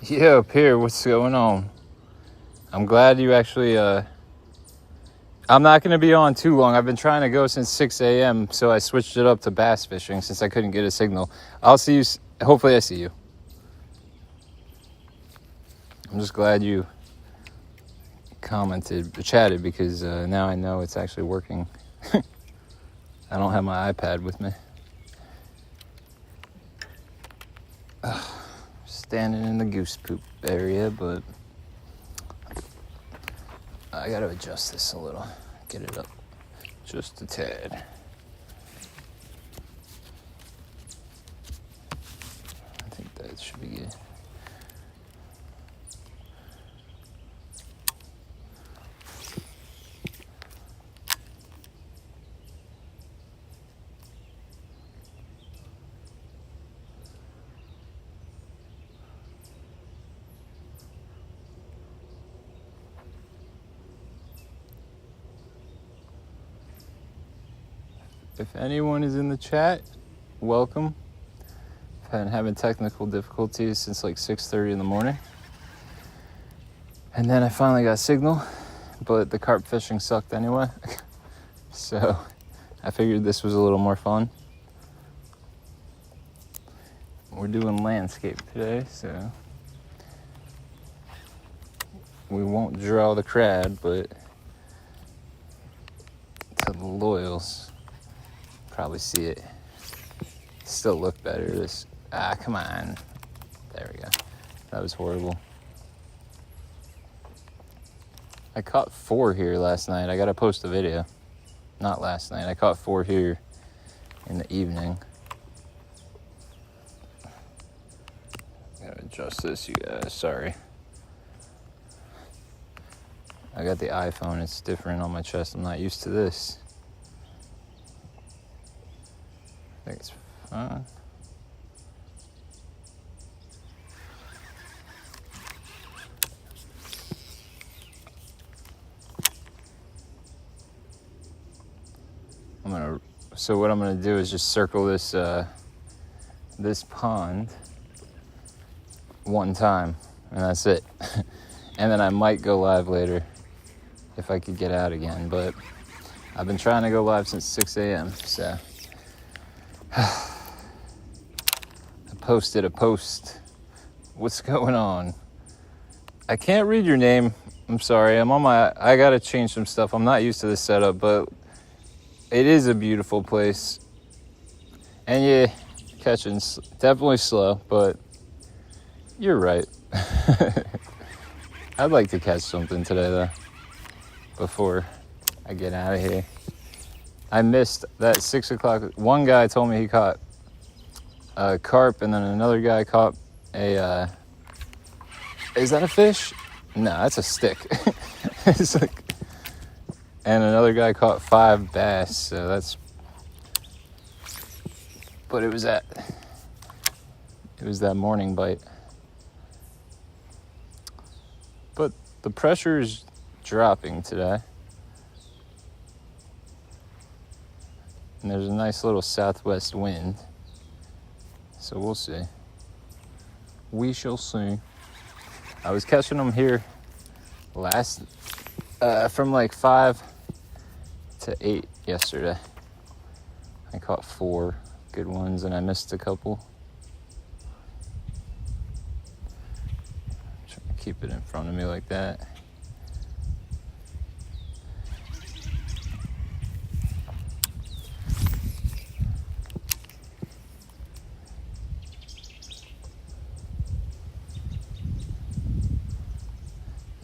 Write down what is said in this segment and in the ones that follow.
Yeah, up here, what's going on? I'm glad you actually, I'm not going to be on too long. I've been trying to go since 6 a.m., so I switched it up to bass fishing since I couldn't get a signal. I'll see you, hopefully I see you. I'm just glad you chatted, because now I know it's actually working. I don't have my iPad with me. Standing in the goose poop area, but I gotta adjust this a little, get it up just a tad. I think that should be good. If anyone is in the chat, welcome. I've been having technical difficulties since like 6:30 in the morning. And then I finally got signal, but the carp fishing sucked anyway. So I figured this was a little more fun. We're doing landscape today, so we won't draw the crowd, but to the loyals, probably see it. Still look better. Come on. There we go. That was horrible. I caught 4 here last night. I gotta post a video. Not last night. I caught 4 here in the evening. Gotta adjust this, you guys. Sorry. I got the iPhone. It's different on my chest. I'm not used to this. I think it's fine. So what I'm gonna do is just circle this this pond one time, and that's it. And then I might go live later if I could get out again, but I've been trying to go live since 6 a.m. so I posted a post. What's going on? I can't read your name. I'm sorry. I gotta change some stuff. I'm not used to this setup, but it is a beautiful place. And yeah, catching's definitely slow, but you're right. I'd like to catch something today though, before I get out of here. I missed that 6 o'clock. One guy told me he caught a carp, and then another guy caught a, is that a fish? No, that's a stick. It's like, and another guy caught 5 bass, so that's, but it was that morning bite. But the pressure is dropping today. And there's a nice little southwest wind. So we'll see. We shall see. I was catching them here from like 5 to 8 yesterday. I caught 4 good ones and I missed a couple. I'm trying to keep it in front of me like that.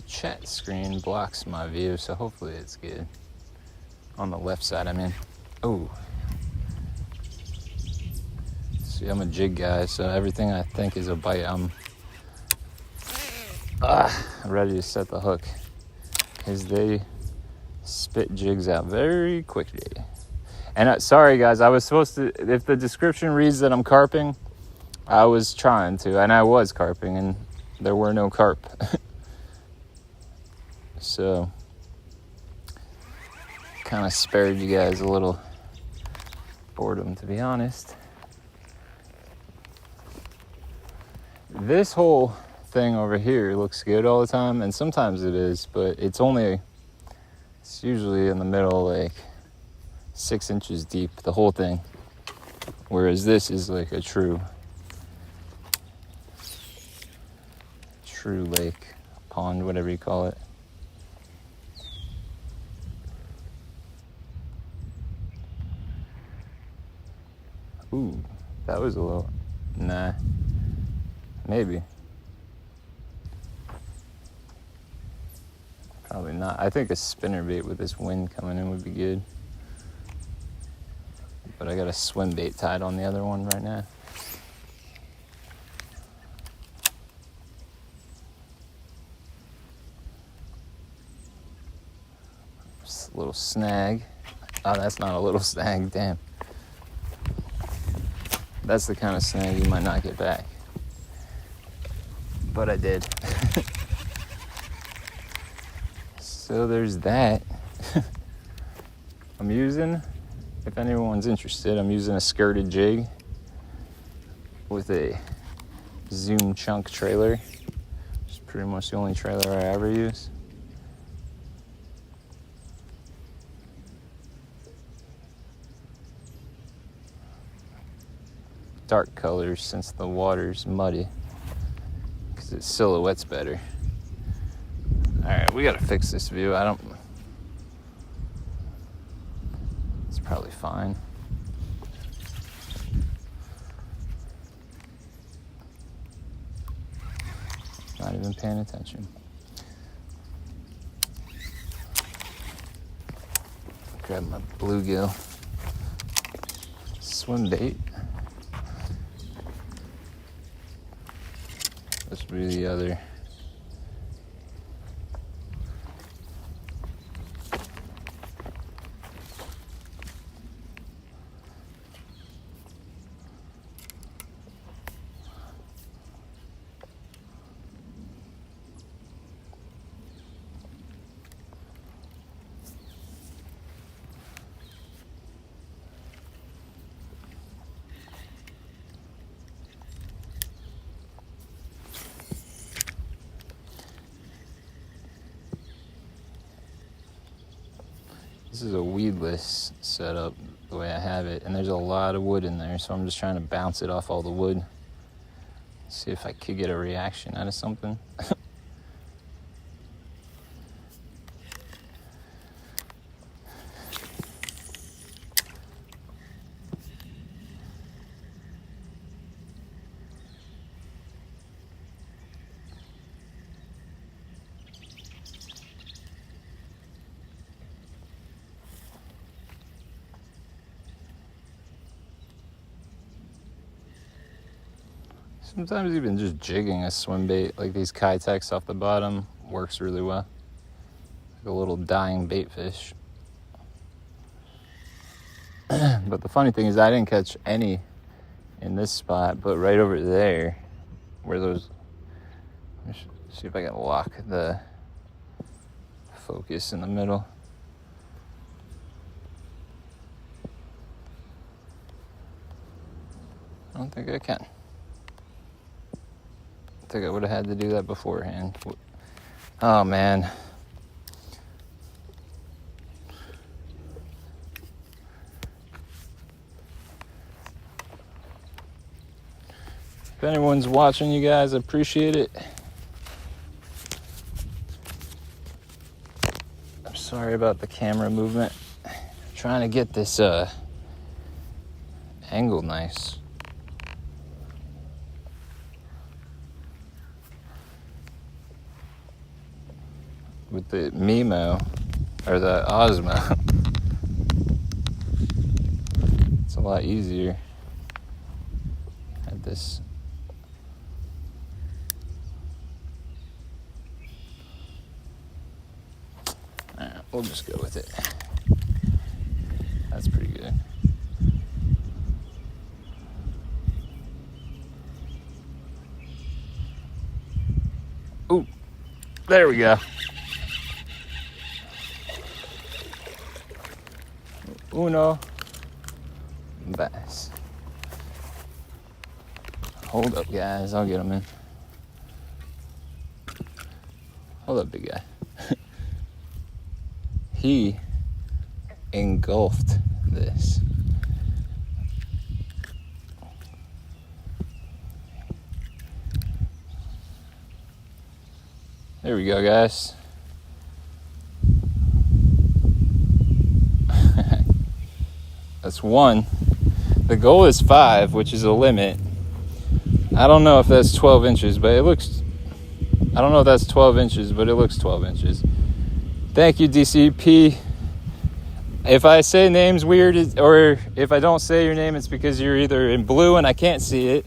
Chat screen blocks my view, so hopefully it's good. On the left side, I mean. Oh. See, I'm a jig guy, so everything I think is a bite, I'm ready to set the hook, because they spit jigs out very quickly. And sorry guys, I was supposed to, if the description reads that I'm carping, I was trying to, and I was carping, and there were no carp. So, kind of spared you guys a little boredom, to be honest. This hole thing over here looks good all the time, and sometimes it is, but it's usually in the middle, like 6 inches deep, the whole thing. Whereas this is like a true lake, pond, whatever you call it. Ooh, that was a little, nah, maybe. Probably not. I think a spinnerbait with this wind coming in would be good. But I got a swim bait tied on the other one right now. Just a little snag. Oh, that's not a little snag, damn. That's the kind of snag you might not get back. But I did. So there's that. I'm using, if anyone's interested, I'm using a skirted jig with a Zoom chunk trailer. Which is pretty much the only trailer I ever use. Dark colors since the water's muddy, because it silhouettes better. Alright, we gotta fix this view. It's probably fine. Not even paying attention. Grab my bluegill. Swim bait. This would be the other. This is a weedless setup, the way I have it, and there's a lot of wood in there, so I'm just trying to bounce it off all the wood. See if I could get a reaction out of something. Sometimes even just jigging a swim bait, like these Kitex off the bottom, works really well. Like a little dying bait fish. But the funny thing is I didn't catch any in this spot, but right over there, where those, let me see if I can lock the focus in the middle. I don't think I can. I think I would have had to do that beforehand. Oh man. If anyone's watching, you guys, I appreciate it. I'm sorry about the camera movement. I'm trying to get this angle nice. With the Mimo, or the Osmo, it's a lot easier. Had this. Alright, we'll just go with it. That's pretty good. Ooh, there we go. Uno bass. Hold up, guys. I'll get them in. Hold up, big guy. He engulfed this. There we go, guys. That's one. The goal is 5, which is a limit. I don't know if that's 12 inches, but it looks... I don't know if that's 12 inches, but it looks 12 inches. Thank you, DCP. If I say names weird, or if I don't say your name, it's because you're either in blue and I can't see it,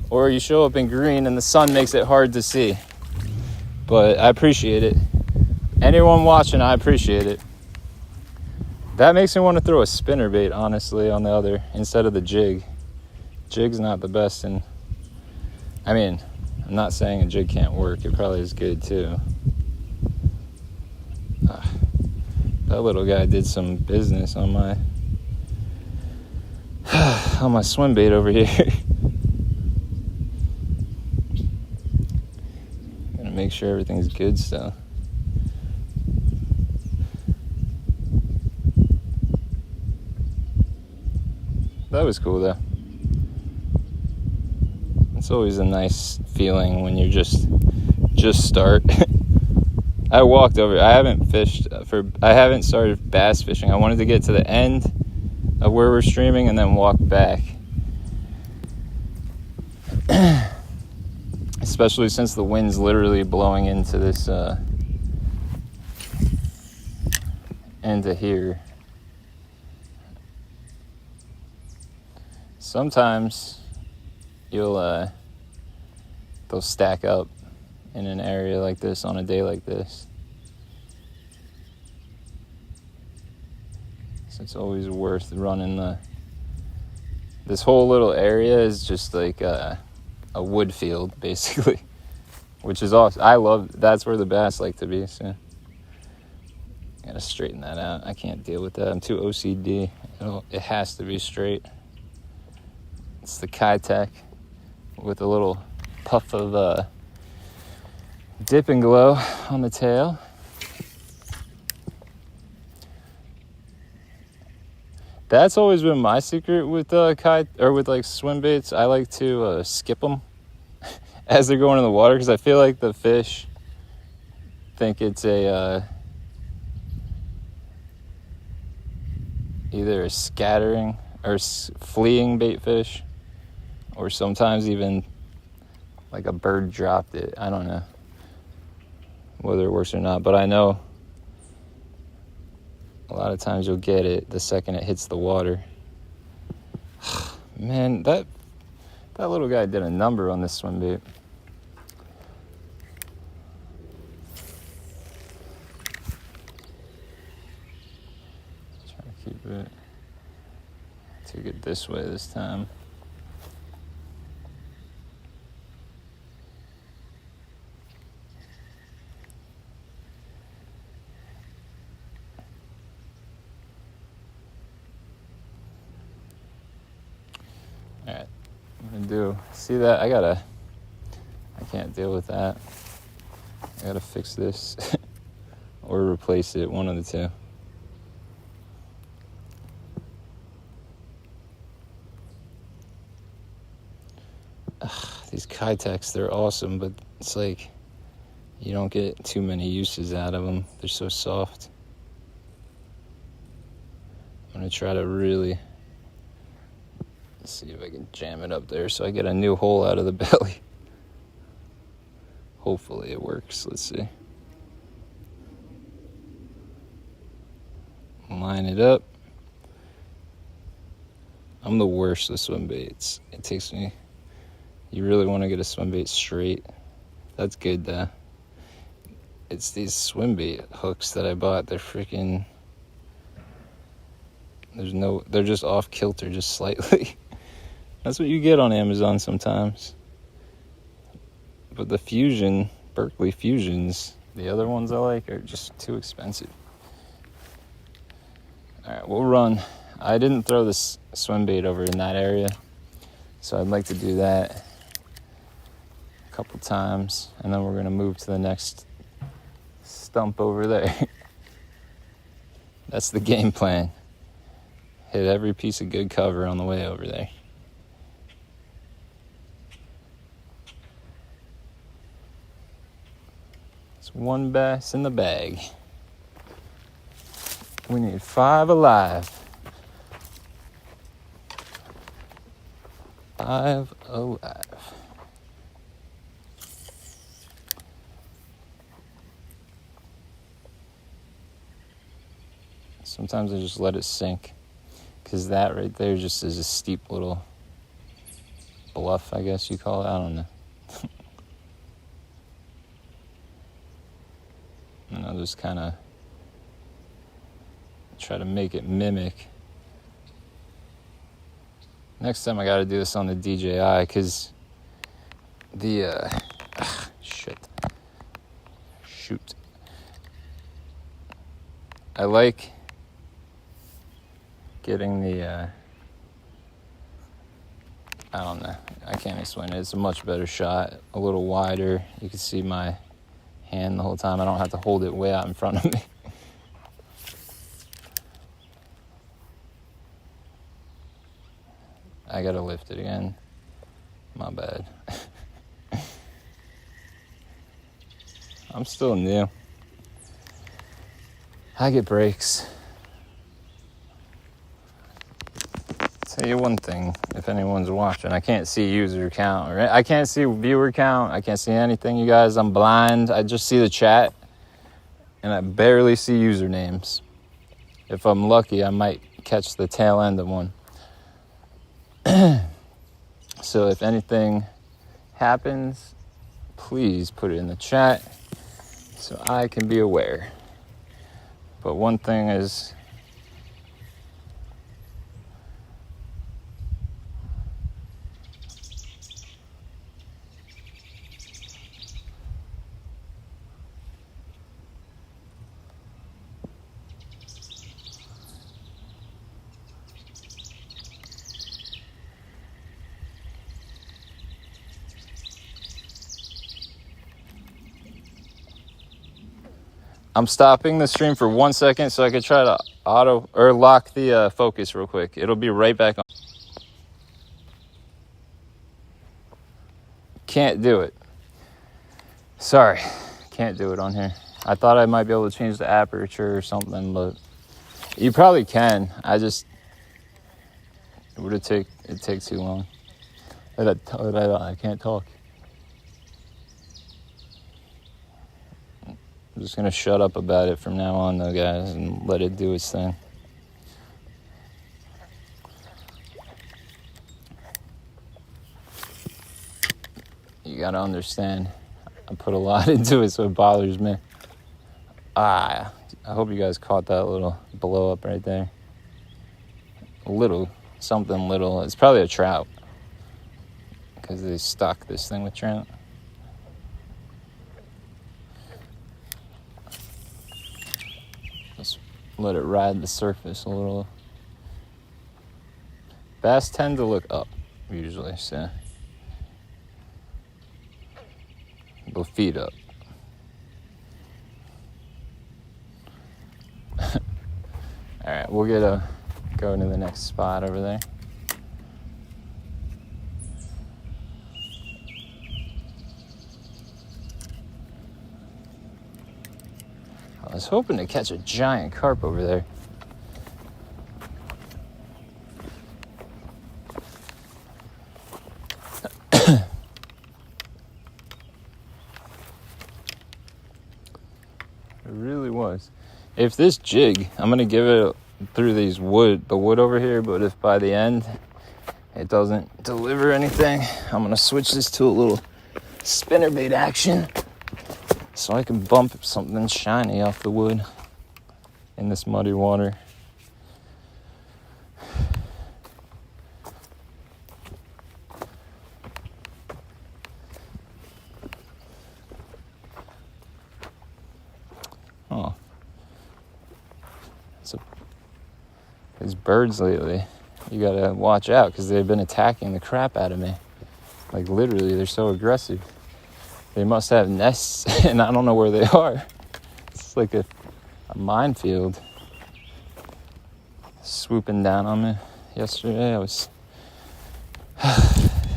or you show up in green and the sun makes it hard to see. But I appreciate it. Anyone watching, I appreciate it. That makes me want to throw a spinnerbait, honestly, on the other, instead of the jig. Jig's not the best, and I mean, I'm not saying a jig can't work. It probably is good, too. That little guy did some business on my on my swim bait over here. Gotta make sure everything's good still. That was cool though. It's always a nice feeling when you just start. I walked over. I haven't started bass fishing. I wanted to get to the end of where we're streaming and then walk back. Especially since the wind's literally blowing into this, into here. Sometimes they'll stack up in an area like this on a day like this. So it's always worth running this whole little area is just like a wood field, basically, which is awesome. That's where the bass like to be, so gotta straighten that out. I can't deal with that. I'm too OCD. It has to be straight. It's the Kitech with a little puff of dip and glow on the tail. That's always been my secret with with swim baits. I like to skip them as they're going in the water because I feel like the fish think it's either a scattering or fleeing bait fish, or sometimes even like a bird dropped it. I don't know whether it works or not, but I know a lot of times you'll get it the second it hits the water. Man, that little guy did a number on this swim bait. Try to keep it. Take it this way this time. Alright, I'm gonna see that? I can't deal with that. I gotta fix this or replace it, one of the two. These Kitechs, they're awesome, but it's like you don't get too many uses out of them. They're so soft. I'm gonna try to really see if I can jam it up there so I get a new hole out of the belly. Hopefully it works. Let's see. Line it up. I'm the worst with swim baits. It takes me... You really want to get a swim bait straight. That's good though. It's these swim bait hooks that I bought. They're freaking... They're just off kilter, just slightly. That's what you get on Amazon sometimes. But the Fusion, Berkeley Fusions, the other ones I like, are just too expensive. Alright, we'll run. I didn't throw this swim bait over in that area, so I'd like to do that a couple times, and then we're going to move to the next stump over there. That's the game plan. Hit every piece of good cover on the way over there. It's one bass in the bag. We need 5 alive. 5 alive. Sometimes I just let it sink, because that right there just is a steep little bluff, I guess you call it. I don't know. And I'll just kind of try to make it mimic. Next time I got to do this on the DJI, because the shoot, I like getting the I don't know, I can't explain it. It's a much better shot, a little wider. You can see my hand the whole time. I don't have to hold it way out in front of me. I gotta lift it again. My bad. I'm still new. I get breaks. Tell you one thing, if anyone's watching, I can't see user count, or I can't see viewer count, I can't see anything, you guys. I'm blind. I just see the chat, and I barely see usernames. If I'm lucky, I might catch the tail end of one. So if anything happens, please put it in the chat so I can be aware. But one thing is, I'm stopping the stream for 1 second so I could try to auto or lock the focus real quick. It'll be right back on. Can't do it. Sorry, can't do it on here. I thought I might be able to change the aperture or something, but you probably can. It take too long. I can't talk. I'm just gonna shut up about it from now on though, guys, and let it do its thing. You gotta understand, I put a lot into it, so it bothers me. I hope you guys caught that little blow up right there. Something little. It's probably a trout, because they stock this thing with trout. Just let it ride the surface a little. Bass tend to look up usually, so they'll feed up. All right, we'll go to the next spot over there. I was hoping to catch a giant carp over there. It really was. If this jig, I'm gonna give it through the wood over here, but if by the end it doesn't deliver anything, I'm gonna switch this to a little spinnerbait action so I can bump something shiny off the wood in this muddy water. Oh, these birds lately, you gotta watch out, because they've been attacking the crap out of me. Like literally, they're so aggressive. They must have nests, and I don't know where they are. like a minefield swooping down on me yesterday.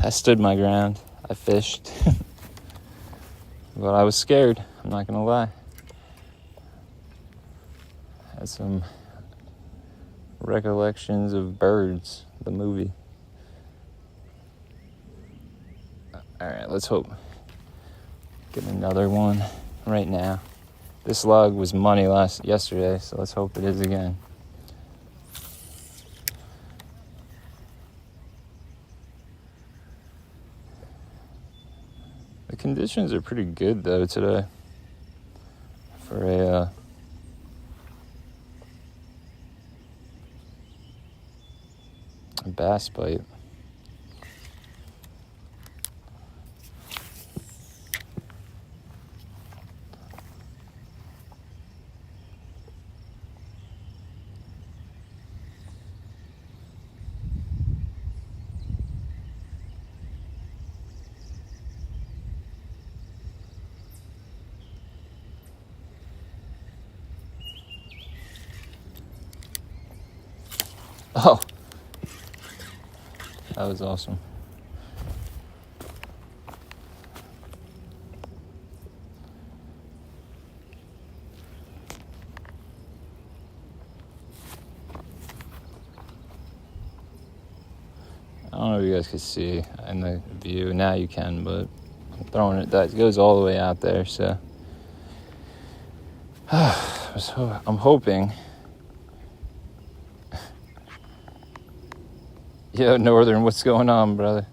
I stood my ground. I fished. But I was scared, I'm not gonna lie. Had some recollections of Birds, the movie. Alright, let's hope. Get another one right now. This log was money yesterday, so let's hope it is again. The conditions are pretty good though today for a bass bite. Oh, that was awesome. I don't know if you guys could see in the view. Now you can, but I'm throwing it. That goes all the way out there, so I'm hoping. Yo, Northern, what's going on, brother?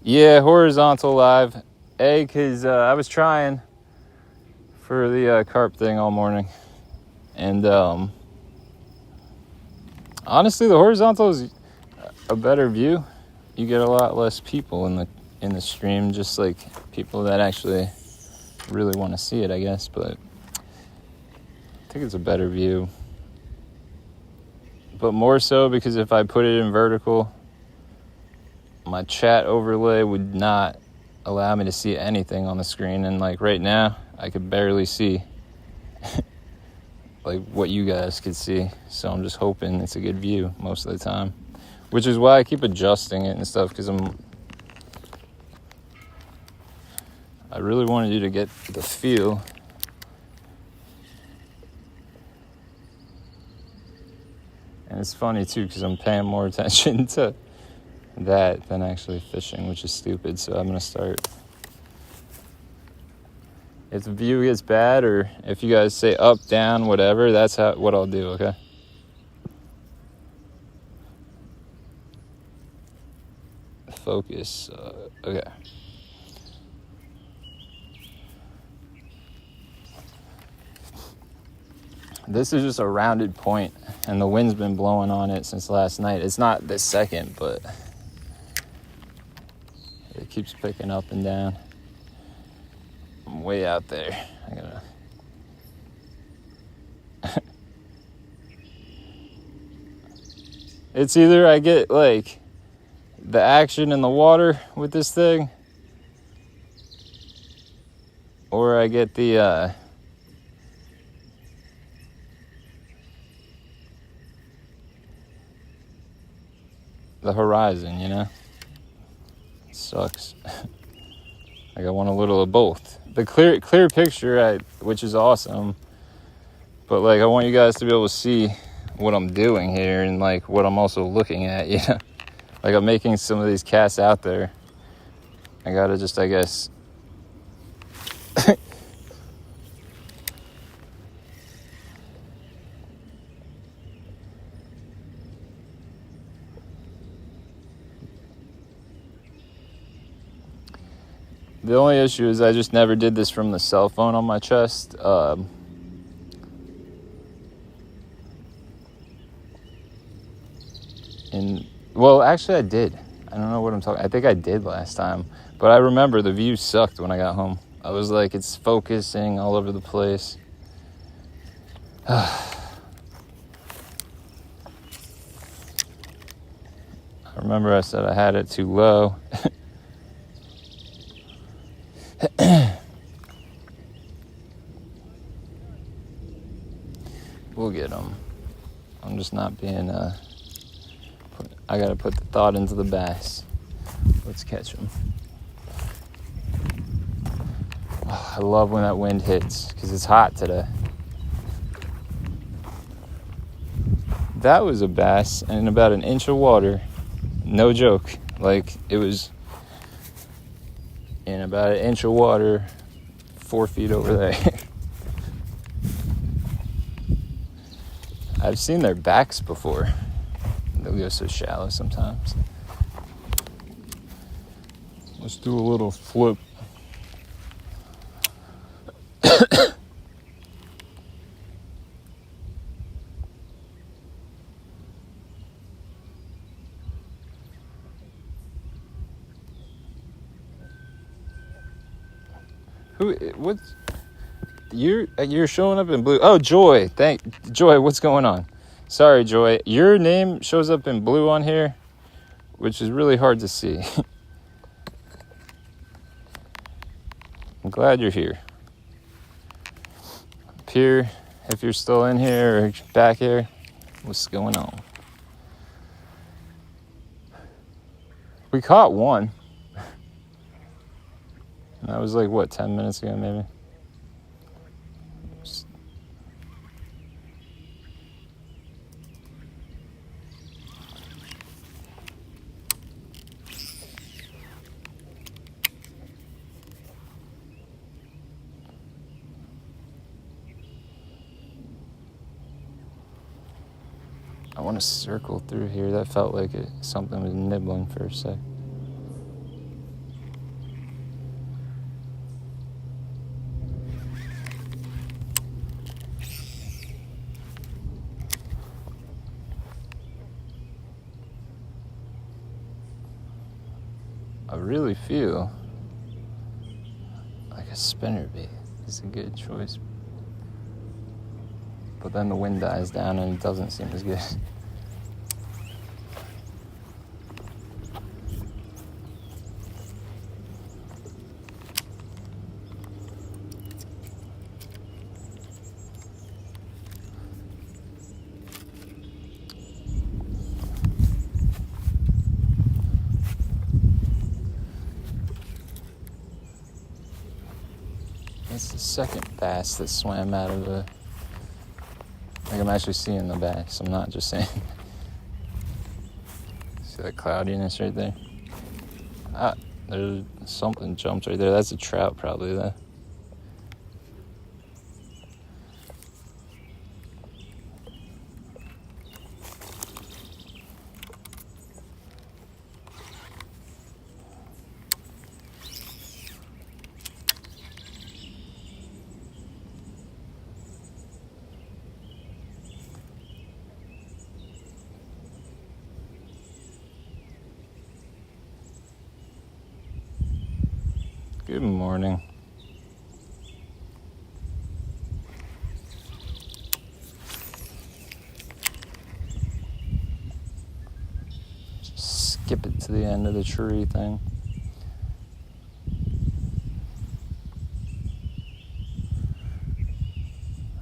Yeah, horizontal live. Because I was trying for the carp thing all morning. And honestly, the horizontal is a better view. You get a lot less people in the stream, just like people that actually really want to see it, I guess. But I think it's a better view. But more so because if I put it in vertical, my chat overlay would not allow me to see anything on the screen. And like right now, I could barely see like what you guys could see. So I'm just hoping it's a good view most of the time, which is why I keep adjusting it and stuff, because I really wanted you to get the feel. And it's funny too, because I'm paying more attention to that than actually fishing, which is stupid. So I'm gonna start. If the view gets bad, or if you guys say up, down, whatever, that's what I'll do. Okay. Focus. Okay. This is just a rounded point, and the wind's been blowing on it since last night. It's not this second, but it keeps picking up and down. I'm way out there. I gotta... It's either I get, like, the action in the water with this thing, or I get the, horizon, you know? It sucks. Like I want a little of both. The clear picture, which is awesome, but like I want you guys to be able to see what I'm doing here and like what I'm also looking at, you know? Like I'm making some of these casts out there. I gotta just, I guess, the only issue is I just never did this from the cell phone on my chest. Well, actually I did. I don't know what I'm talking. I think I did last time. But I remember the view sucked when I got home. I was like, it's focusing all over the place. I remember I said I had it too low. just not being, I gotta put the thought into the bass. Let's catch them. Oh, I love when that wind hits because it's hot today. That was a bass in about an inch of water. No joke. Like, it was in about an inch of water, 4 feet over there. I've seen their backs before. They'll go so shallow sometimes. Let's do a little flip. What's you're showing up in blue? Oh, Joy. Joy, what's going on? Sorry, Joy. Your name shows up in blue on here, which is really hard to see. I'm glad you're here. Up here, if you're still in here or back here, what's going on? We caught one. That was like, what, 10 minutes ago, maybe? I want to circle through here. That felt like something was nibbling for a sec. I really feel like a spinnerbait is a good choice. But then the wind dies down and it doesn't seem as good. It's the second bass that swam out of the... Like, I'm actually seeing the bass. I'm not just saying. See that cloudiness right there? Ah, there's something jumped right there. That's a trout probably, though. Good morning. Just skip it to the end of the tree thing.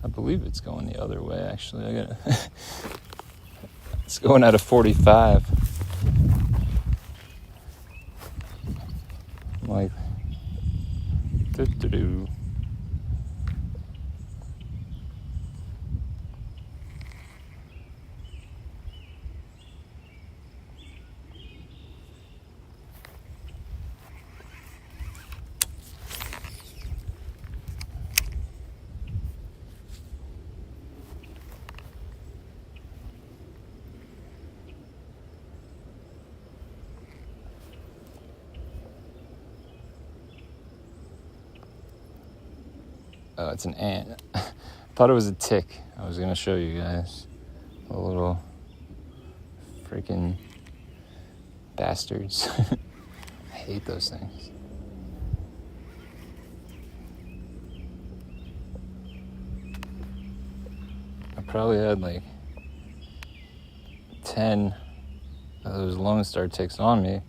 I believe it's going the other way, actually. It's going at a 45. I'm like, do-do-do. Oh, it's an ant. I thought it was a tick. I was gonna show you guys. The little freaking bastards. I hate those things. I probably had like 10 of those Lone Star ticks on me.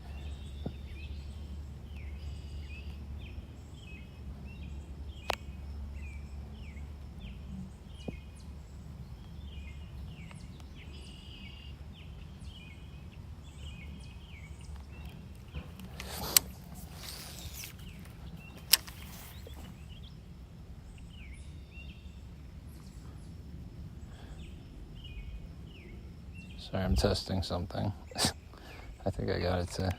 Sorry, I'm testing something. I think I got it to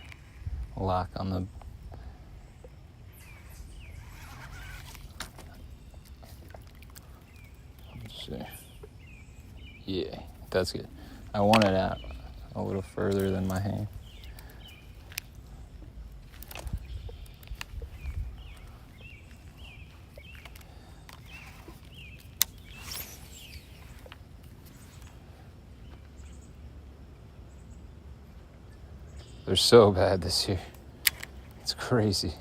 lock on the... Let's see. Yeah, that's good. I want it out a little further than my hand. They're so bad this year. It's crazy.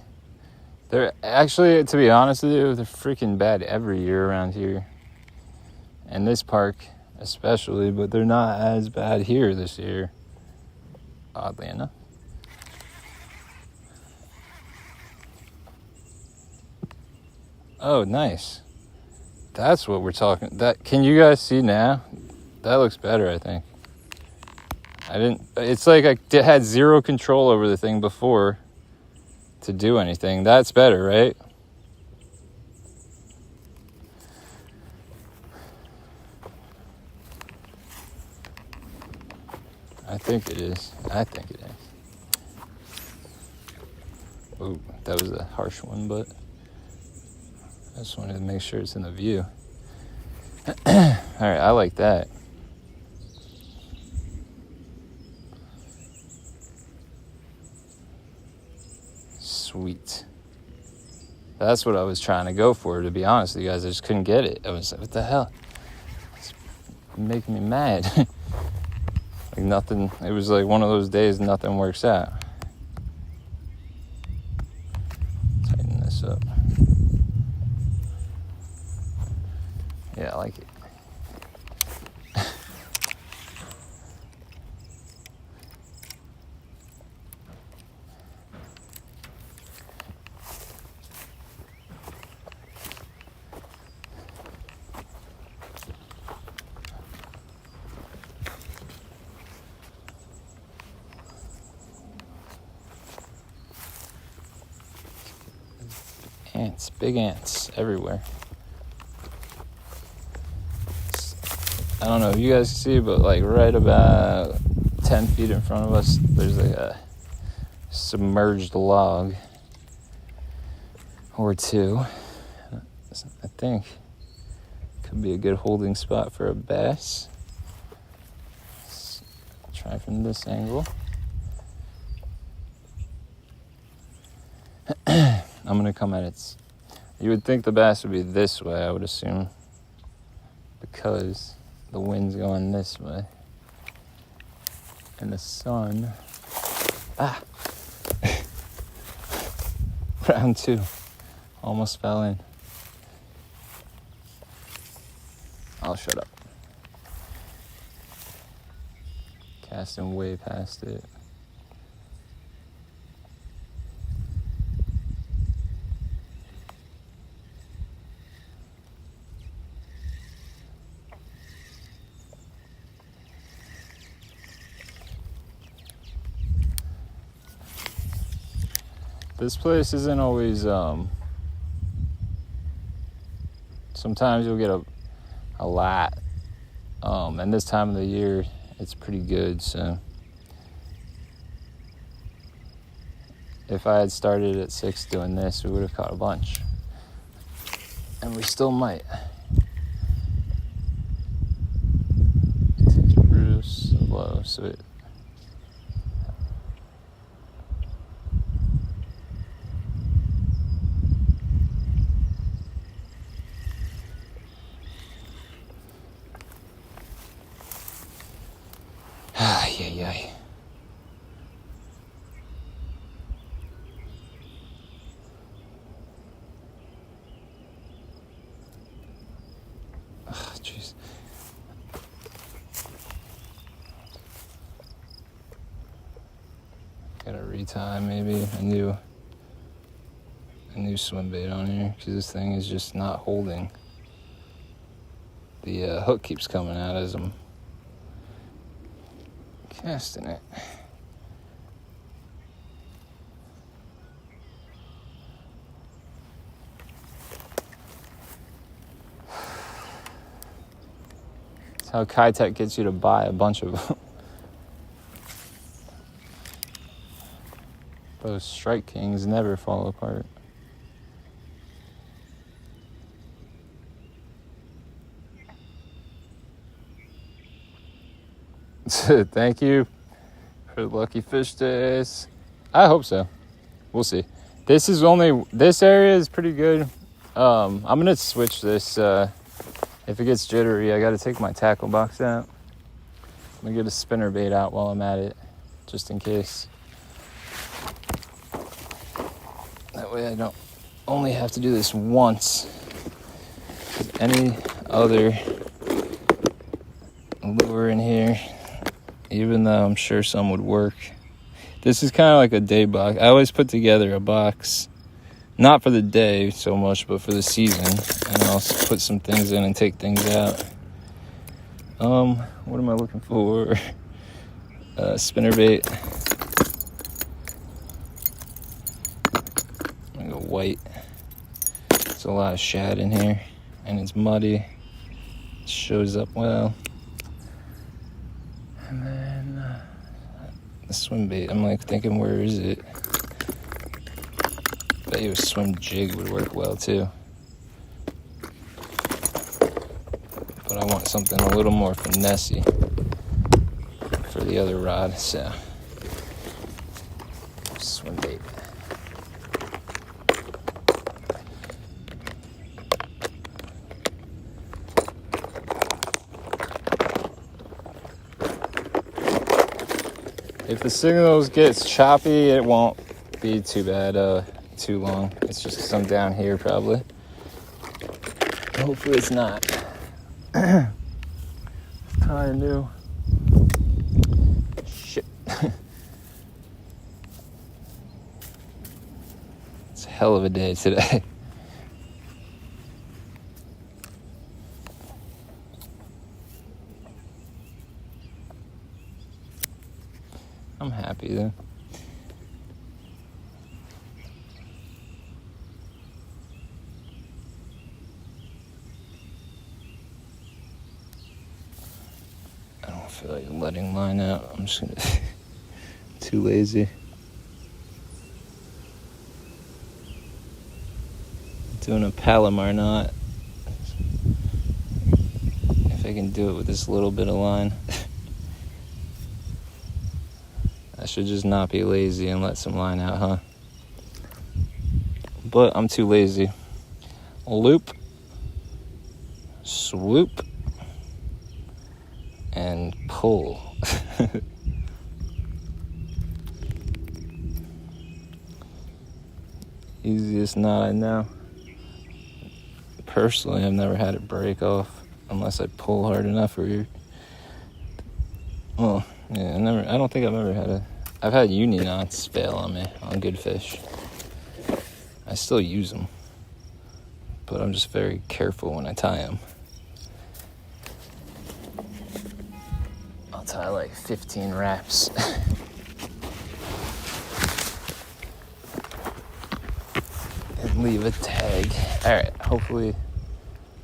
They're actually, to be honest with you, they're freaking bad every year around here. And this park especially, but they're not as bad here this year, oddly enough. Oh, nice. That's what we're talking. That, can you guys see now? That looks better, I think. It's like I had zero control over the thing before to do anything. That's better, right? I think it is. Oh, that was a harsh one, but I just wanted to make sure it's in the view. All right, I like that. Sweet. That's what I was trying to go for, to be honest with you guys. I just couldn't get it. I was like, what the hell? It's making me mad. Like nothing, it was like one of those days nothing works out. Tighten this up. Yeah, I like it. Ants, big ants everywhere. I don't know if you guys can see, but like right about 10 feet in front of us, there's like a submerged log or two. I think could be a good holding spot for a bass. Let's try from this angle. I'm going to come at it. You would think the bass would be this way, I would assume, because the wind's going this way. And the sun... Round two. Almost fell in. I'll shut up. Casting way past it. This place isn't always, sometimes you'll get a lot, and this time of the year, it's pretty good, so if I had started at 6 doing this, we would have caught a bunch, and we still might. It takes real slow, so it... Ay. Oh, jeez. Gotta retie maybe a new swim bait on here, because this thing is just not holding. The hook keeps coming out as I'm casting it. That's how Kitech gets you to buy a bunch of them. Those Strike Kings never fall apart. Thank you for the lucky fish days. I hope so. We'll see. This area is pretty good. I'm gonna switch this. If it gets jittery, I gotta take my tackle box out. I'm gonna get a spinner bait out while I'm at it, just in case. That way I don't only have to do this once. Any other lure in here, even though I'm sure some would work. This is kind of like a day box. I always put together a box, not for the day so much, but for the season. And I'll put some things in and take things out. What am I looking for? Spinnerbait. I go white. There's a lot of shad in here, and it's muddy. It shows up well. And then the swim bait. I'm like thinking, where is it? Bet you a swim jig would work well too. But I want something a little more finessey for the other rod, so swim bait. If the signals gets choppy, it won't be too bad, too long. It's just 'cause I'm down here probably. Hopefully it's not. Tie new. Shit. It's a hell of a day today. I'm happy though. I don't feel like letting line out. I'm just gonna too lazy. Doing a Palomar knot. If I can do it with this little bit of line. I should just not be lazy and let some line out, huh? But I'm too lazy. Loop, swoop, and pull. Easiest knot I know. Personally, I've never had it break off unless I pull hard enough or well, yeah, I don't think I've ever had I've had uni knots fail on me on good fish. I still use them, but I'm just very careful when I tie them. I'll tie like 15 wraps. And leave a tag. All right, hopefully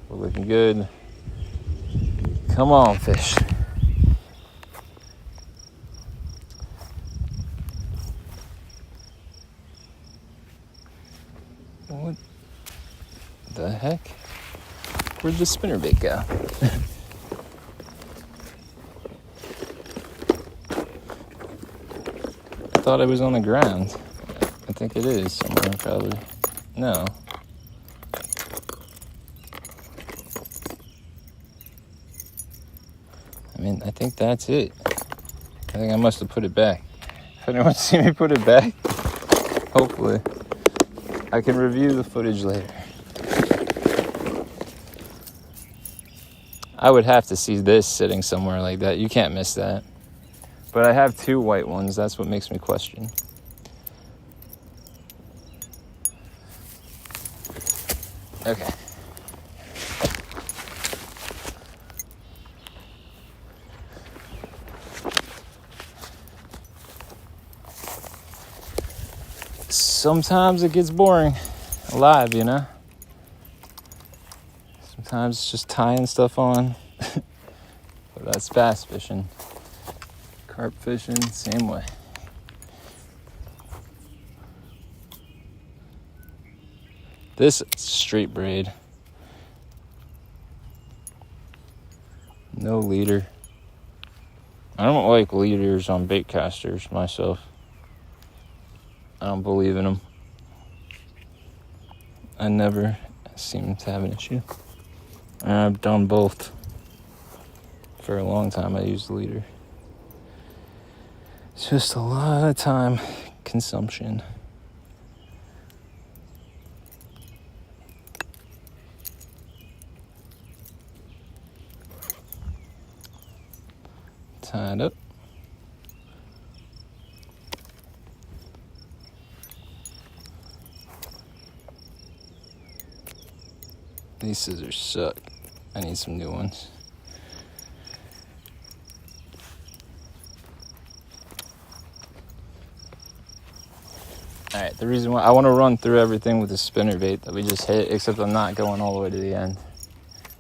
we're looking good. Come on, fish. What the heck? Where'd the spinnerbait go? I thought it was on the ground. I think it is somewhere, probably. No. I mean, I think that's it. I think I must have put it back. If anyone's seen me put it back, hopefully I can review the footage later. I would have to see this sitting somewhere like that. You can't miss that. But I have two white ones. That's what makes me question. Okay. Sometimes it gets boring live, you know? Sometimes it's just tying stuff on. But that's bass fishing. Carp fishing, same way. This straight braid. No leader. I don't like leaders on bait casters myself. I don't believe in them. I never seem to have an issue. And I've done both. For a long time I used the leader. It's just a lot of time consumption. Tied up. These scissors suck. I need some new ones. Alright, the reason why I want to run through everything with the spinnerbait that we just hit, except I'm not going all the way to the end.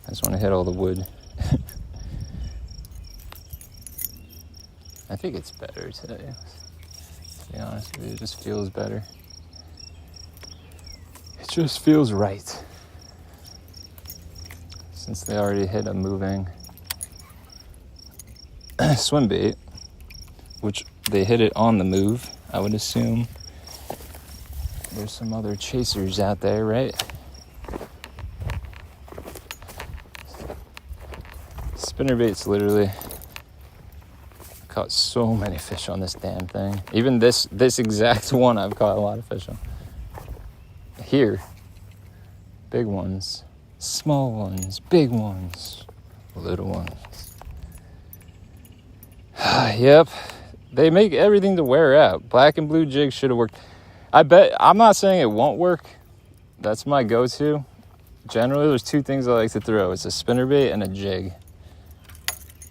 I just want to hit all the wood. I think it's better today. To be honest with you, it just feels better. It just feels right. Since they already hit a moving swim bait, which they hit it on the move, I would assume. There's some other chasers out there, right? Spinnerbait's literally caught so many fish on this damn thing. Even this exact one I've caught a lot of fish on. Here, big ones, small ones, big ones, little ones. Yep, they make everything to wear out. Black and blue jig should have worked. I'm not saying it won't work. That's my go-to. Generally, there's two things I like to throw. It's a spinnerbait and a jig.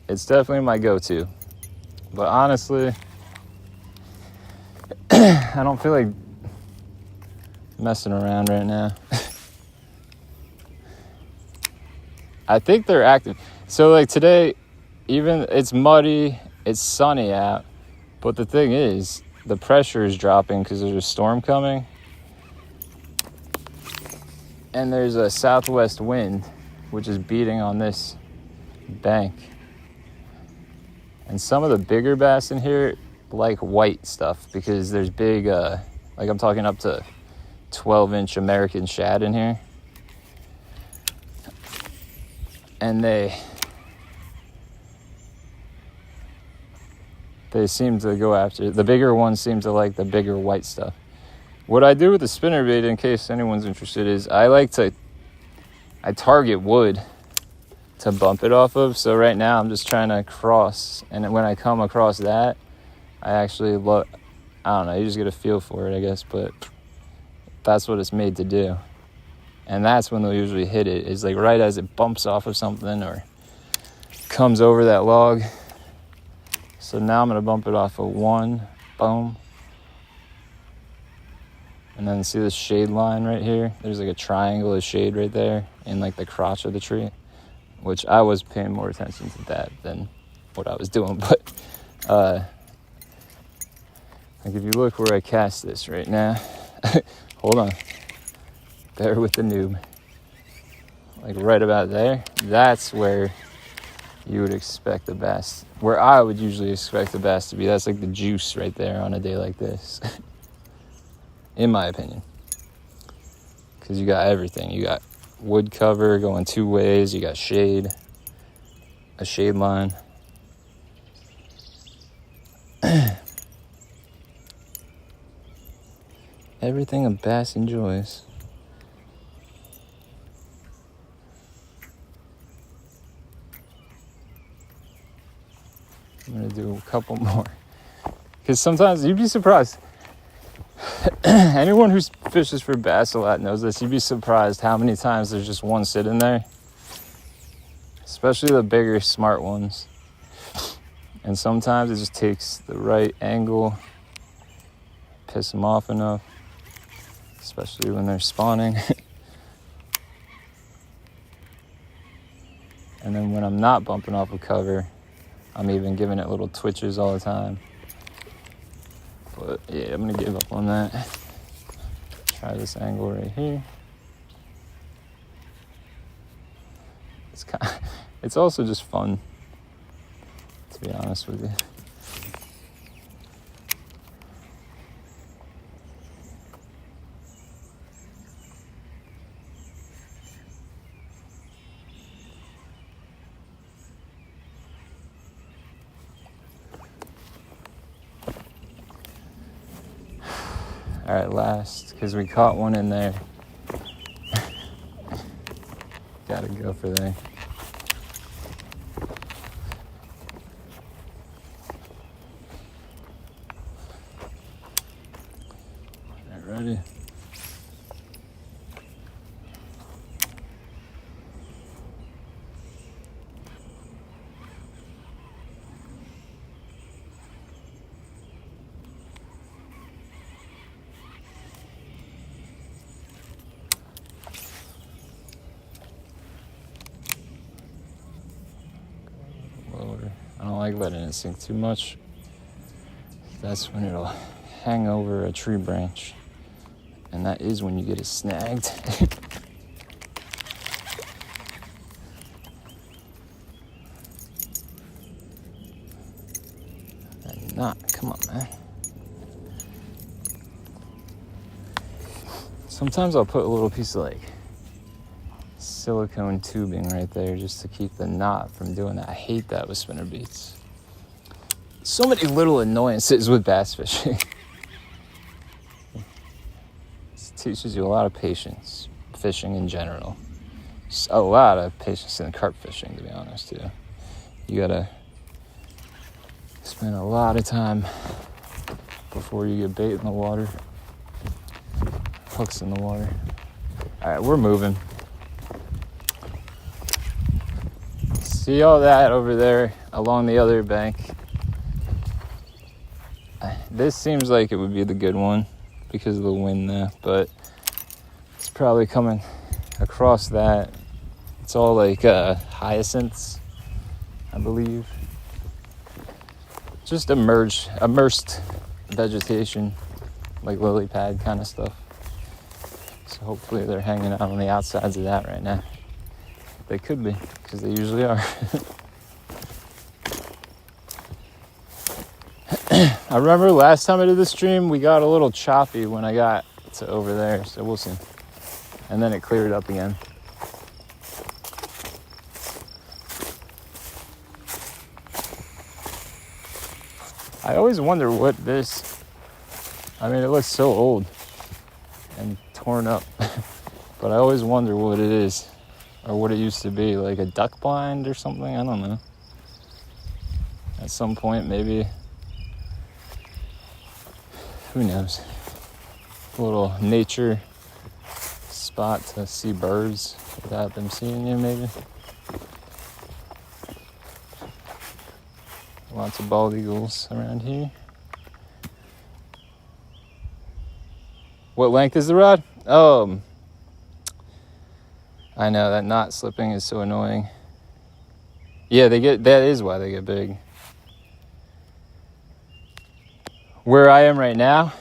It's definitely my go-to. But honestly, I don't feel like messing around right now. I think they're active. So like today, even it's muddy, it's sunny out, but the thing is, the pressure is dropping because there's a storm coming. And there's a southwest wind, which is beating on this bank. And some of the bigger bass in here like white stuff because there's big, like I'm talking up to 12-inch American shad in here. And they seem to go after, the bigger ones seem to like the bigger white stuff. What I do with the spinnerbait, in case anyone's interested, is I target wood to bump it off of. So right now I'm just trying to cross, and when I come across that, I actually look, I don't know, you just get a feel for it, I guess, but that's what it's made to do. And that's when they'll usually hit it, is like right as it bumps off of something or comes over that log. So now I'm gonna bump it off of one, boom. And then see this shade line right here? There's like a triangle of shade right there in like the crotch of the tree, which I was paying more attention to that than what I was doing. But like if you look where I cast this right now, hold on, bear with the noob. Like right about there, that's where you would expect the bass, where I would usually expect the bass to be. That's like the juice right there on a day like this, in my opinion. Because you got everything. You got wood cover going two ways. You got shade, a shade line. Everything a bass enjoys. I'm gonna do a couple more, because sometimes you'd be surprised. Anyone who fishes for bass a lot knows this. You'd be surprised how many times there's just one sitting there, especially the bigger, smart ones. And sometimes it just takes the right angle, piss them off enough, especially when they're spawning. And then when I'm not bumping off a cover, I'm even giving it little twitches all the time. But yeah, I'm gonna give up on that. Try this angle right here. It's also just fun, to be honest with you. All right, last, because we caught one in there. Gotta go for there. All right, ready? I don't like letting it sink too much. That's when it'll hang over a tree branch. And that is when you get it snagged. And not, come on, man. Sometimes I'll put a little piece of like silicone tubing right there just to keep the knot from doing that. I hate that with spinner baits. So many little annoyances with bass fishing. It teaches you a lot of patience, fishing in general. Just a lot of patience in carp fishing, to be honest, too. You gotta spend a lot of time before you get bait in the water, hooks in the water. All right, we're moving. See all that over there along the other bank? This seems like it would be the good one because of the wind there, but it's probably coming across that. It's all like hyacinths, I believe. Just immersed vegetation, like lily pad kind of stuff. So hopefully they're hanging out on the outsides of that right now. They could be, because they usually are. I remember last time I did the stream, we got a little choppy when I got to over there, so we'll see. And then it cleared up again. I always wonder what this, I mean, it looks so old and torn up, but I always wonder what it is. Or what it used to be, like a duck blind or something, I don't know. At some point, maybe, who knows? A little nature spot to see birds without them seeing you, maybe. Lots of bald eagles around here. What length is the rod? I know, that knot slipping is so annoying. Yeah, that is why they get big. Where I am right now,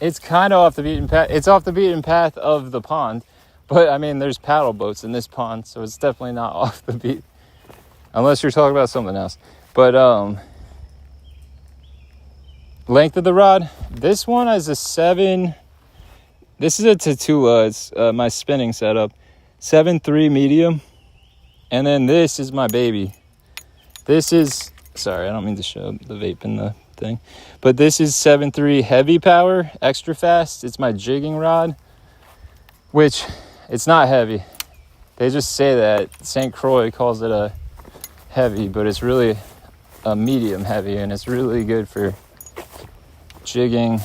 it's kind of off the beaten path. It's off the beaten path of the pond, but I mean, there's paddle boats in this pond, so it's definitely not off the beat. Unless you're talking about something else. But, length of the rod, this one is a 7. This is a Tatula. It's my spinning setup. 7.3 medium, and then this is my baby. This is, sorry, I don't mean to show the vape in the thing, but this is 7.3 heavy power, extra fast. It's my jigging rod, which it's not heavy. They just say that. St. Croix calls it a heavy, but it's really a medium heavy, and it's really good for jigging.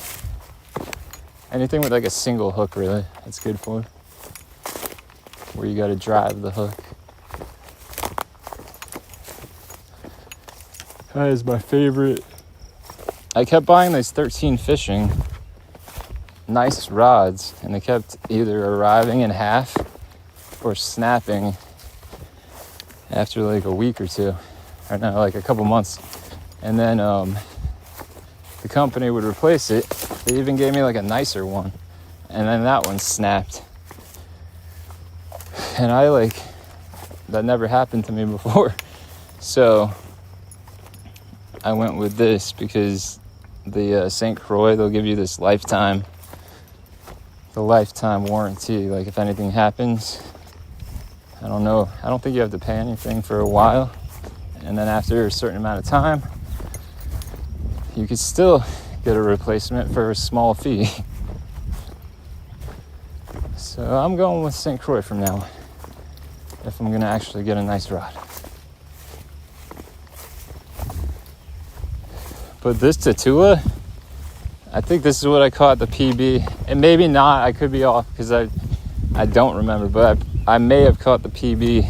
Anything with like a single hook, really, it's good for. Where you got to drive the hook. That is my favorite. I kept buying these 13 Fishing nice rods, and they kept either arriving in half or snapping after like a week or two, or no, like a couple months. And then the company would replace it. They even gave me like a nicer one, and then that one snapped. And I like that never happened to me before. So I went with this because the St. Croix, they'll give you this lifetime warranty. Like if anything happens, I don't know, I don't think you have to pay anything for a while, and then after a certain amount of time you could still get a replacement for a small fee. So I'm going with St. Croix from now on, if I'm gonna actually get a nice rod. But this Tatula, I think this is what I caught the PB, and maybe not, I could be off because I don't remember, but I may have caught the PB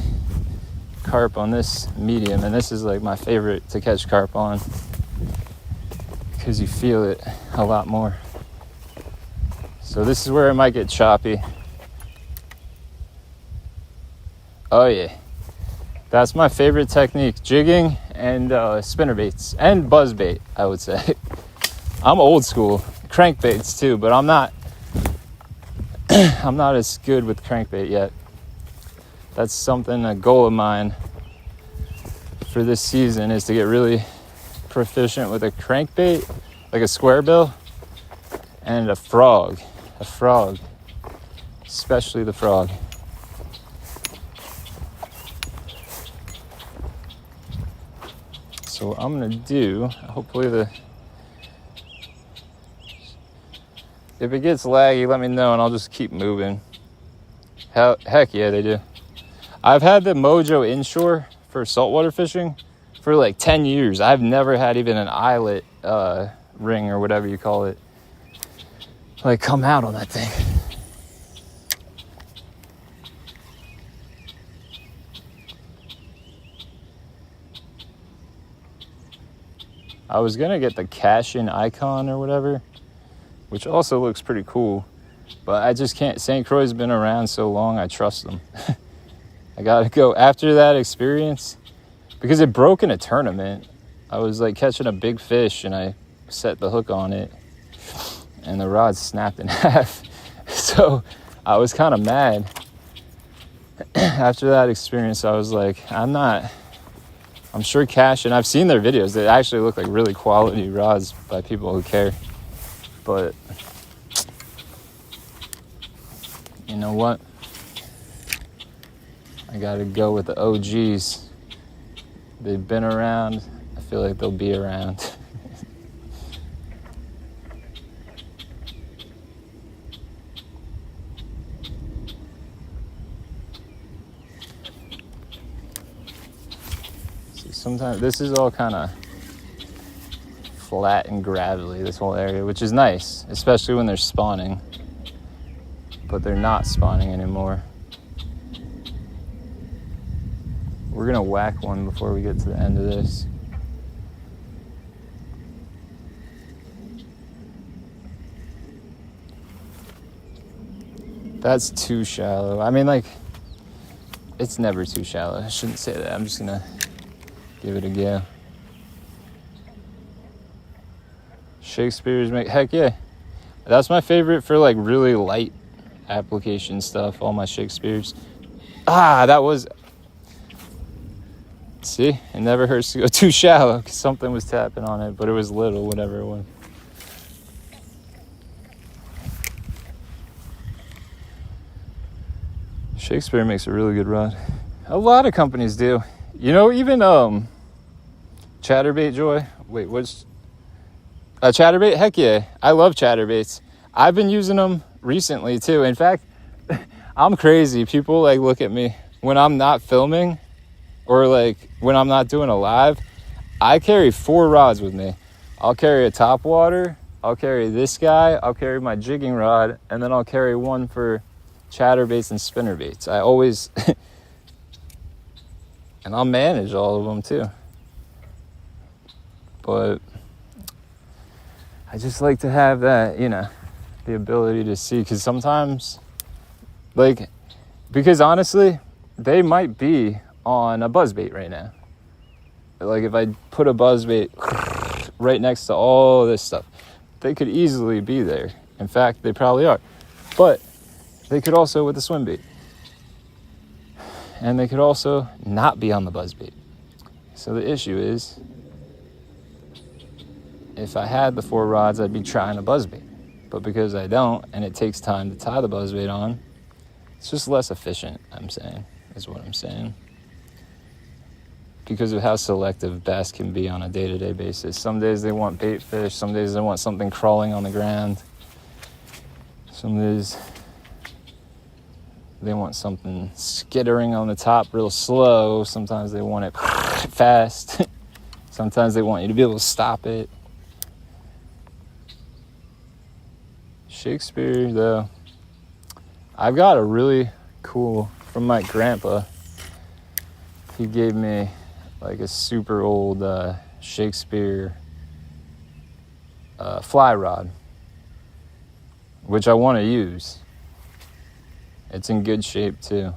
carp on this medium, and this is like my favorite to catch carp on because you feel it a lot more. So this is where it might get choppy. Oh yeah, that's my favorite technique, jigging and spinnerbaits and buzzbait, I would say. I'm old school, crankbaits too, but I'm not as good with crankbait yet. That's something, a goal of mine for this season, is to get really proficient with a crankbait, like a square bill, and a frog, especially the frog. So what I'm gonna do, hopefully if it gets laggy, let me know and I'll just keep moving. Heck yeah, they do. I've had the Mojo inshore for saltwater fishing for like 10 years. I've never had even an eyelet ring or whatever you call it, like, come out on that thing. I was gonna get the cash-in icon or whatever, which also looks pretty cool, but I just can't. St. Croix's been around so long, I trust them. I gotta go after that experience, because it broke in a tournament. I was like catching a big fish and I set the hook on it and the rod snapped in half. So I was kind of mad. After that experience, I was like, I'm sure cash, and I've seen their videos. They actually look like really quality rods by people who care. But you know what? I gotta go with the OGs. They've been around. I feel like they'll be around. See, sometimes this is all kind of flat and gravelly, this whole area, which is nice, especially when they're spawning. But they're not spawning anymore. We're gonna whack one before we get to the end of this. That's too shallow. I mean, like, it's never too shallow. I shouldn't say that. I'm just gonna give it a go. Shakespeare's heck yeah. That's my favorite for like really light application stuff, all my Shakespeare's. That was... See, it never hurts to go too shallow because something was tapping on it, but it was little, whatever it was. Shakespeare makes a really good rod. A lot of companies do. You know, even Chatterbait Joy. Wait, what's... Chatterbait? Heck yeah. I love chatterbaits. I've been using them recently too. In fact, I'm crazy. People like look at me when I'm not filming or like when I'm not doing a live. I carry 4 rods with me. I'll carry a topwater. I'll carry this guy. I'll carry my jigging rod. And then I'll carry one for chatterbaits and spinnerbaits. I always... and I'll manage all of them too. But I just like to have that, you know, the ability to see. Because sometimes, like, because honestly, they might be on a buzzbait right now. Like, if I put a buzzbait right next to all this stuff, they could easily be there. In fact, they probably are. But they could also with a swim bait. and they could also not be on the buzzbait. So the issue is, if I had the 4 rods, I'd be trying a buzzbait. But because I don't, and it takes time to tie the buzzbait on, it's just less efficient, I'm saying, is what I'm saying. Because of how selective bass can be on a day-to-day basis. Some days they want bait fish, some days they want something crawling on the ground. Some days they want something skittering on the top real slow. Sometimes they want it fast. Sometimes they want you to be able to stop it. Shakespeare, though, I've got a really cool, from my grandpa, he gave me like a super old Shakespeare fly rod, which I want to use. It's in good shape too.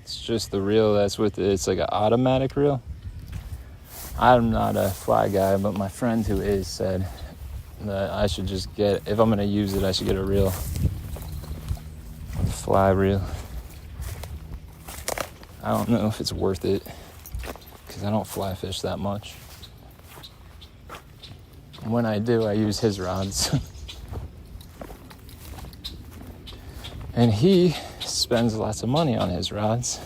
It's just the reel that's with it. It's like an automatic reel. I'm not a fly guy, but my friend who is said that I should just get, if I'm going to use it, I should get a reel. A fly reel. I don't know if it's worth it, because I don't fly fish that much. When I do, I use his rods. And he spends lots of money on his rods.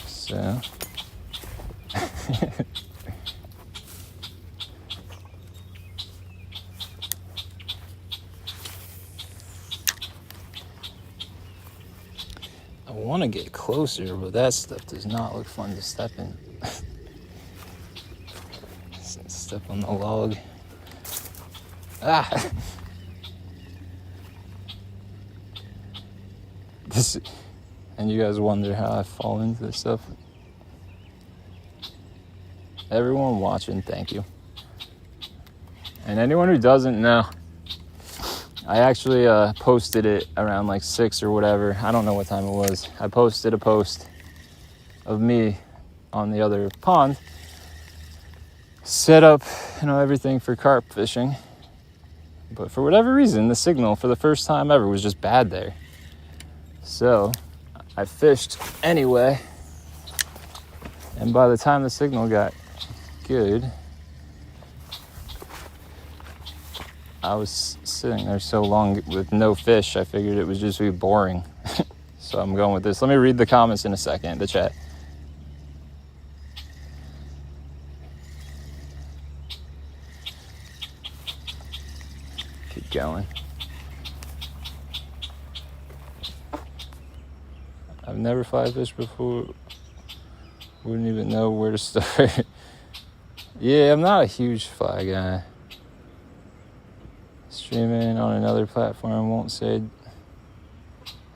So I want to get closer, but that stuff does not look fun to step in. Step on the log. Ah! And you guys wonder how I fall into this stuff. Everyone watching, thank you. And anyone who doesn't know, I actually posted it around like 6 or whatever. I don't know what time it was. I posted a post of me on the other pond, set up, everything for carp fishing. But for whatever reason, the signal for the first time ever was just bad there. So I fished anyway. And by the time the signal got good, I was sitting there so long with no fish, I figured it was just be boring. So I'm going with this. Let me read the comments in a second, the chat. Keep going. I've never fly fished before. Wouldn't even know where to start. Yeah, I'm not a huge fly guy. Streaming on another platform won't say.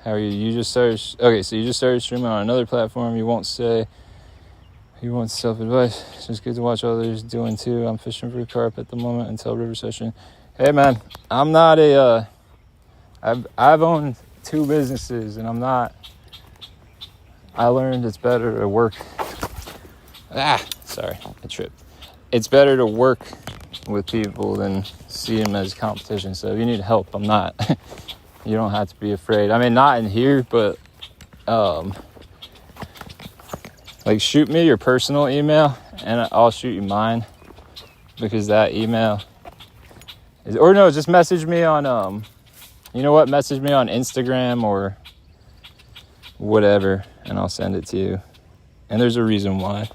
How are you? You just started. Okay, so you just started streaming on another platform. You won't say. You want self-advice. It's just good to watch others doing too. I'm fishing for carp at the moment until river session. Hey man, I'm not a. I've owned 2 businesses, and I'm not. I learned it's better to work. Sorry, I tripped. It's better to work with people than see them as competition. So if you need help, I'm not. You don't have to be afraid. I mean, not in here, but like shoot me your personal email and I'll shoot you mine, because that email is, or no, just message me on message me on Instagram or whatever, and I'll send it to you. And there's a reason why.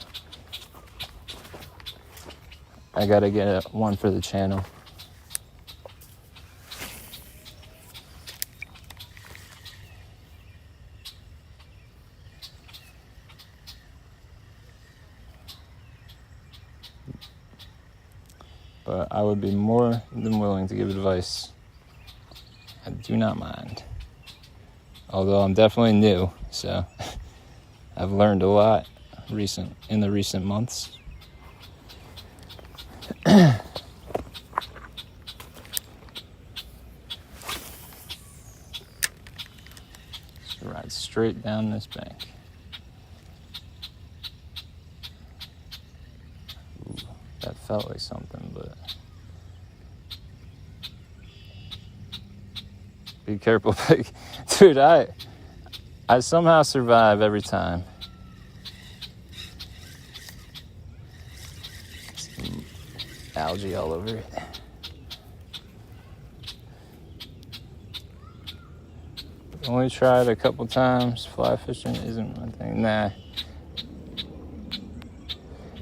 I gotta get one for the channel. But I would be more than willing to give advice. I do not mind. Although I'm definitely new, so I've learned a lot in the recent months. Just ride straight down this bank. Ooh, that felt like something, but Be careful, Peg. Dude, I somehow survive every time. Some algae all over it. Only tried a couple times. Fly fishing isn't my thing. Nah.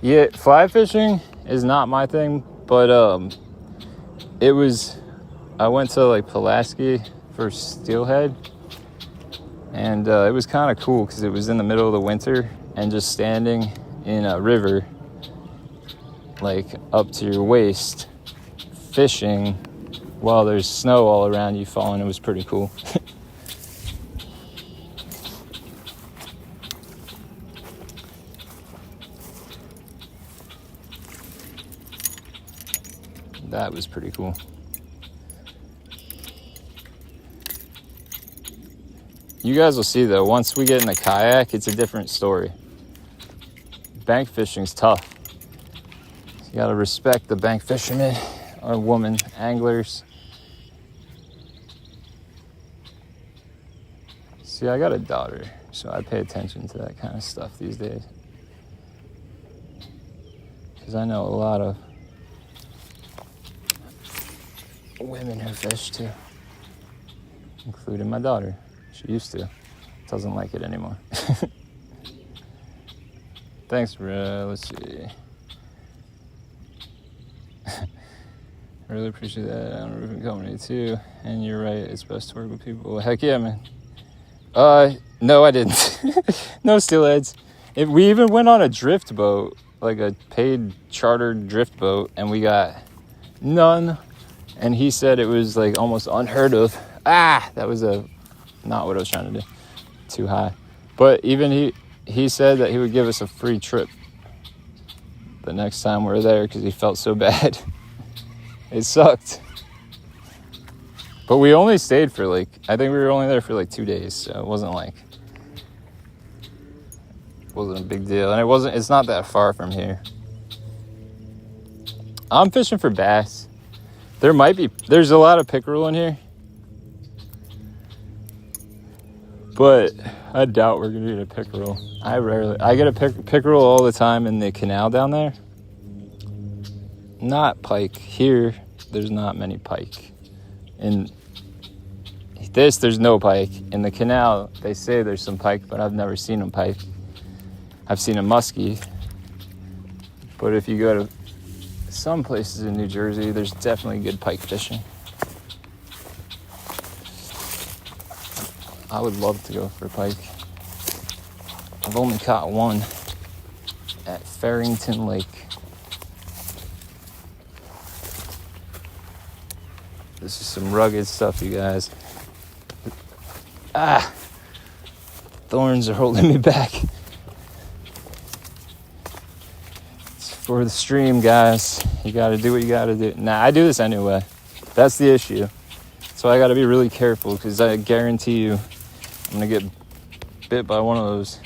Yeah, fly fishing is not my thing, but it was. I went to like Pulaski for steelhead, and it was kind of cool because it was in the middle of the winter, and just standing in a river, like up to your waist, fishing while there's snow all around you falling. It was pretty cool. That was pretty cool. You guys will see though, once we get in the kayak, it's a different story. Bank fishing's tough. You gotta respect the bank fishermen or women anglers. See, I got a daughter, so I pay attention to that kind of stuff these days. Because I know a lot of women who fish too, including my daughter. She used to. Doesn't like it anymore. Thanks, bro. Let's see. I really appreciate that. I'm a roofing company too. And you're right, it's best to work with people. Heck yeah, man. No, I didn't. No steelheads. We even went on a drift boat, like a paid chartered drift boat, and we got none. And he said it was like almost unheard of. That was not what I was trying to do. Too high. But even he said that he would give us a free trip the next time we were there because he felt so bad. It sucked. But we only stayed for I think we were only there for 2 days, so it wasn't a big deal. And it's not that far from here. I'm fishing for bass. There's a lot of pickerel in here. But I doubt we're gonna get a pickerel. I get a pickerel all the time in the canal down there. Not pike. Here, there's not many pike. In this, there's no pike. In the canal, they say there's some pike, but I've never seen them pike. I've seen a muskie. But if you go to some places in New Jersey, there's definitely good pike fishing. I would love to go for pike. I've only caught one at Farrington Lake. This is some rugged stuff, you guys. Thorns are holding me back. It's for the stream, guys. You gotta do what you gotta do. Nah, I do this anyway. That's the issue. So I gotta be really careful because I guarantee you I'm gonna get bit by one of those.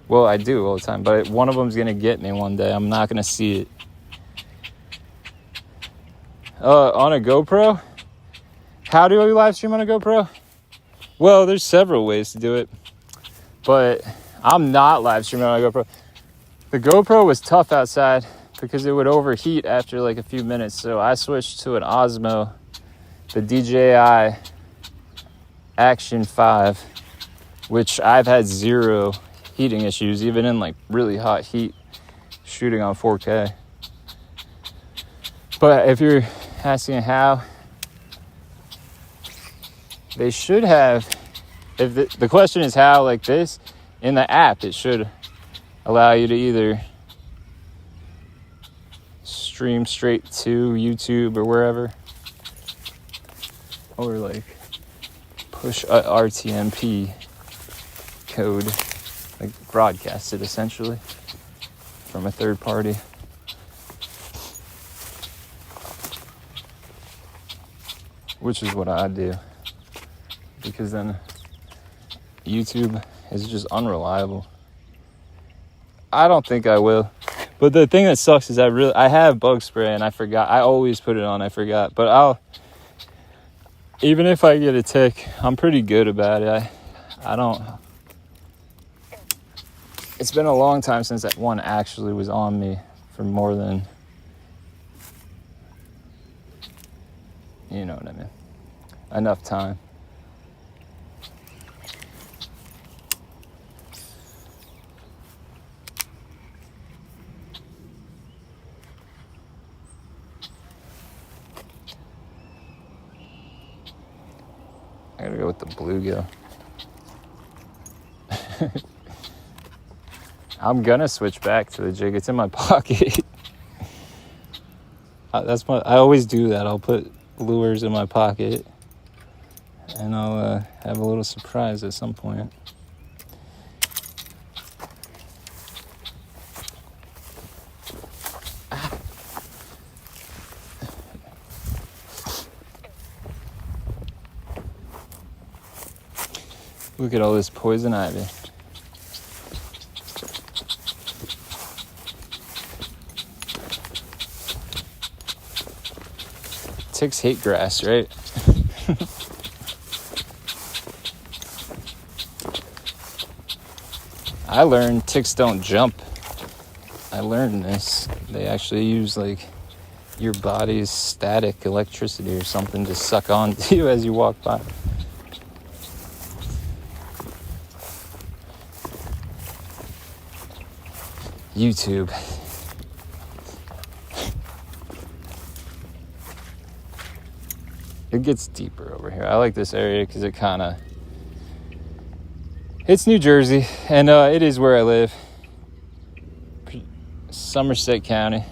Well, I do all the time, but one of them's gonna get me one day. I'm not gonna see it. On a GoPro? How do we live stream on a GoPro? Well, there's several ways to do it, but I'm not live streaming on a GoPro. The GoPro was tough outside because it would overheat after a few minutes, so I switched to an Osmo, the DJI Action 5, which I've had zero heating issues, even in really hot heat, shooting on 4K. But if you're asking how, they should have, if the question is how, like this, in the app, it should allow you to either stream straight to YouTube or wherever, or push a RTMP code, broadcast it essentially from a third party. Which is what I do, because then YouTube is just unreliable. I don't think I will. But the thing that sucks is I have bug spray and I forgot. I always put it on, I forgot. But even if I get a tick, I'm pretty good about it. I don't. It's been a long time since that one actually was on me for more than, you know what I mean, enough time. I gotta go with the bluegill. I'm gonna switch back to the jig. It's in my pocket. I always do that. I'll put lures in my pocket and I'll have a little surprise at some point. Look at all this poison ivy. Ticks hate grass, right? I learned ticks don't jump. I learned this. They actually use like your body's static electricity or something to suck on to you as you walk by. YouTube. It gets deeper over here. I like this area because it kind of, it's New Jersey, and it is where I live. Somerset County.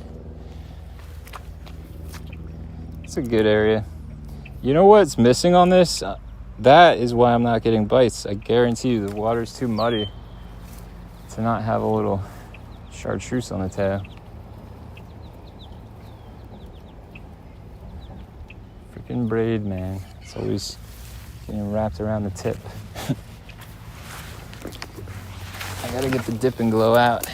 It's a good area. You know what's missing on this? That is why I'm not getting bites. I guarantee you the water's too muddy to not have a little chartreuse on the tail. Freaking braid, man. It's always getting wrapped around the tip. I gotta get the dip and glow out.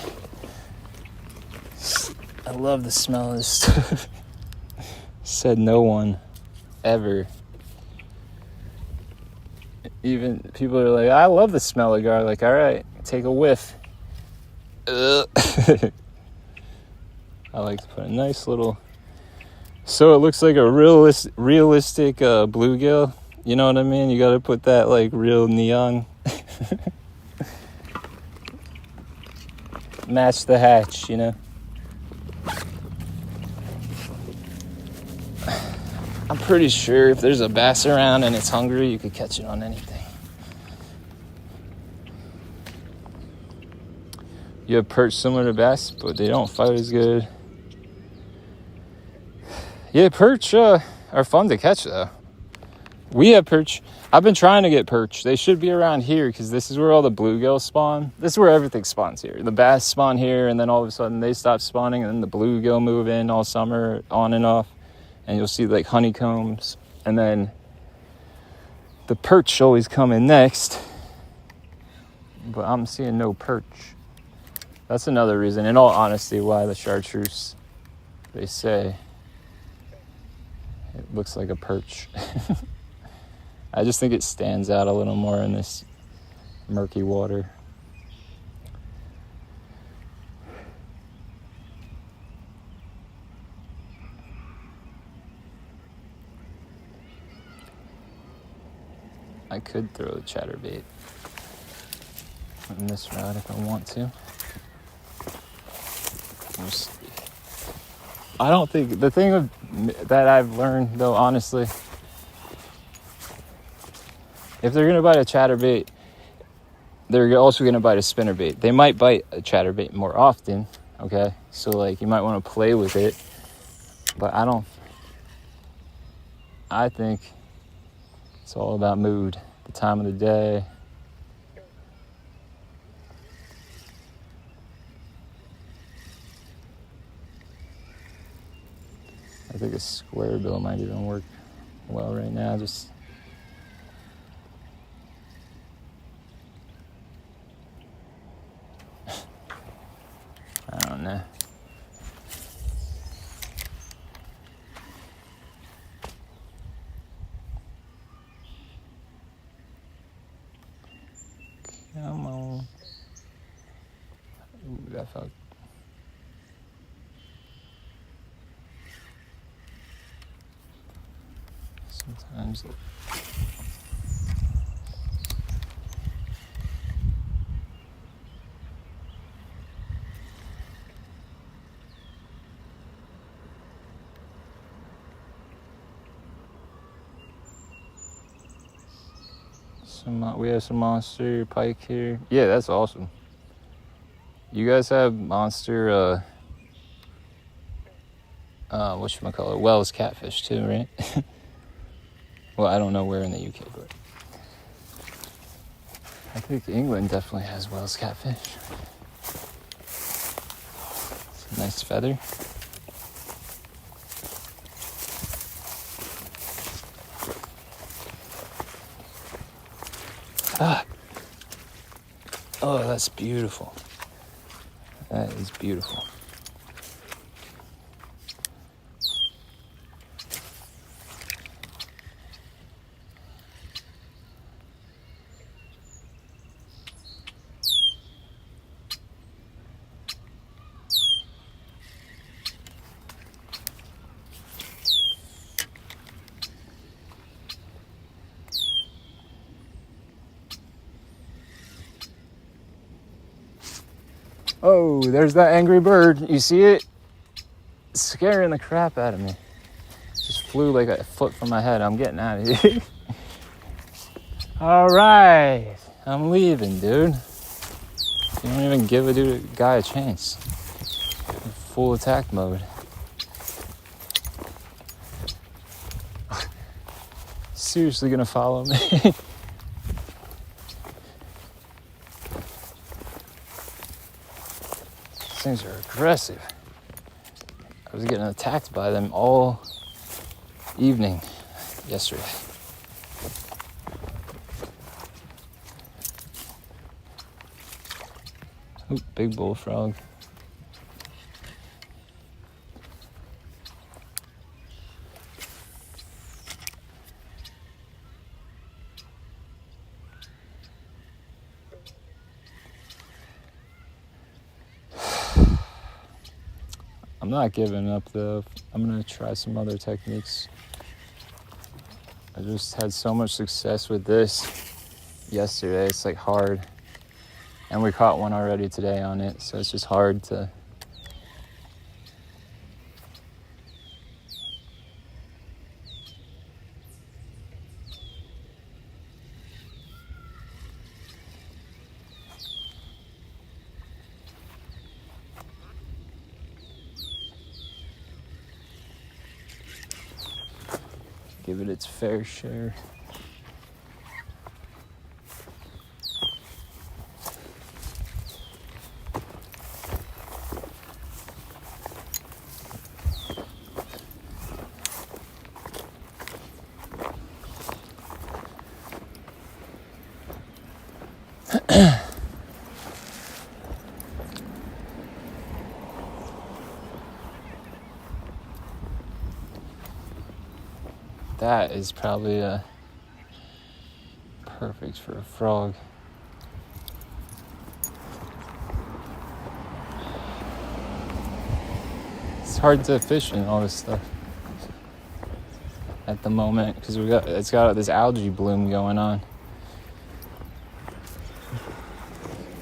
I love the smell of this stuff. Said no one ever. Even people are like, I love the smell of garlic. All right, take a whiff. I like to put a nice little, so it looks like a realistic bluegill. You know what I mean? You got to put that like real neon. Match the hatch, you know. I'm pretty sure if there's a bass around and it's hungry, you could catch it on anything. You have perch similar to bass, but they don't fight as good. Yeah, perch are fun to catch, though. We have perch. I've been trying to get perch. They should be around here because this is where all the bluegill spawn. This is where everything spawns here. The bass spawn here, and then all of a sudden they stop spawning, and then the bluegill move in all summer, on and off. And you'll see like honeycombs. And then the perch always come in next. But I'm seeing no perch. That's another reason, in all honesty, why the chartreuse, they say, it looks like a perch. I just think it stands out a little more in this murky water. I could throw the chatterbait on this route if I want to. I don't think, the thing that I've learned though, honestly, if they're going to bite a chatterbait, they're also going to bite a spinnerbait. They might bite a chatterbait more often, okay? So like you might want to play with it, but I think it's all about mood, the time of the day. I think a square bill might even work well right now. Just I don't know. Fuck. Sometimes. We have some monster pike here. Yeah, that's awesome. You guys have monster, whatchamacallit, Wells catfish too, right? Well, I don't know where in the UK, but I think England definitely has Wells catfish. It's a nice feather. Ah. Oh, that's beautiful. That is beautiful. Oh, there's that angry bird. You see it? It's scaring the crap out of me. Just flew like a foot from my head. I'm getting out of here. All right, I'm leaving, dude. You don't even give a guy a chance. Full attack mode. Seriously gonna follow me? Things are aggressive. I was getting attacked by them all evening yesterday. Ooh, big bullfrog. I'm not giving up though. I'm gonna try some other techniques. I just had so much success with this yesterday. It's like hard. And we caught one already today on it, so it's just hard to... give it its fair share. That is probably perfect for a frog. It's hard to fish in all this stuff at the moment because it's got this algae bloom going on.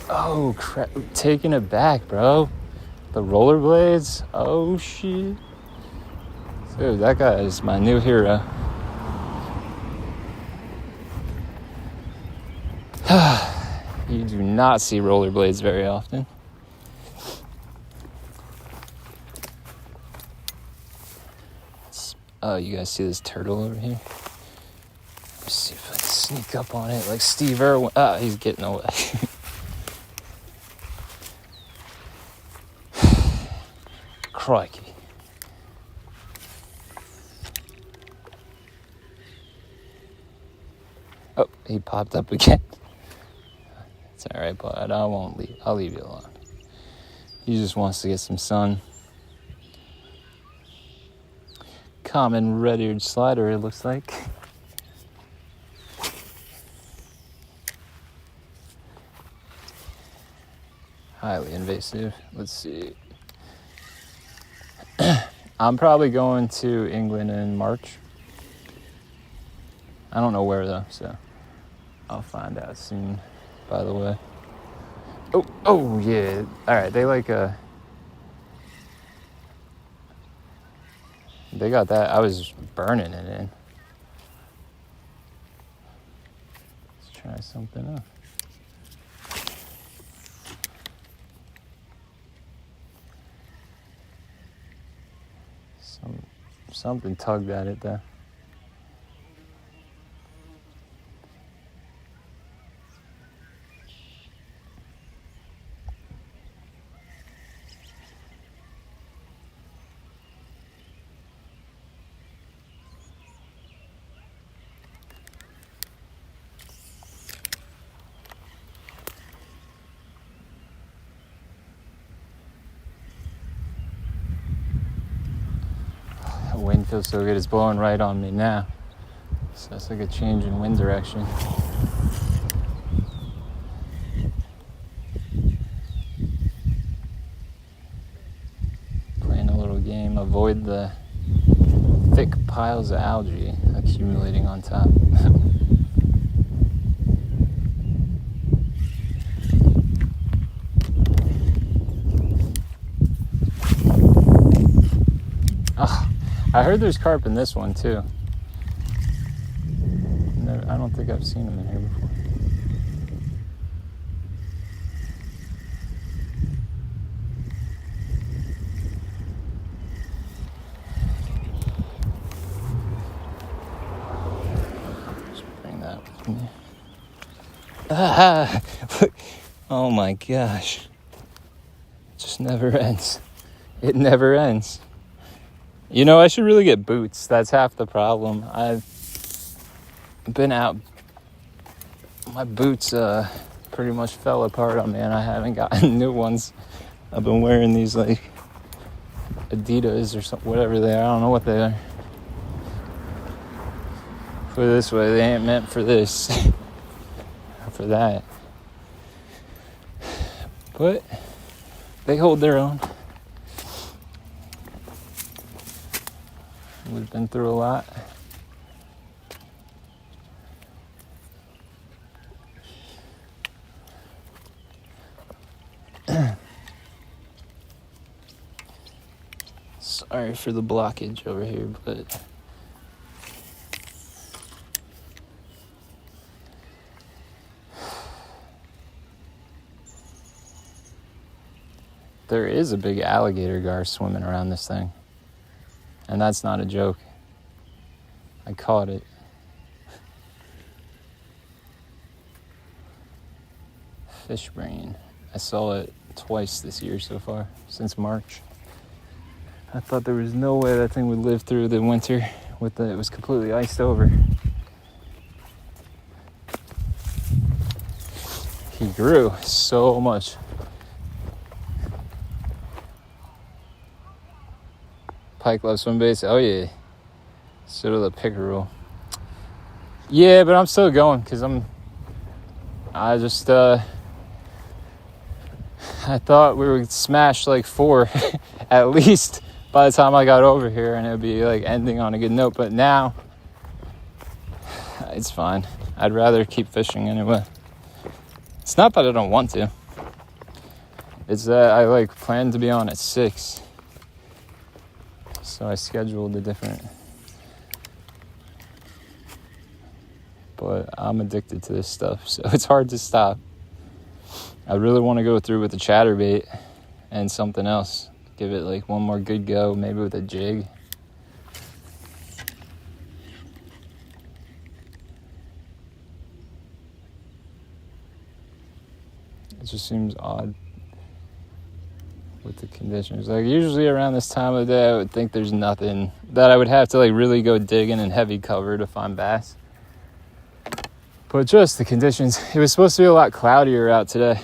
Oh crap! Taking it back, bro. The rollerblades. Oh shit, dude, that guy is my new hero. You do not see rollerblades very often. Oh, you guys see this turtle over here? Let's see if I can sneak up on it like Steve Irwin. Ah, he's getting away. Crikey. Oh, he popped up again. It's all right, but I won't leave. I'll leave you alone. He just wants to get some sun. Common red-eared slider, it looks like. highly invasive. Let's see. I'm probably going to England in March. I don't know where though, so I'll find out soon, by the way. Oh yeah. All right, they they got that. I was burning it in. Let's try something else. Something tugged at it though. The wind feels so good. It's blowing right on me now. So it's like a change in wind direction. Playing a little game. Avoid the thick piles of algae accumulating on top. I heard there's carp in this one too. I don't think I've seen them in here before. Just bring that with me. Ah! Oh my gosh. It just never ends. It never ends. You know, I should really get boots. That's half the problem. I've been out. My boots pretty much fell apart on me, and I haven't gotten new ones. I've been wearing these like Adidas or something, whatever they are. I don't know what they are. Put it this way, they ain't meant for this. For that. But they hold their own. We've been through a lot. Sorry for the blockage over here, but there is a big alligator gar swimming around this thing. And that's not a joke. I caught it. Fishbrain. I saw it twice this year so far, since March. I thought there was no way that thing would live through the winter it was completely iced over. He grew so much. Pike loves swim baits. Oh yeah. So do the pickerel. Yeah, but I'm still going because I thought we would smash like 4 at least by the time I got over here, and it would be like ending on a good note. But now it's fine. I'd rather keep fishing anyway. It's not that I don't want to. It's that I like plan to be on at 6. So I scheduled a different. But I'm addicted to this stuff, so it's hard to stop. I really want to go through with the chatterbait and something else. Give it like one more good go, maybe with a jig. It just seems odd with the conditions. Like usually around this time of the day, I would think there's nothing that I would have to like really go digging in heavy cover to find bass. But just the conditions. It was supposed to be a lot cloudier out today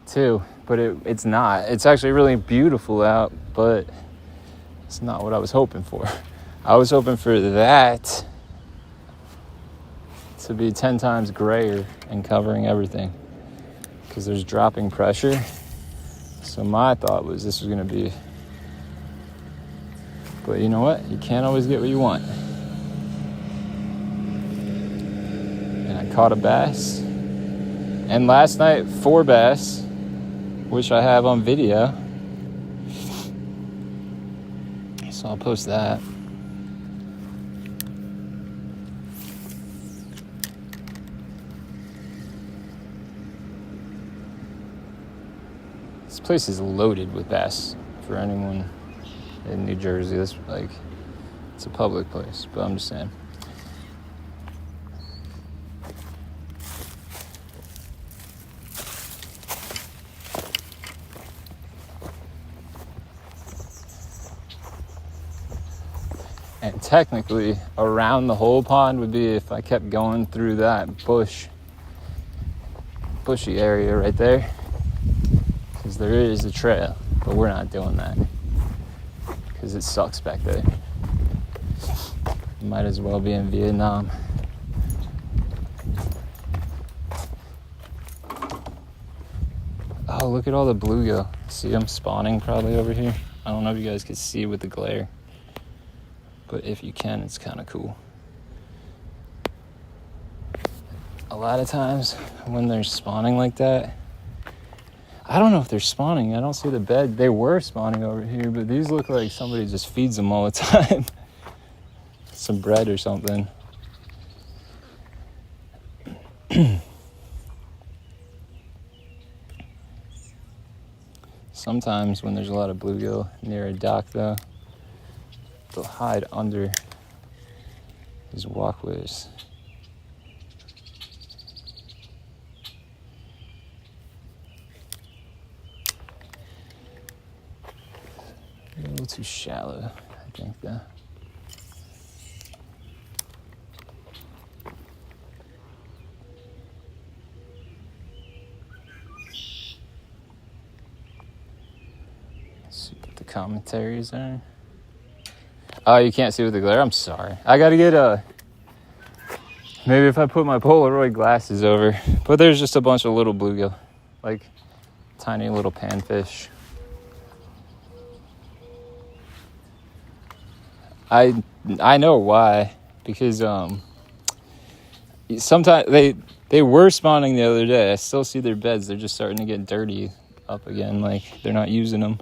too, but it's not. It's actually really beautiful out, but it's not what I was hoping for. I was hoping for that to be 10 times grayer and covering everything. because there's dropping pressure. So my thought was this was going to be, but you know what? You can't always get what you want. And I caught a bass. And last night, 4 bass, which I have on video. So I'll post that. This place is loaded with bass for anyone in New Jersey. It's a public place, but I'm just saying. And technically, around the whole pond would be if I kept going through that bushy area right there. Because there is a trail, but we're not doing that. Because it sucks back there. Might as well be in Vietnam. Oh, look at all the bluegill. See them spawning probably over here. I don't know if you guys can see with the glare. But if you can, it's kind of cool. A lot of times when they're spawning like that, I don't know if they're spawning. I don't see the bed. They were spawning over here, but these look like somebody just feeds them all the time. Some bread or something. Sometimes when there's a lot of bluegill near a dock, though, they'll hide under these walkways. A little too shallow, I think, though. Let's see what the commentaries are. Oh, you can't see with the glare? I'm sorry. I gotta get maybe if I put my Polaroid glasses over. But there's just a bunch of little bluegill. Like tiny little panfish. I know why. Because sometimes they were spawning the other day. I still see their beds. They're just starting to get dirty up again. Like they're not using them.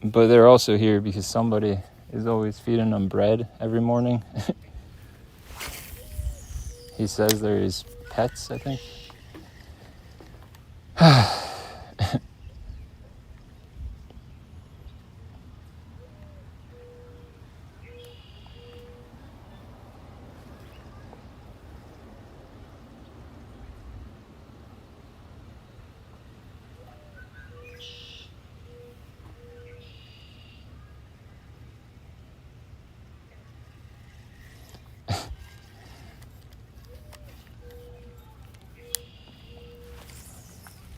But they're also here because somebody is always feeding them bread every morning. He says they're his pets, I think.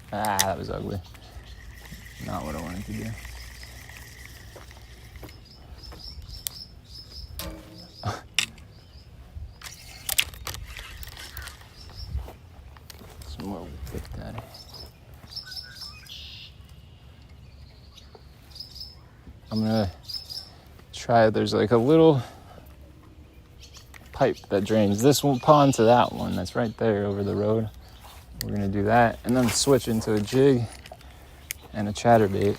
Ah, that was ugly. Not what I wanted to do. Some more Big Daddy. I'm gonna try, there's like a little pipe that drains this one pond to that one that's right there over the road. We're gonna do that and then switch into a jig and a chatterbait.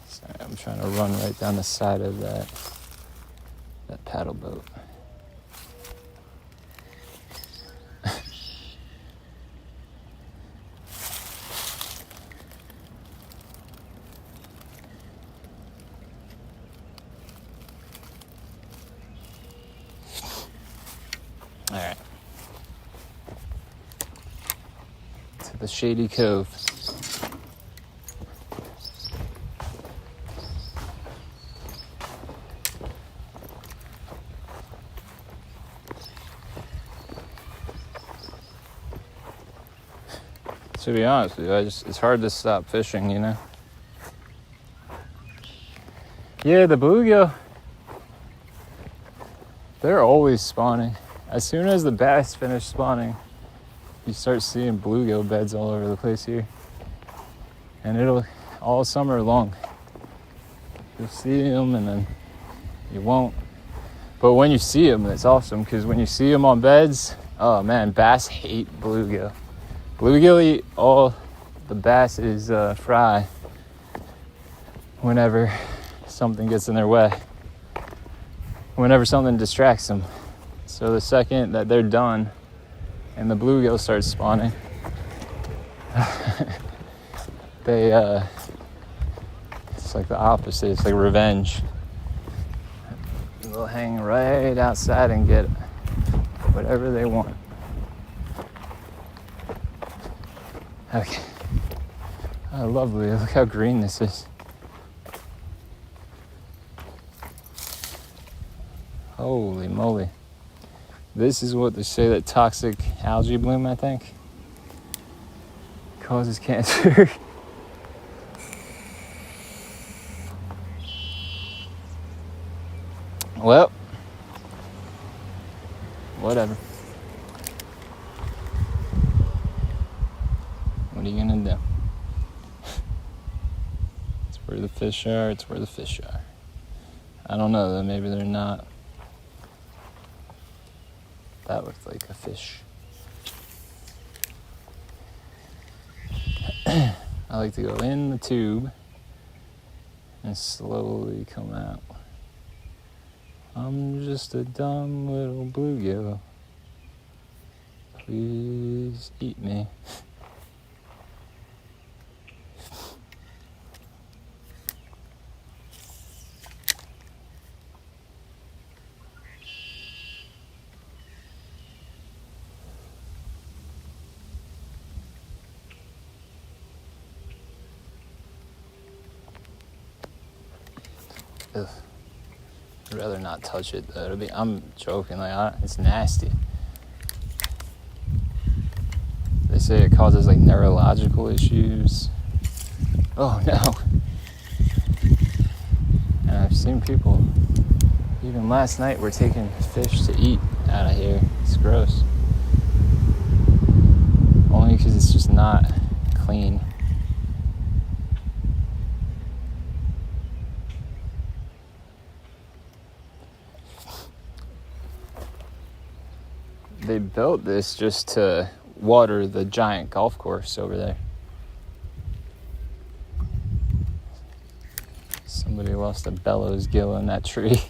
Sorry, I'm trying to run right down the side of that paddle boat. All right. To the shady cove. To be honest with you, it's hard to stop fishing, you know? Yeah, the bluegill. They're always spawning. As soon as the bass finish spawning, you start seeing bluegill beds all over the place here. And it'll, all summer long, you'll see them and then you won't. But when you see them, it's awesome, because when you see them on beds, oh man, bass hate bluegill. Bluegill eat all the bass's fry whenever something gets in their way, whenever something distracts them. So the second that they're done and the bluegill starts spawning, it's like the opposite. It's like revenge. They'll hang right outside and get whatever they want. Okay. Oh, lovely. Look how green this is. Holy moly. This is what they say that toxic algae bloom, I think, causes cancer. Well, whatever. What are you gonna do? It's where the fish are, it's where the fish are. I don't know though, maybe they're not. That looked like a fish. I like to go in the tube and slowly come out. I'm just a dumb little bluegill. Please eat me. Ugh. I'd rather not touch it though. I'm joking, like it's nasty. They say it causes like neurological issues. Oh no. And I've seen people, even last night, were taking fish to eat out of here. It's gross. Only because it's just not clean. They built this just to water the giant golf course over there. Somebody lost a bellows gill in that tree.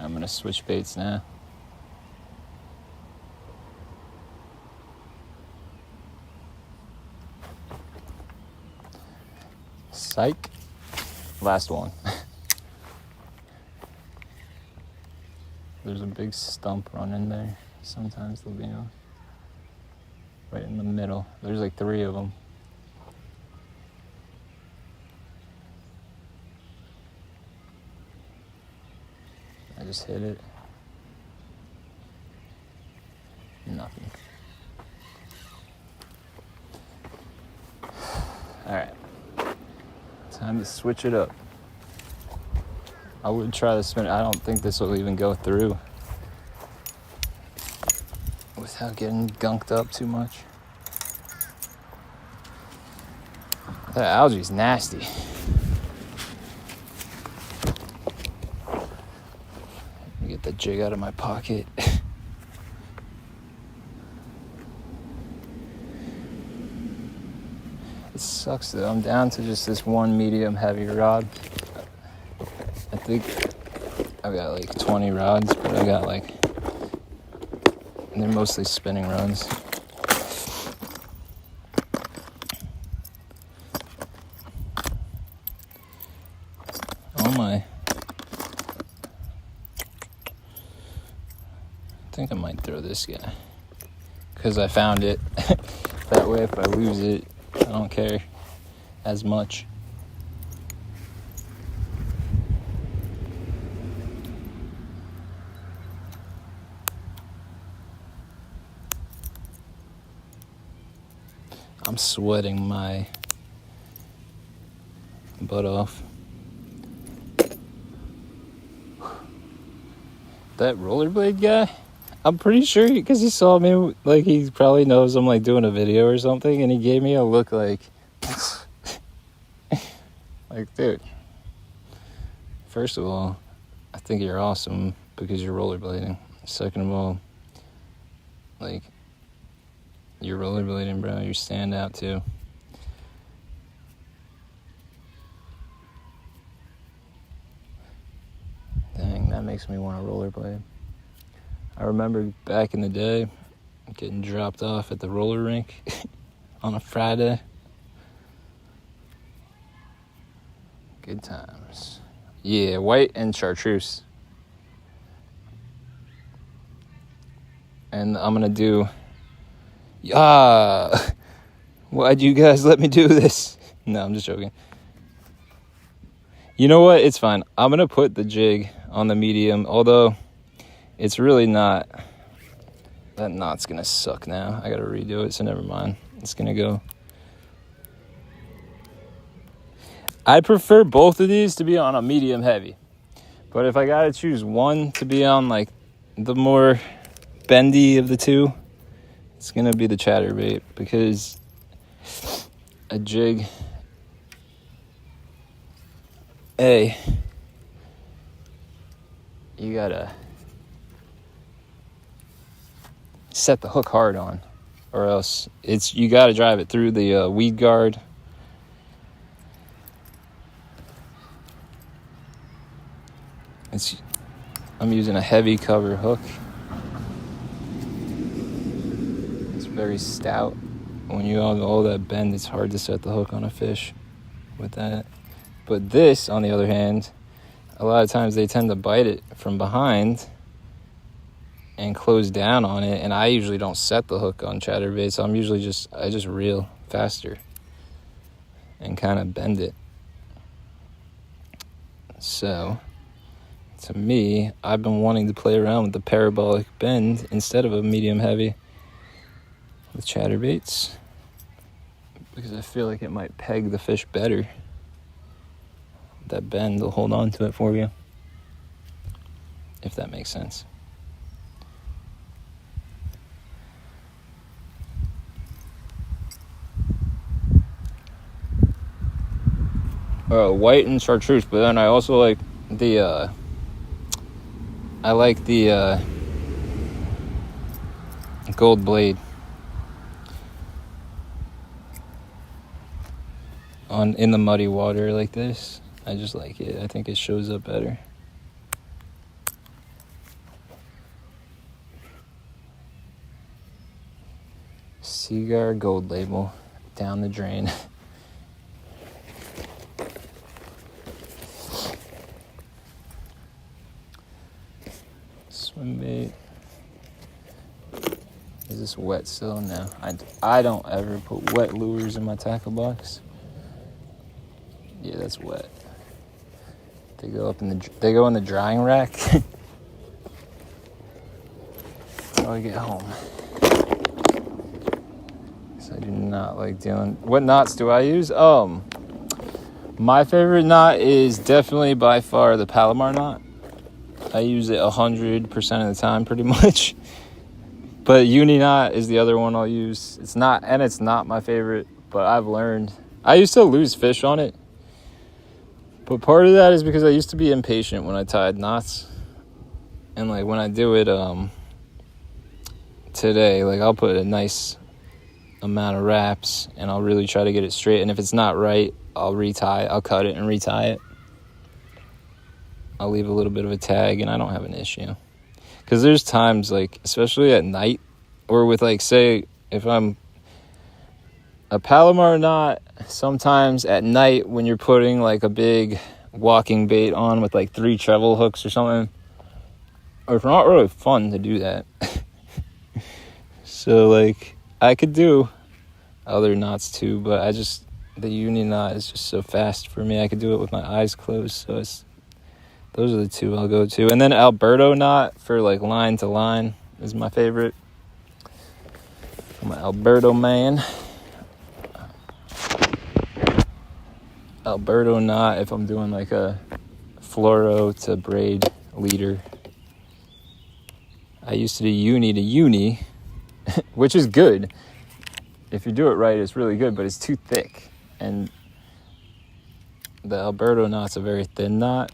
I'm gonna switch baits now. Psych. Last one. There's a big stump running there. Sometimes they'll be on. Right in the middle. There's like 3 of them. I just hit it. Nothing. Alright. Time to switch it up. I would try to spin it. I don't think this will even go through without getting gunked up too much. That algae's nasty. Let me get the jig out of my pocket. It sucks though. I'm down to just this one medium heavy rod. I think I've got like 20 rods, but I got like, and they're mostly spinning runs. Oh my. I think I might throw this guy, because I found it. That way if I lose it, I don't care as much. I'm sweating my butt off. That rollerblade guy, I'm pretty sure because he saw me, like he probably knows I'm like doing a video or something, and he gave me a look like, like, dude, first of all, I think you're awesome because you're rollerblading. Second of all, like, you're rollerblading, bro. You stand out too. Dang, that makes me want to rollerblade. I remember back in the day getting dropped off at the roller rink on a Friday. Good times. Yeah, white and chartreuse. And I'm gonna do. Why'd you guys let me do this? No, I'm just joking. You know what? It's fine. I'm gonna put the jig on the medium, although it's really not. That knot's gonna suck now. I gotta redo it, so never mind. It's gonna go. I prefer both of these to be on a medium heavy. But if I gotta choose one to be on like the more bendy of the two, it's gonna be the chatterbait, because a jig, you gotta set the hook hard on, or else you gotta drive it through the weed guard. I'm using a heavy cover hook. It's very stout. When you have all that bend, it's hard to set the hook on a fish with that. But this, on the other hand, a lot of times they tend to bite it from behind and close down on it, and I usually don't set the hook on chatterbait, so I just reel faster and kind of bend it. So to me, I've been wanting to play around with the parabolic bend instead of a medium heavy with chatterbaits, because I feel like it might peg the fish better. That bend will hold on to it for you, if that makes sense. White and chartreuse, but then I also like the gold blade in the muddy water like this. I just like it. I think it shows up better. Cigar gold label down the drain. Swim bait. Is this wet still? No. I don't ever put wet lures in my tackle box. Yeah, that's wet. They go in the drying rack until I get home. So I do not like dealing. What knots do I use? My favorite knot is definitely by far the Palomar knot. I use it 100% of the time, pretty much. But uni knot is the other one I'll use. It's not my favorite, but I've learned. I used to lose fish on it. But part of that is because I used to be impatient when I tied knots. And like when I do it today, like I'll put a nice amount of wraps and I'll really try to get it straight. And if it's not right, I'll cut it and retie it. I'll leave a little bit of a tag and I don't have an issue. Because there's times, like, especially at night, or with, like, say, if I'm a Palomar knot, sometimes at night when you're putting, like, a big walking bait on with, like, 3 treble hooks or something, or it's not really fun to do that. So, like, I could do other knots too, but the uni knot is just so fast for me. I could do it with my eyes closed, so those are the two I'll go to. And then Alberto knot for like line to line is my favorite. I'm an Alberto man. Alberto knot if I'm doing like a fluoro to braid leader. I used to do uni to uni, which is good. If you do it right, it's really good, but it's too thick. And the Alberto knot's a very thin knot,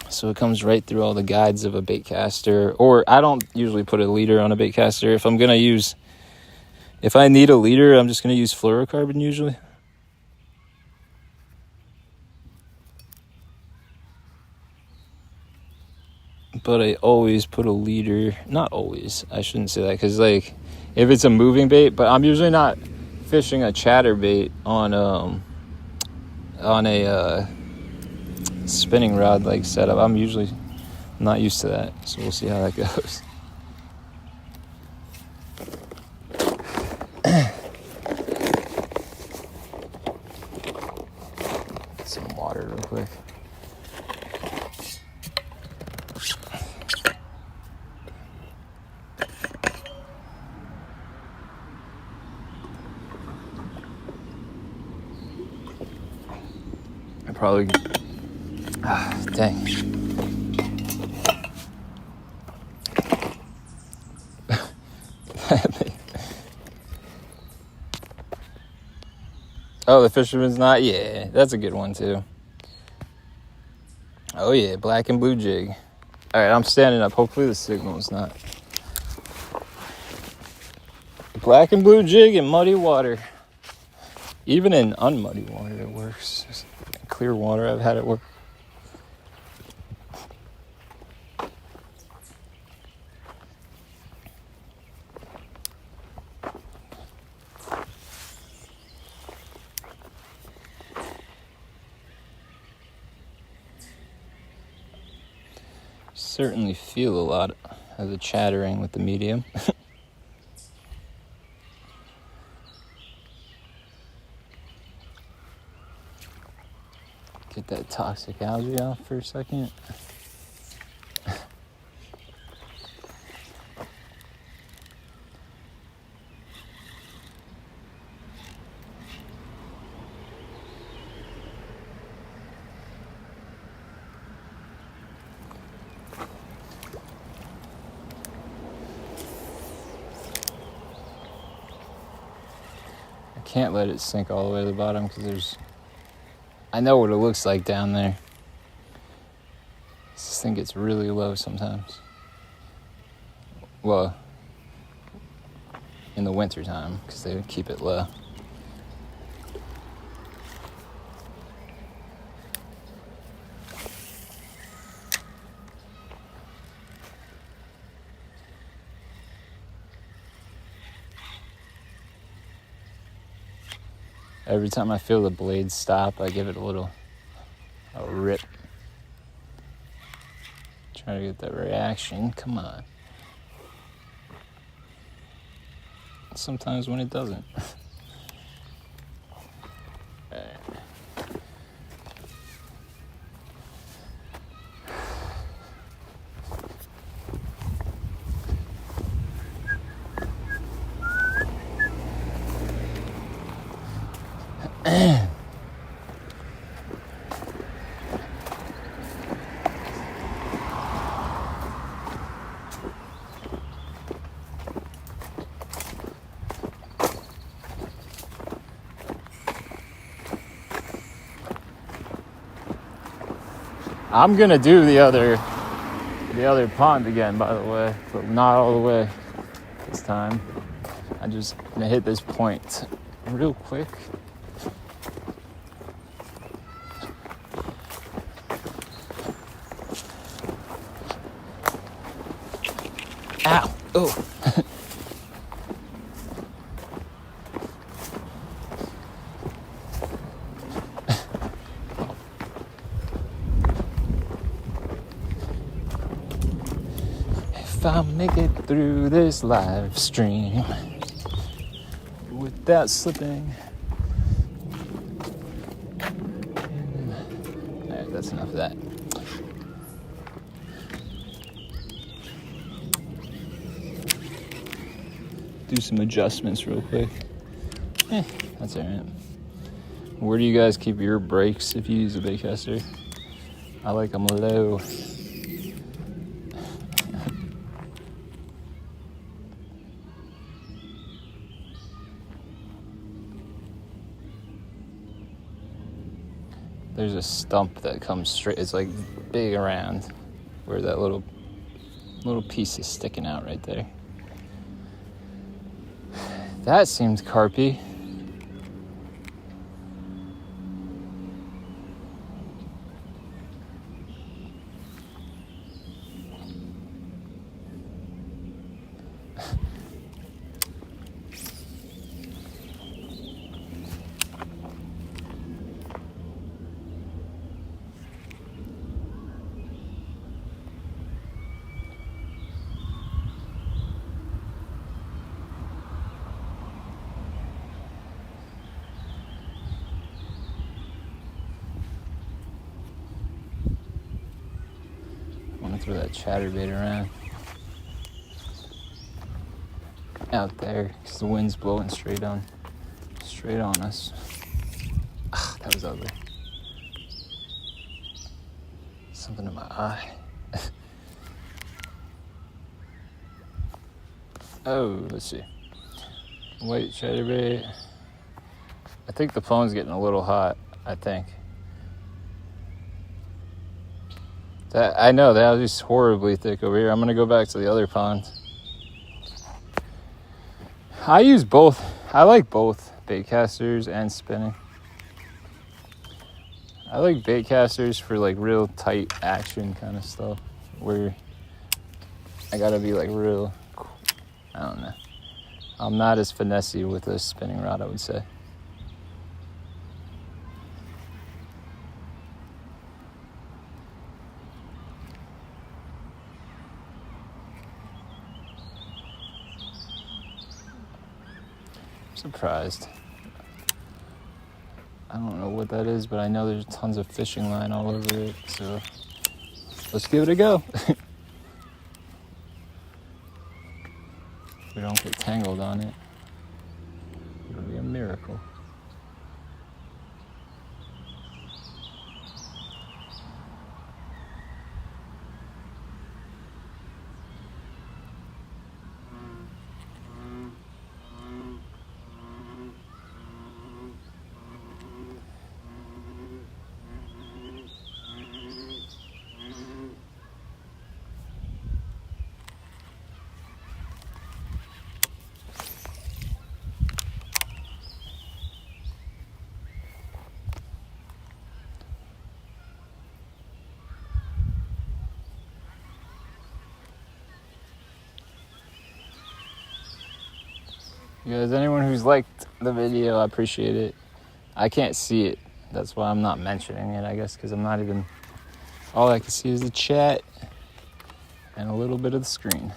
so it comes right through all the guides of a bait caster. Or I don't usually put a leader on a bait caster. If I need a leader, I'm just going to use fluorocarbon usually. But I always put a leader. Not always. I shouldn't say that, because like if it's a moving bait, but I'm usually not fishing a chatterbait on a spinning rod like setup. I'm usually not used to that, so we'll see how that goes. Get some water real quick. Probably, dang. Oh, the fisherman's knot? Yeah, that's a good one too. Oh yeah, black and blue jig. All right, I'm standing up. Hopefully the signal is not. Black and blue jig in muddy water. Even in unmuddy water, it works. Just clear water, I've had it work. Certainly feel a lot of the chattering with the medium. Get that toxic algae off for a second. I can't let it sink all the way to the bottom because I know what it looks like down there. This thing gets really low sometimes. Well, in the winter time, because they would keep it low. Every time I feel the blade stop, I give it a rip. Try to get that reaction. Come on. Sometimes when it doesn't. I'm gonna do the other pond again, by the way, but not all the way this time. I'm just gonna hit this point real quick. Ow! Oh! If I make it through this live stream without slipping. Alright, that's enough of that. Do some adjustments real quick. That's alright. Where do you guys keep your brakes if you use a baitcaster? I like them low. There's a stump that comes straight. It's like big around where that little piece is sticking out right there. That seems carpy. Throw that chatterbait around out there because the wind's blowing straight on us. Ah, that was ugly. Something in my eye. Oh, let's see. White chatterbait. I think the phone's getting a little hot. I think. I know, that was just horribly thick over here. I'm going to go back to the other pond. I use both. I like both baitcasters and spinning. I like baitcasters for like real tight action kind of stuff where I got to be like real, I don't know. I'm not as finessey with a spinning rod, I would say. Surprised. I don't know what that is, but I know there's tons of fishing line all over it, so let's give it a go. If we don't get tangled on it, it'll be a miracle. You guys, anyone who's liked the video, I appreciate it. I can't see it. That's why I'm not mentioning it, I guess, because I'm not even... All I can see is the chat and a little bit of the screen.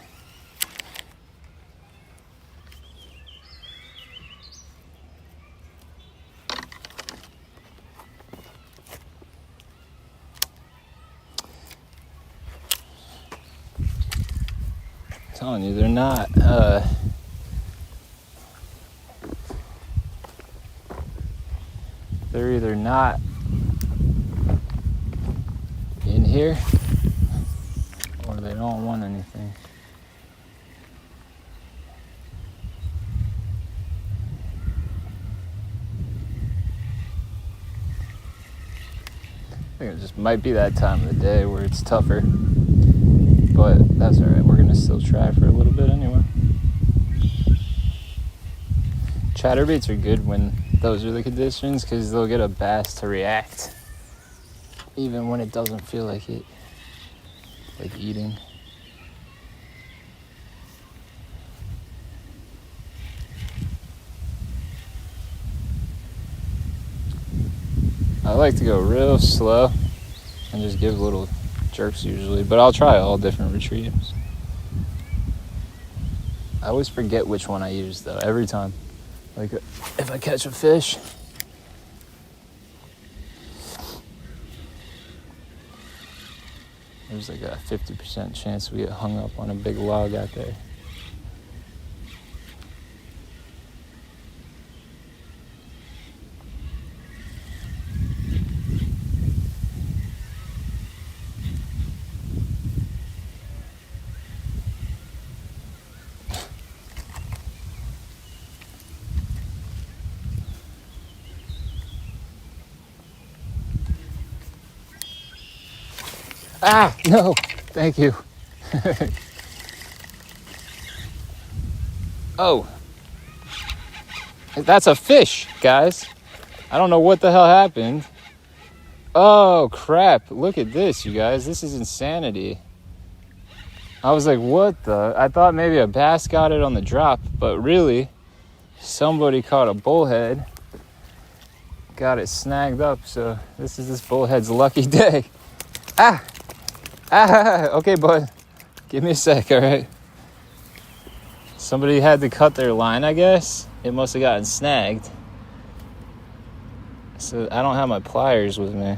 I'm telling you, they're not... They're either not in here or they don't want anything. I think it just might be that time of the day where it's tougher, but that's all right. We're gonna still try for a little bit anyway. Chatterbaits are good when those are the conditions because they'll get a bass to react even when it doesn't feel like it, like eating. I like to go real slow and just give little jerks usually, but I'll try all different retrieves. I always forget which one I use though, every time. Like if I catch a fish, there's like a 50% chance we get hung up on a big log out there. Ah, no, thank you. Oh, that's a fish, guys. I don't know what the hell happened. Oh, crap. Look at this, you guys. This is insanity. I was like, what the? I thought maybe a bass got it on the drop, but really, somebody caught a bullhead, got it snagged up. So this is this bullhead's lucky day. Ah, okay, bud. Give me a sec, all right? Somebody had to cut their line, I guess. It must have gotten snagged. So I don't have my pliers with me,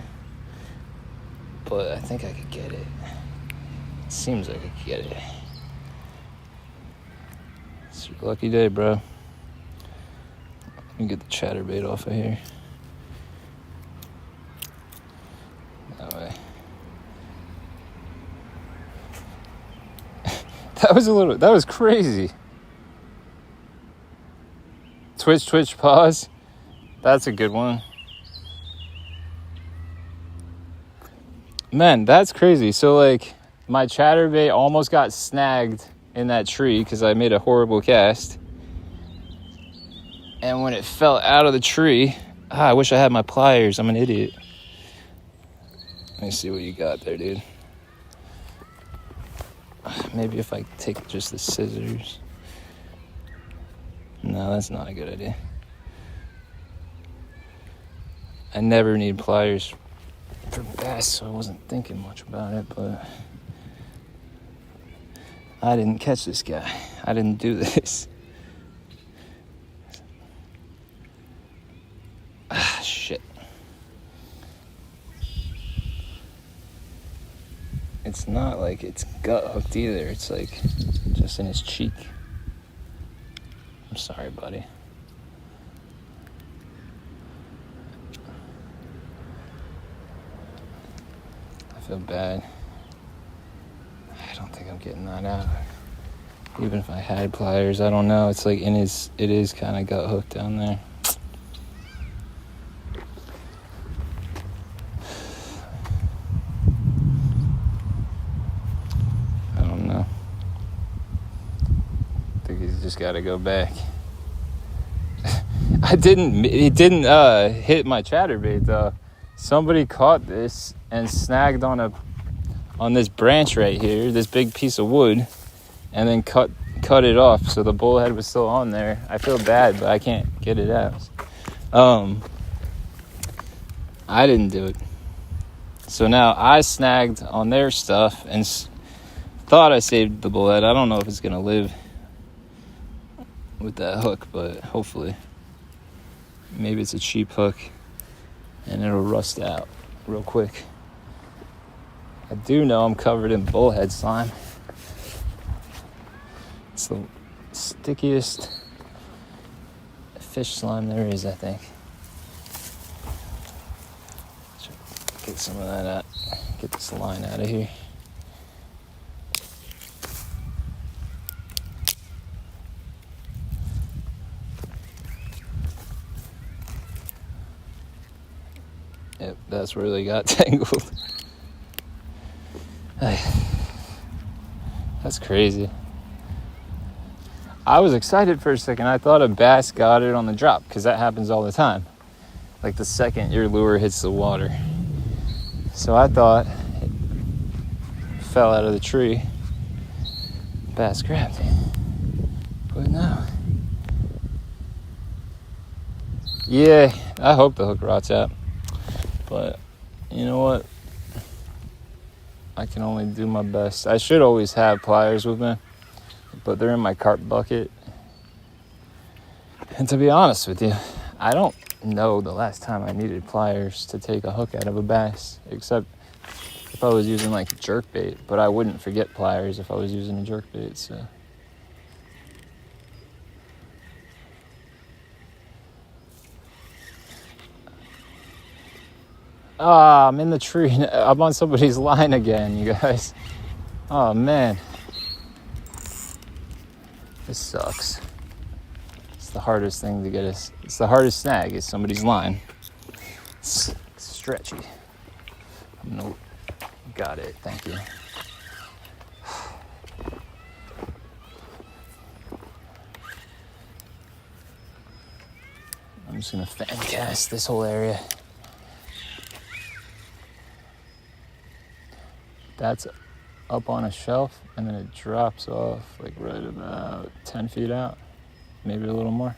but I think I could get it. Seems like I could get it. It's your lucky day, bro. Let me get the chatterbait off of here. That way. That was crazy. Twitch, pause. That's a good one. Man, that's crazy. So, like, my chatterbait almost got snagged in that tree because I made a horrible cast. And when it fell out of the tree, I wish I had my pliers. I'm an idiot. Let me see what you got there, dude. Maybe if I take just the scissors. No, that's not a good idea. I never need pliers for bass, so I wasn't thinking much about it, but I didn't catch this guy. I didn't do this. Ah, shit. It's not like it's gut hooked either. It's like just in his cheek. I'm sorry, buddy. I feel bad. I don't think I'm getting that out. Even if I had pliers, I don't know. It's like it is kind of gut hooked down there. I don't know. I think he's just got to go back. It didn't hit my chatterbait though. Somebody caught this and snagged on this branch right here, this big piece of wood, and then cut it off. So the bullhead was still on there. I feel bad, but I can't get it out. I didn't do it. So now I snagged on their stuff and thought I saved the bullhead. I don't know if it's gonna live with that hook, but hopefully. Maybe it's a cheap hook and it'll rust out real quick. I do know I'm covered in bullhead slime. It's the stickiest fish slime there is, I think. Get some of that out. Get this line out of here. Yep, that's where they got tangled. That's crazy. I was excited for a second. I thought a bass got it on the drop because that happens all the time. Like the second your lure hits the water. So I thought it fell out of the tree. Bass grabbed it. But no. Yeah, I hope the hook rots out. But you know what? I can only do my best. I should always have pliers with me, but they're in my carp bucket. And to be honest with you, I don't know the last time I needed pliers to take a hook out of a bass, except if I was using like a jerkbait, but I wouldn't forget pliers if I was using a jerkbait, so. Ah, I'm in the tree. I'm on somebody's line again, you guys. Oh, man. This sucks. It's the hardest thing to get us. It's the hardest snag is somebody's line. It's stretchy. I'm gonna Got it, thank you. I'm just gonna fan cast this whole area. That's up on a shelf, and then it drops off like right about 10 feet out, maybe a little more.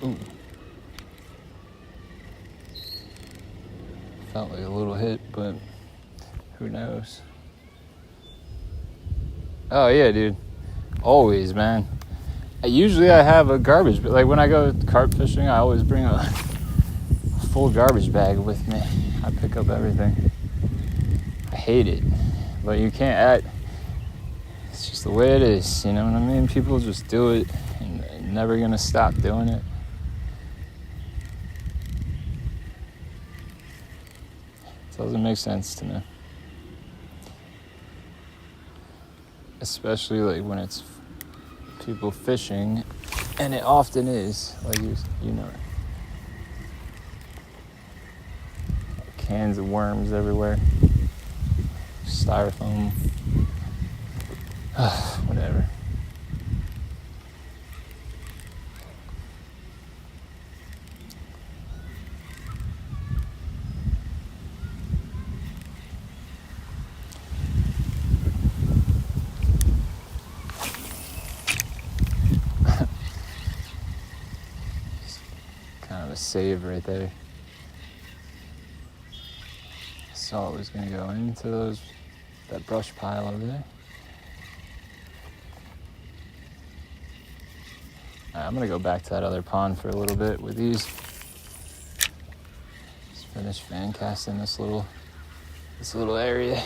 Ooh. Felt like a little hit, but who knows? Oh yeah, dude. Always, man. Usually I have a garbage, but like when I go carp fishing, I always bring a full garbage bag with me. I pick up everything. I hate it, but you can't add. It's just the way it is, you know what I mean? People just do it and never gonna stop doing it. It doesn't make sense to me. Especially like when it's people fishing, and it often is, like you know, cans of worms everywhere, styrofoam, whatever. Kind of a save right there. I saw it was gonna go into that brush pile over there. I'm gonna go back to that other pond for a little bit with these. Just finish fan casting this little area.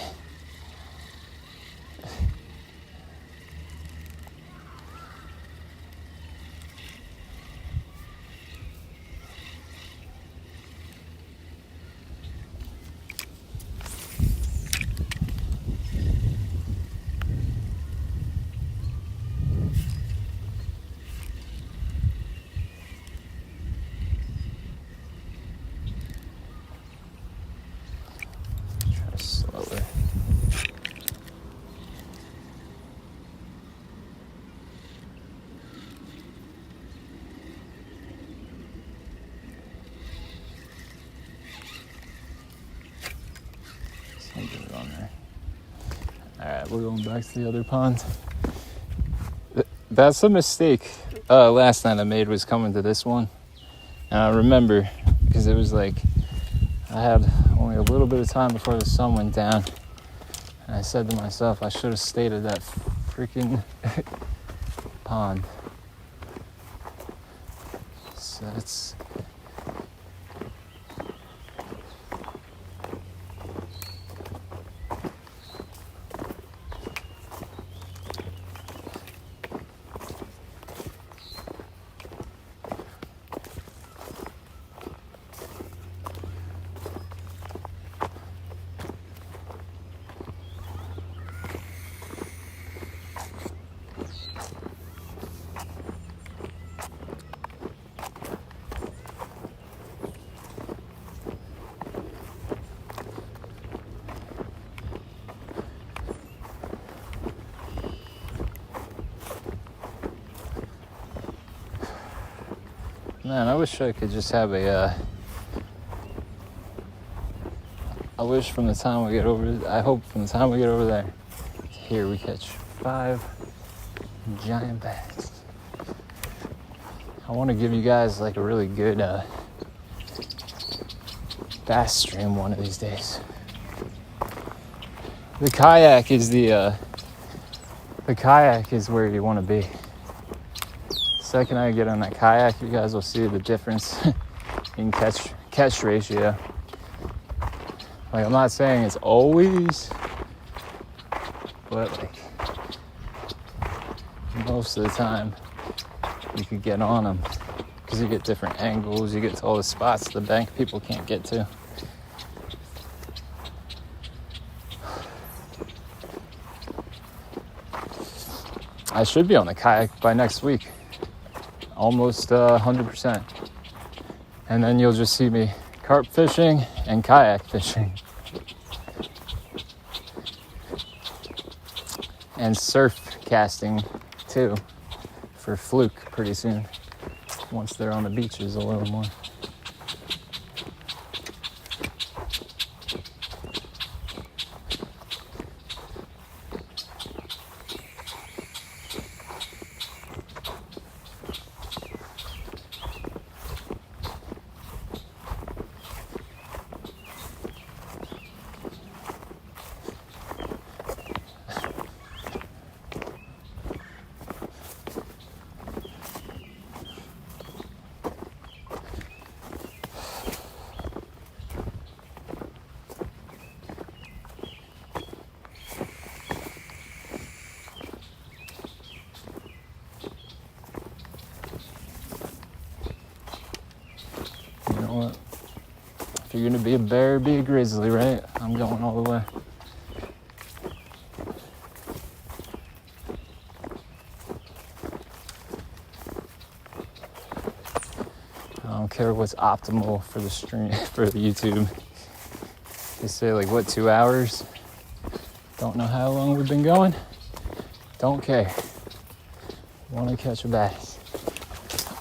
Slower. Something's on there. Alright, we're going back to the other pond. That's a mistake last night I made, was coming to this one. And I remember, because it was like, I had only a little bit of time before the sun went down. And I said to myself, I should have stayed at that freaking pond. So it's... Man, I wish I could just have I wish from the time we get over, I hope from the time we get over there to here we catch 5 giant bass. I want to give you guys like a really good bass stream one of these days. The kayak is where you want to be. second I get on that kayak, you guys will see the difference in catch ratio. Like, I'm not saying it's always, but like most of the time you could get on them because you get different angles, you get to all the spots the bank people can't get to. I should be on the kayak by next week, almost 100%. And then you'll just see me carp fishing and kayak fishing. And surf casting too, for fluke pretty soon, once they're on the beaches a little more. You know what? If you're gonna be a bear, be a grizzly, right? I'm going all the way. I don't care what's optimal for the stream, for the YouTube. They say like, what, 2 hours? Don't know how long we've been going. Don't care. Want to catch a bass.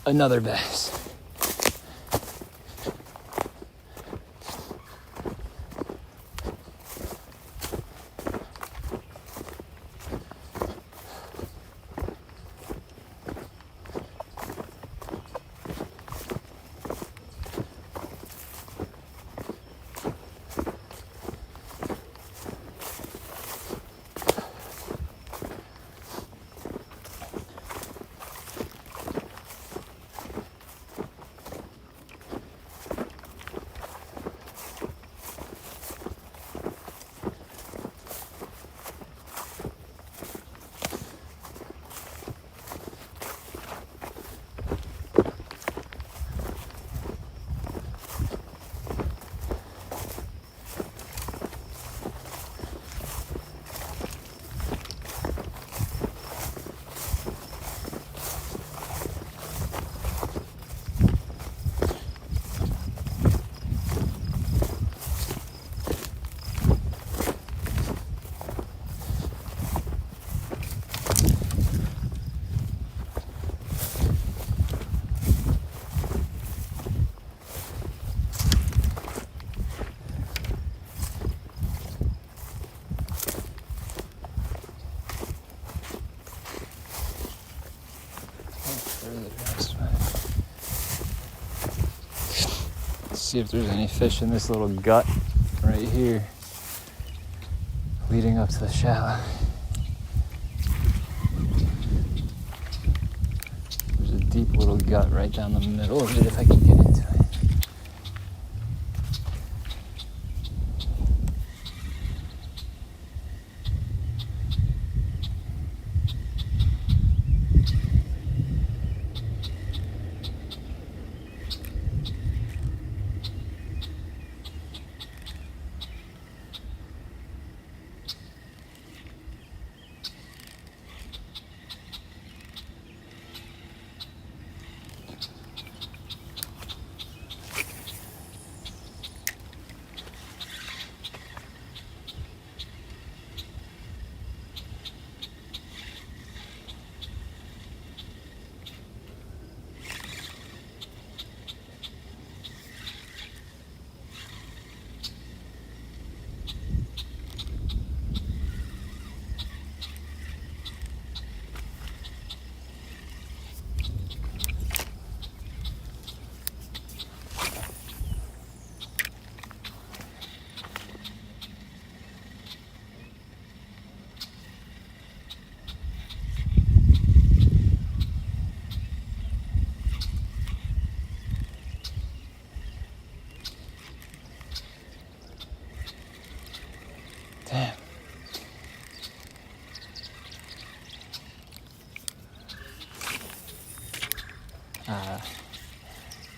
Another bass. See if there's any fish in this little gut right here leading up to the shallow. There's a deep little gut right down the middle of it if I can get into it.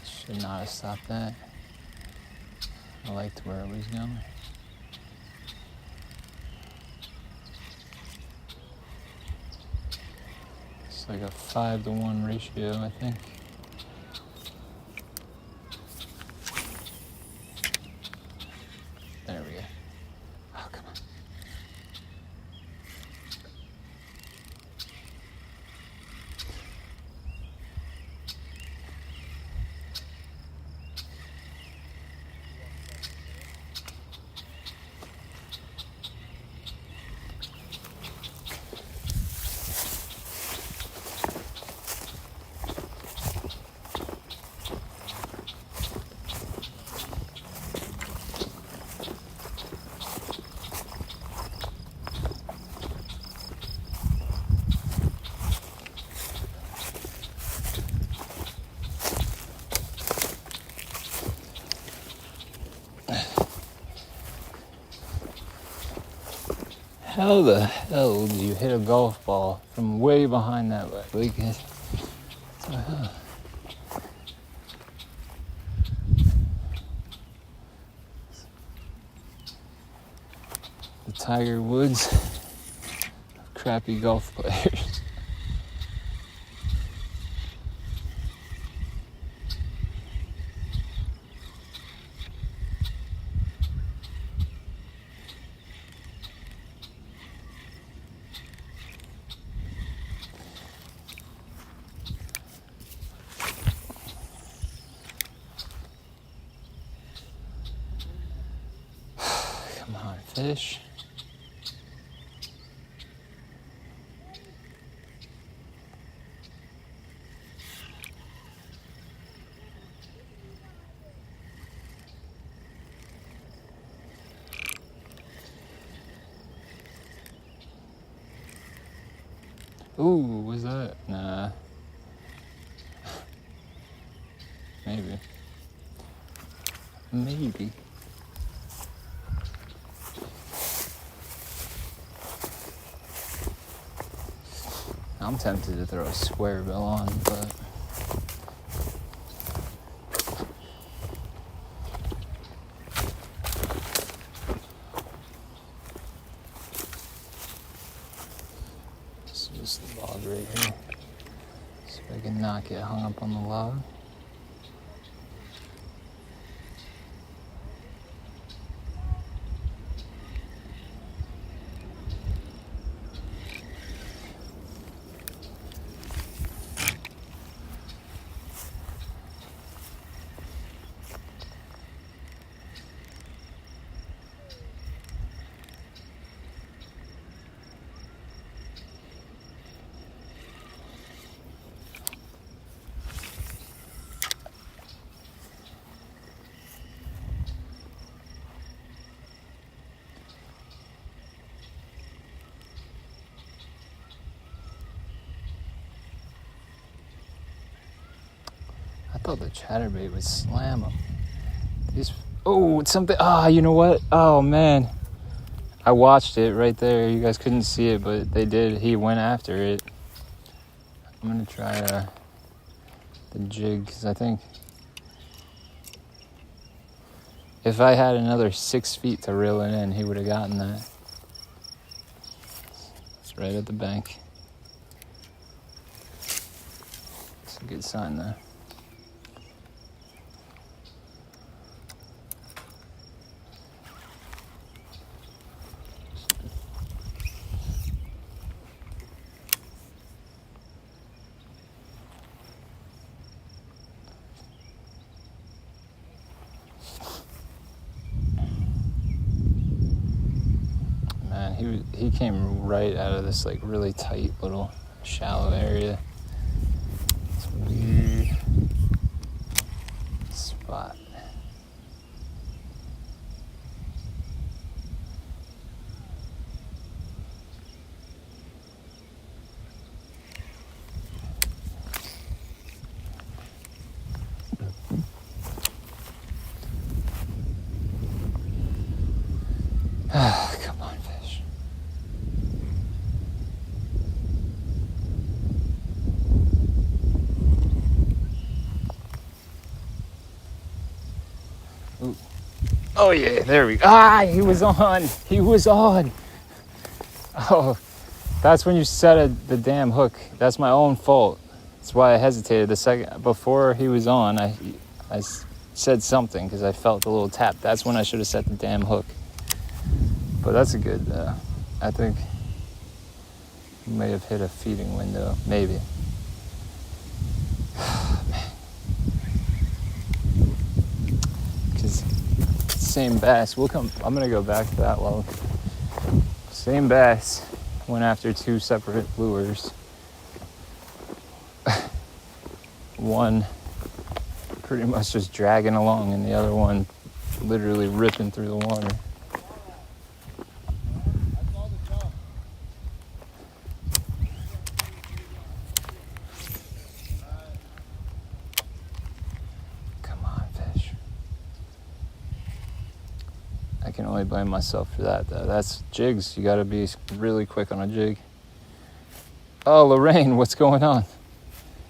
Should not have stopped that. I liked where it was going. It's like a 5-to-1 ratio, I think. There we go. Oh, come on. How the hell do you hit a golf ball from way behind that way? The Tiger Woods of crappy golf players. Come on, fish. Ooh, was that? Nah. Maybe. Maybe. I'm tempted to throw a square bill on, but this is the log right here, so I can not get hung up on the log. I thought the chatterbait would slam them. It's something. You know what? Oh, man. I watched it right there. You guys couldn't see it, but they did. He went after it. I'm going to try the jig, because I think if I had another 6 feet to reel it in, he would have gotten that. It's right at the bank. It's a good sign, though. He came right out of this like really tight little shallow area. It's a weird spot. Come on, fish. Ooh. Oh yeah, there we go. Ah, he was on. He was on. Oh, that's when you set the damn hook. That's my own fault. That's why I hesitated the second before he was on. I said something because I felt the little tap. That's when I should have set the damn hook. But that's a good. I think you may have hit a feeding window, maybe. Because same bass. I'm gonna go back to that level. Same bass. Went after two separate lures. One pretty much just dragging along, and the other one literally ripping through the water. Come on, fish. I can only blame myself for that, though. That's jigs. You gotta be really quick on a jig. Oh, Lorraine, what's going on?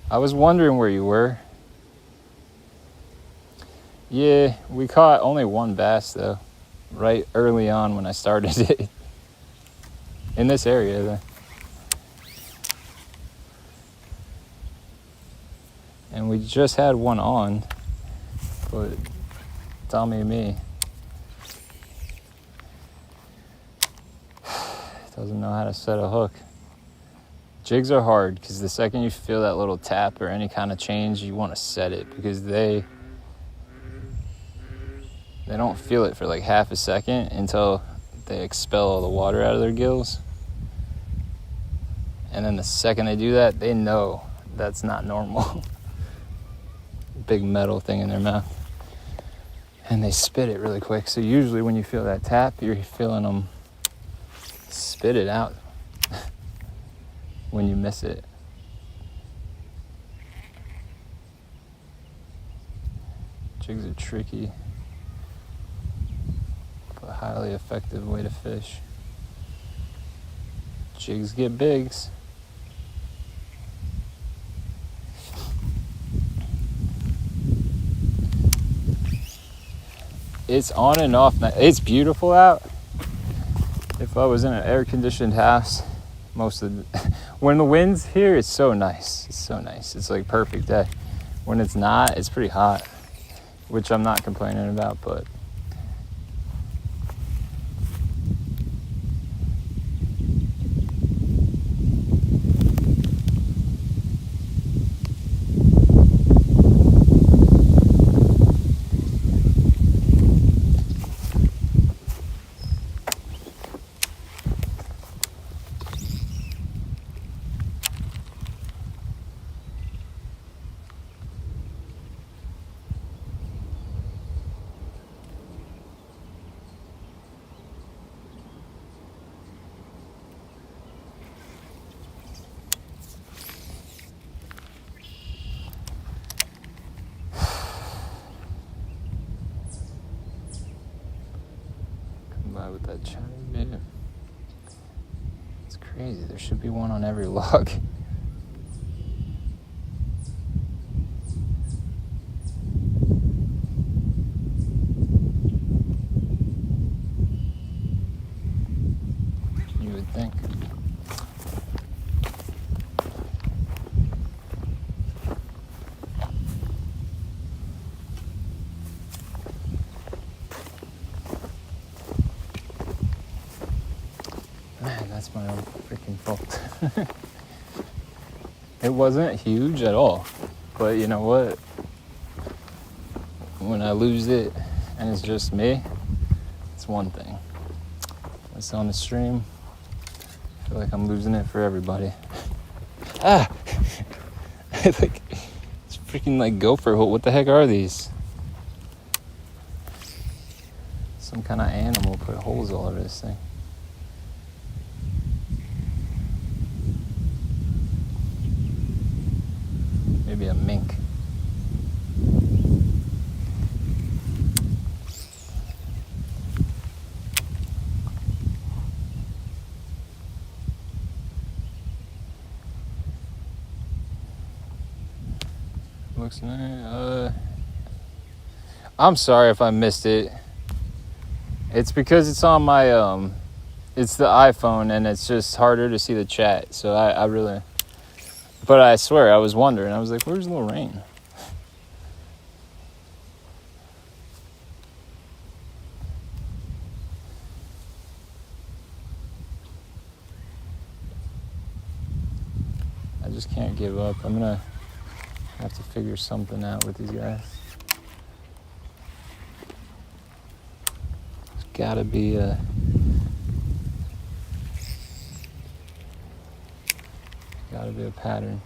I was wondering where you were. Yeah, we caught only one bass, though, right early on when I started it. In this area, though. And we just had one on, but dummy me doesn't know how to set a hook. Jigs are hard because the second you feel that little tap or any kind of change, you want to set it because they don't feel it for like half a second until they expel all the water out of their gills. And then the second they do that, they know that's not normal. Big metal thing in their mouth. And they spit it really quick. So usually when you feel that tap, you're feeling them spit it out when you miss it. Jigs are tricky, but a highly effective way to fish. Jigs get bigs. It's on and off. It's beautiful out. If I was in an air-conditioned house, when the wind's here, it's so nice. It's so nice. It's like perfect day. When it's not, it's pretty hot, which I'm not complaining about, but with that Chinese bit. It's crazy. There should be one on every log. You would think. That's my own freaking fault. It wasn't huge at all, but you know what? When I lose it and it's just me, it's one thing. When it's on the stream, I feel like I'm losing it for everybody. Ah! Like, it's freaking like gopher hole. What the heck are these? Some kind of animal put holes all over this thing. Maybe a mink. Looks nice. I'm sorry if I missed it. It's because it's on my, it's the iPhone, and it's just harder to see the chat. So I really, but I swear, I was wondering. I was like, where's Lorraine? I just can't give up. I'm going to have to figure something out with these guys. There's got to be a... Gotta be a pattern.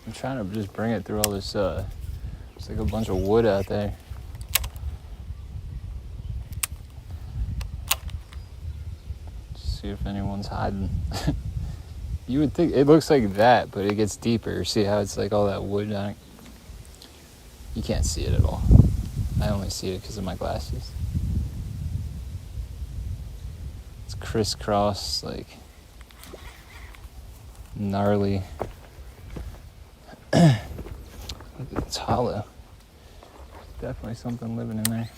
I'm trying to just bring it through all this, it's like a bunch of wood out there. Just see if anyone's hiding. You would think, it looks like that, but it gets deeper. See how it's like all that wood on it? You can't see it at all. I only see it because of my glasses. It's crisscross, like, gnarly. It's hollow. Definitely something living in there.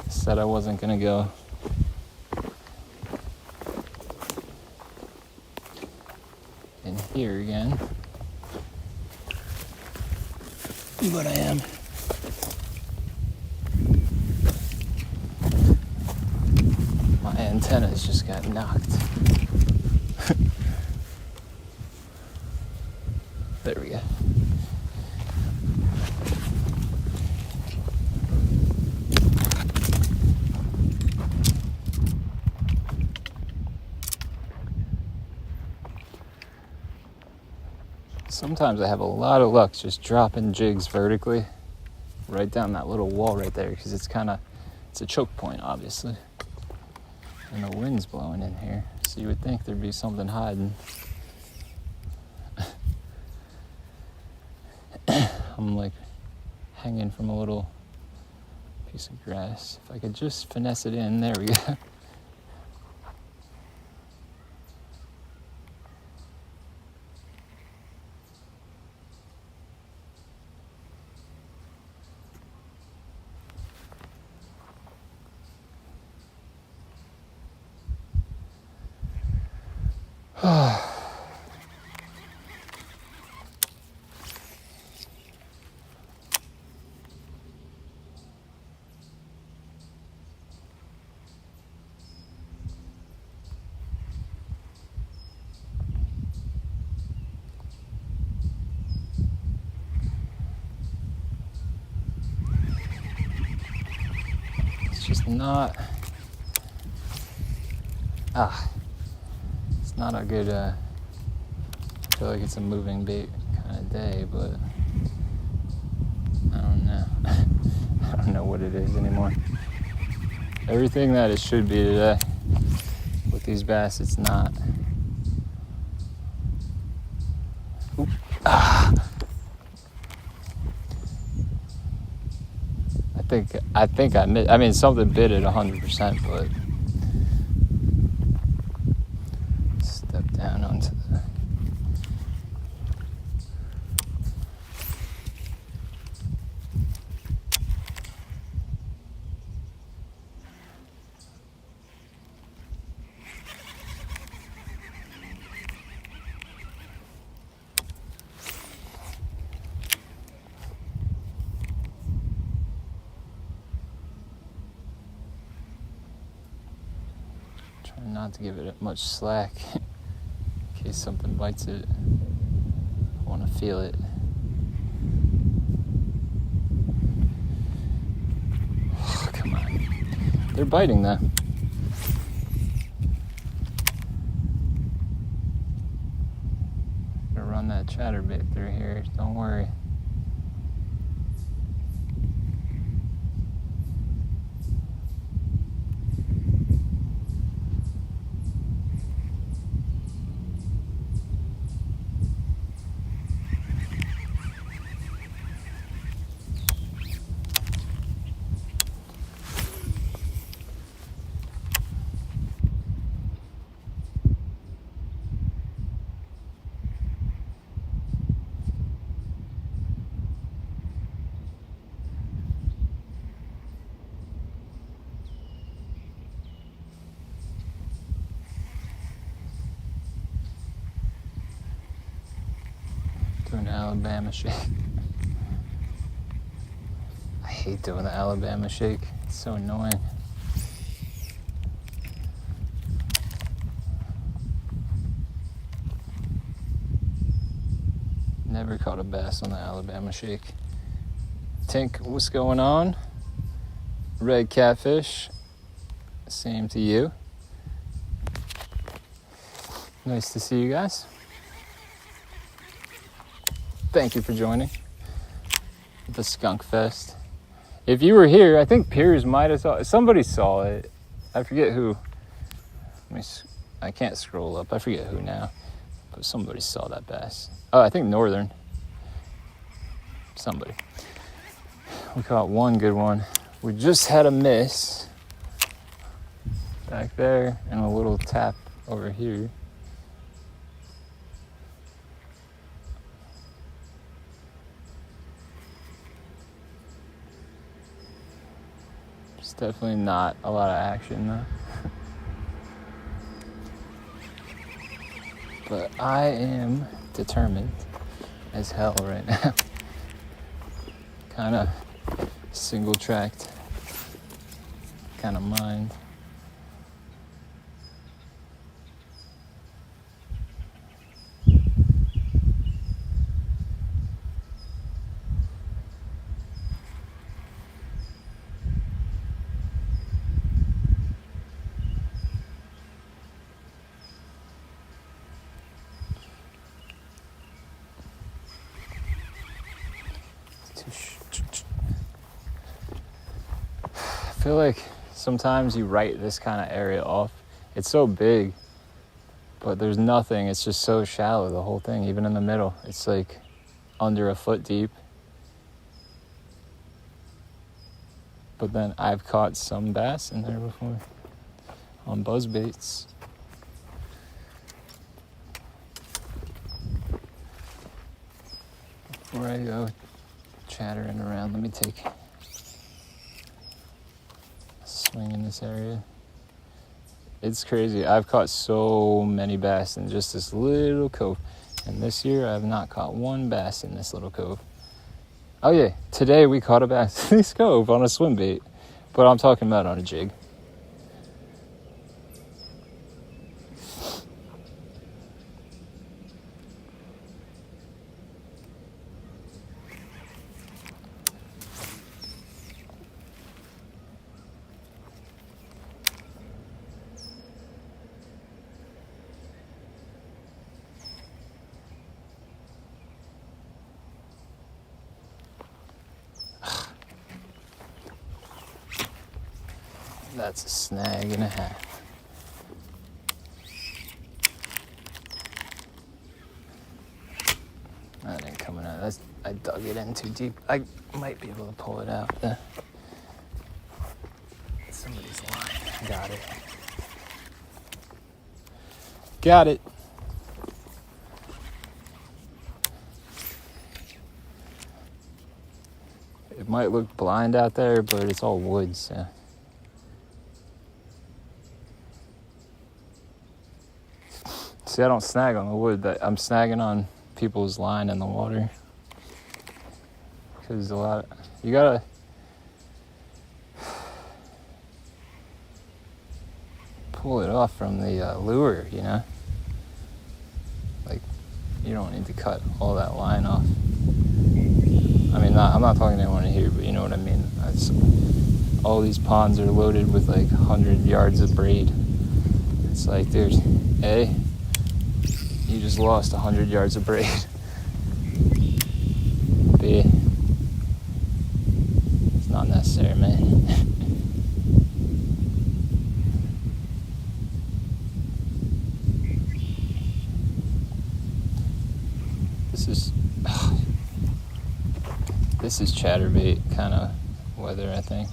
Said I wasn't gonna go. In here again. But I am. Antennas just got knocked. There we go. Sometimes I have a lot of luck just dropping jigs vertically right down that little wall right there, because it's a choke point, obviously. And the wind's blowing in here, so you would think there'd be something hiding. I'm like hanging from a little piece of grass. If I could just finesse it in, there we go. It's just not, it's not a good, I feel like it's a moving bait kind of day, but I don't know. I don't know what it is anymore. Everything that it should be today with these bass, it's not. Oop. I think I missed. I mean, something bit it 100%, but step down onto the. Not to give it much slack in case something bites it. I want to feel it. Come on. They're biting though. chatterbait through here, don't worry. Doing the Alabama shake. I hate doing the Alabama shake. It's so annoying. Never caught a bass on the Alabama shake. Tink, what's going on? Red catfish. Same to you. Nice to see you guys. Thank you for joining the Skunk Fest. If you were here, I think Piers might have saw it. Somebody saw it. I forget who. I can't scroll up. I forget who now. But somebody saw that bass. Oh, I think Northern. Somebody. We caught one good one. We just had a miss back there and a little tap over here. It's definitely not a lot of action though. But I am determined as hell right now. Kind of single tracked kind of mind. I feel like sometimes you write this kind of area off. It's so big, but there's nothing. It's just so shallow, the whole thing, even in the middle. It's like under a foot deep. But then I've caught some bass in there before on buzz baits. Before I go chattering around, let me take swing in this area. It's crazy. I've caught so many bass in just this little cove, and this year I have not caught one bass in this little cove. Oh yeah, today we caught a bass in this cove on a swim bait, but I'm talking about on a jig. That's a snag and a half. That ain't coming out. I dug it in too deep. I might be able to pull it out. Somebody's line. Got it. Got it. It might look blind out there, but it's all woods, so. See, I don't snag on the wood, but I'm snagging on people's line in the water. Because you gotta pull it off from the lure, you know? Like, you don't need to cut all that line off. I mean, I'm not talking to anyone here, but you know what I mean. All these ponds are loaded with like 100 yards of braid. It's like, dude, you just lost 100 yards of braid. B. It's not necessary, man. This is chatterbait kind of weather, I think.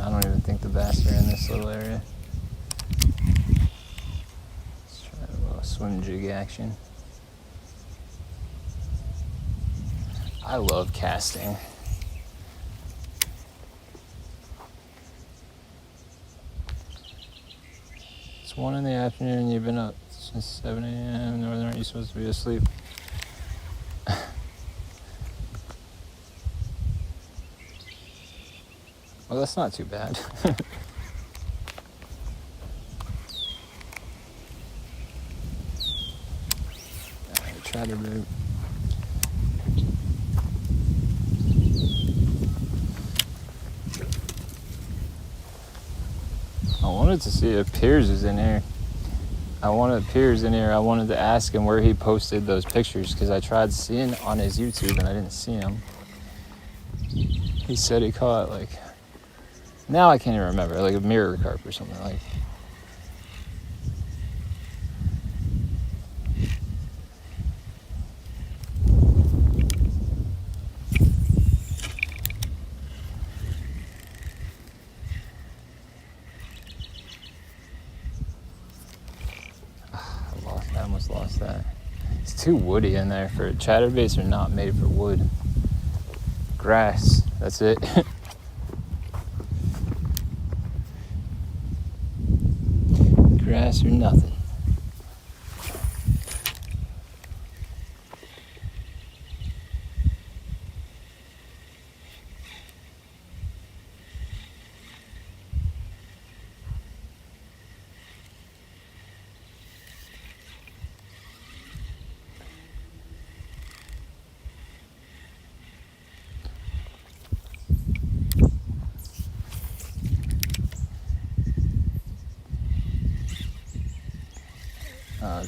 I don't even think the bass are in this little area. Let's try a little swim jig action. I love casting. It's 1 in the afternoon, you've been up since 7 a.m. Northern, aren't you supposed to be asleep? Well, that's not too bad. Chatterbait. I wanted to see if Piers is in here. I wanted to ask him where he posted those pictures because I tried seeing on his YouTube and I didn't see him. He said he caught like, now I can't even remember, like a mirror carp or something like. I almost lost that. It's too woody in there for chatterbaits are not made for wood. Grass, that's it. Grass or nothing.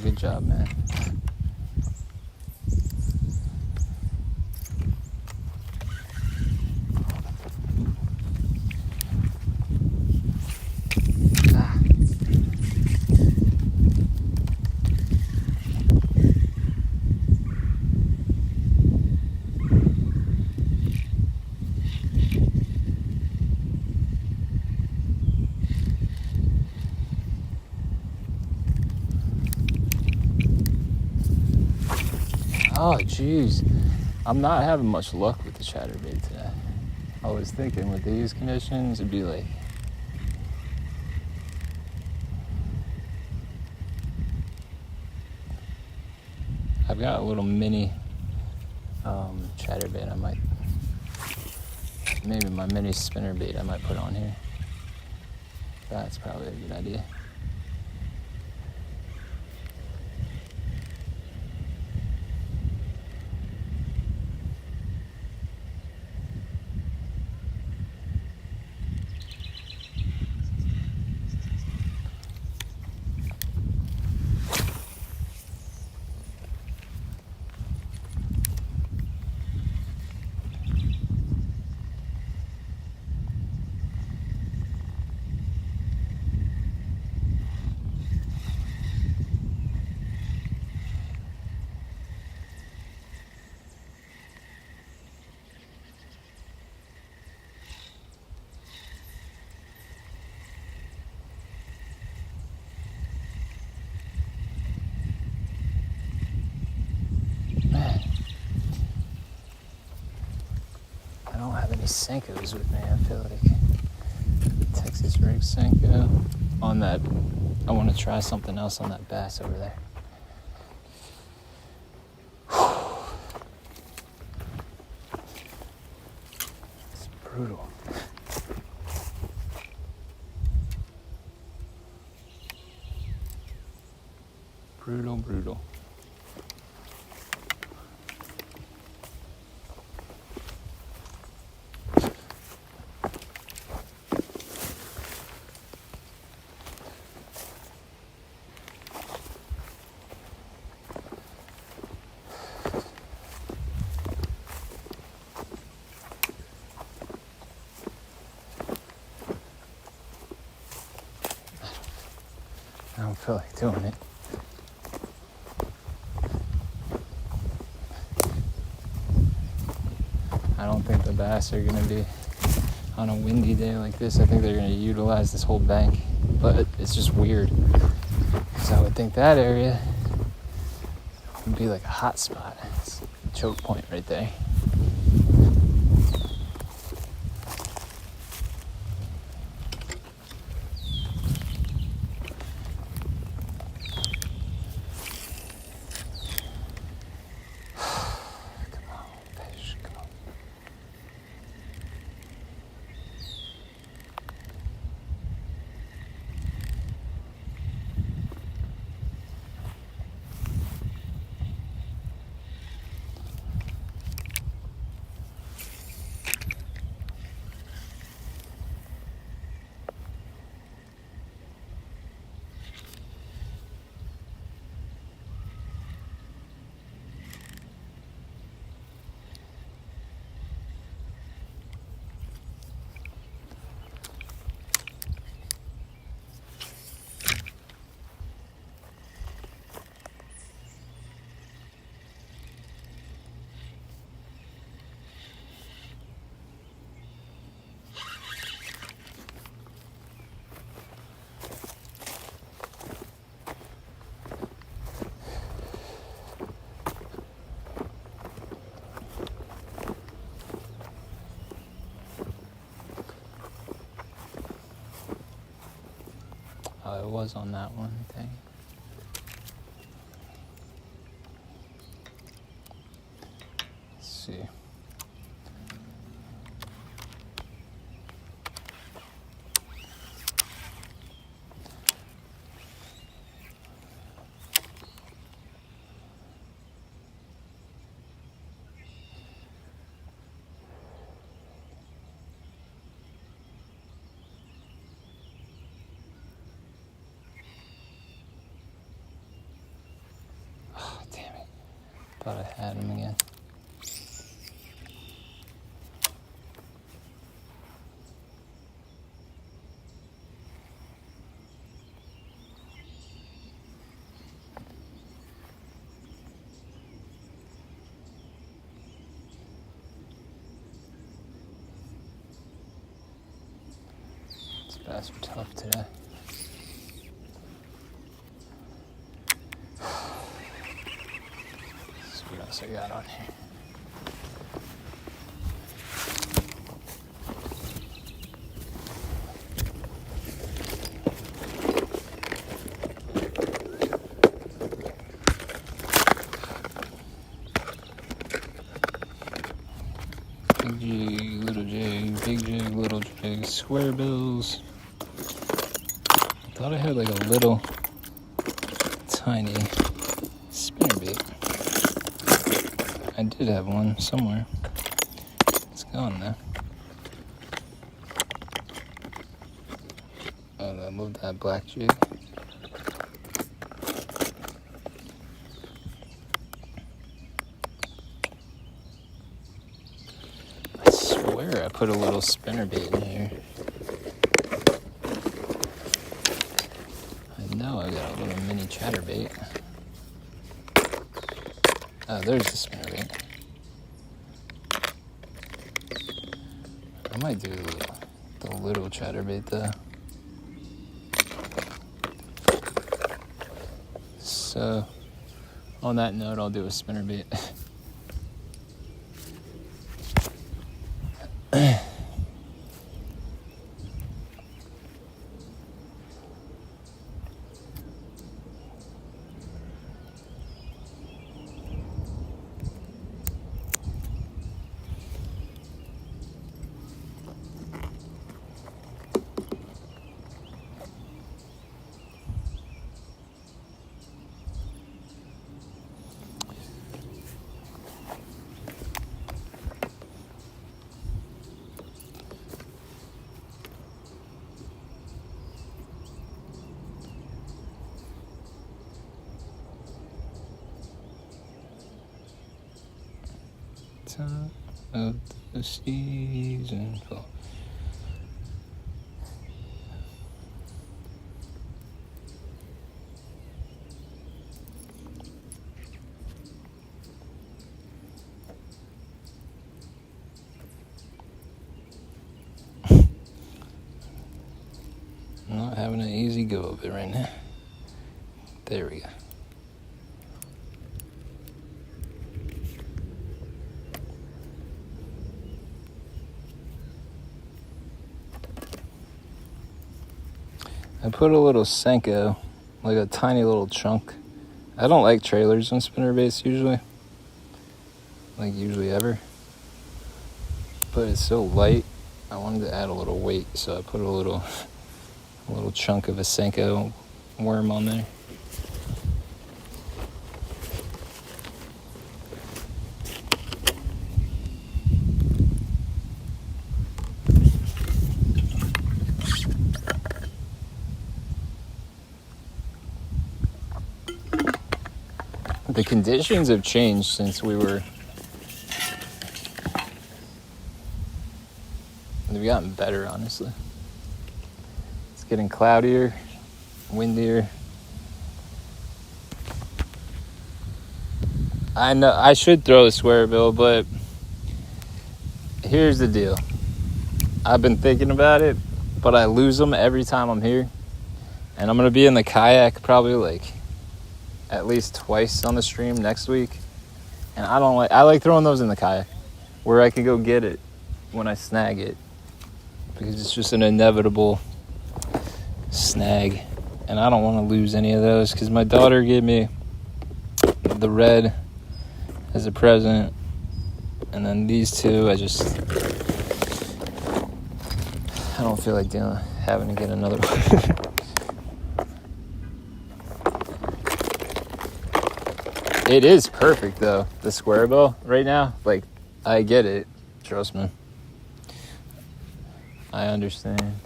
Good job, man. Oh, jeez. I'm not having much luck with the chatterbait today. I was thinking with these conditions, it'd be like... I've got a little mini chatterbait I might... Maybe my mini spinnerbait I might put on here. That's probably a good idea. Senkos with me. I feel like Texas rig Senko on that. I want to try something else on that bass over there. It's brutal. Brutal. don't feel like doing it. I don't think the bass are going to be on a windy day like this. I think they're going to utilize this whole bank, but it's just weird because I would think that area would be like a hot spot. It's a choke point right there. It was on that one thing. Let's see. Thought I had him again. These bass are tough today. What else I got on here? Big jig, little jig, big jig, little jig, square bills. I thought I had like a little tiny spinnerbait. I did have one somewhere. It's gone now. Oh, I love that black jig. I swear I put a little spinnerbait in here. I know I got a little mini chatterbait. Oh, there's the spinnerbait. I might do the little chatterbait though. So, on that note, I'll do a spinnerbait. Time of the season fall. having an easy go of it right now. There we go. I put a little Senko, like a tiny little chunk. I don't like trailers on spinnerbaits usually. Like usually ever. But it's so light, I wanted to add a little weight, so I put a little chunk of a Senko worm on there. The conditions have changed since they've gotten better, honestly. It's getting cloudier, windier. I know I should throw a square bill, but here's the deal. I've been thinking about it, but I lose them every time I'm here. And I'm going to be in the kayak probably like at least twice on the stream next week. And I like throwing those in the kayak where I can go get it when I snag it, because it's just an inevitable snag. And I don't want to lose any of those, because my daughter gave me the red as a present, and then these two I don't feel like having to get another one. It is perfect though, the square bill right now. Like, I get it, trust me. I understand.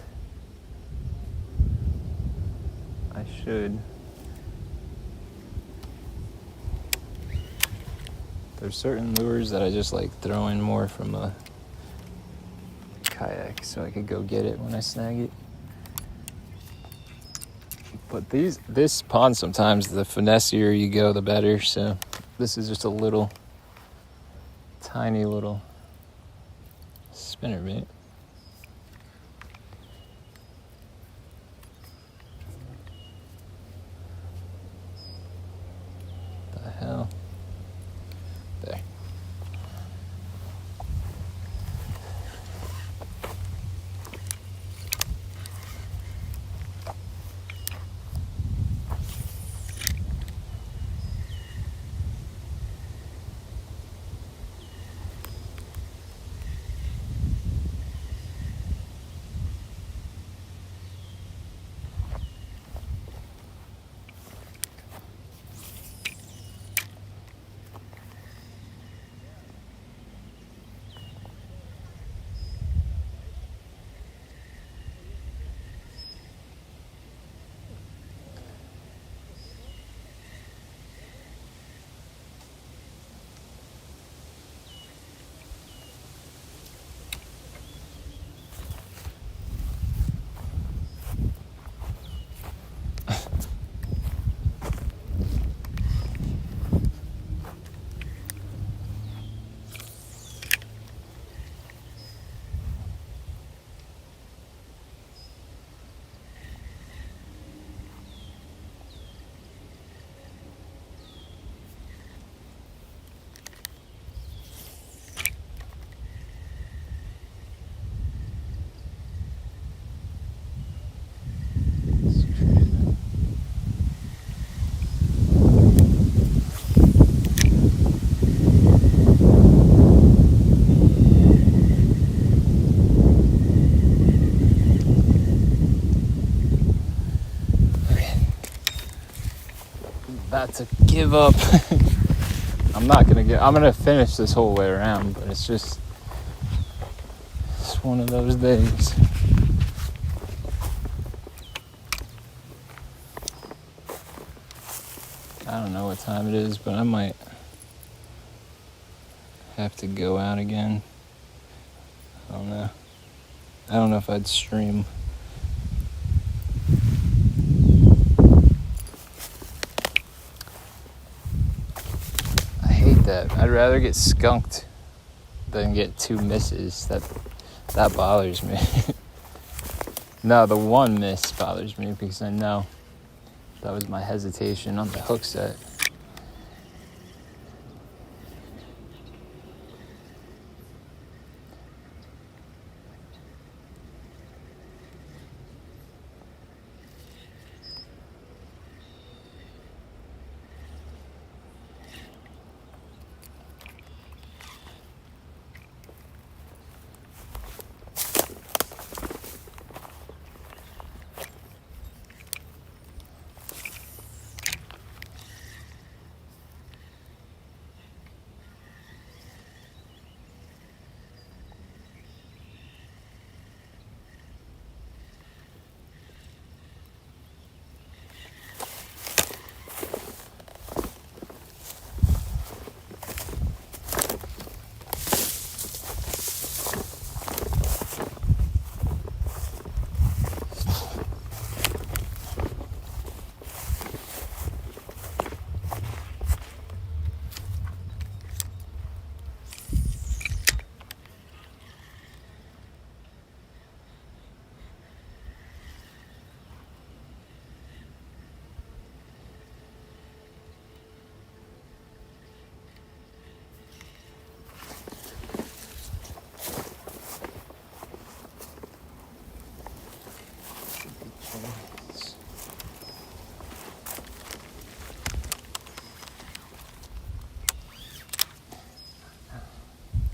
I should. There's certain lures that I just like throwing more from a kayak so I could go get it when I snag it. But this pond, sometimes the finessier you go, the better. So this is just a tiny little spinnerbait. The hell? There. About to give up. I'm gonna finish this whole way around, but it's one of those days. I don't know what time it is, but I might have to go out again. I don't know. I don't know if I'd stream. I'd rather get skunked than get 2 misses. That bothers me. No, the one miss bothers me because I know that was my hesitation on the hook set.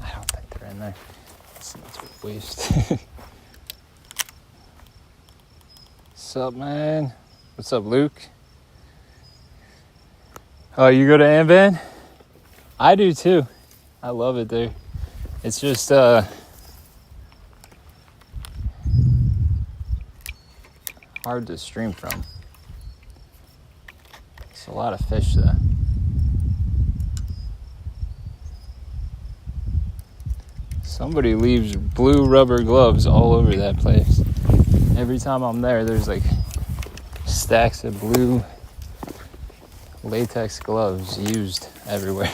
I don't think they're in there. That's a waste. What's up, man? What's up, Luke? Oh, you go to Anban? I do too. I love it there. It's just hard to stream from. It's a lot of fish though. Somebody leaves blue rubber gloves all over that place. Every time I'm there, there's like stacks of blue latex gloves used everywhere.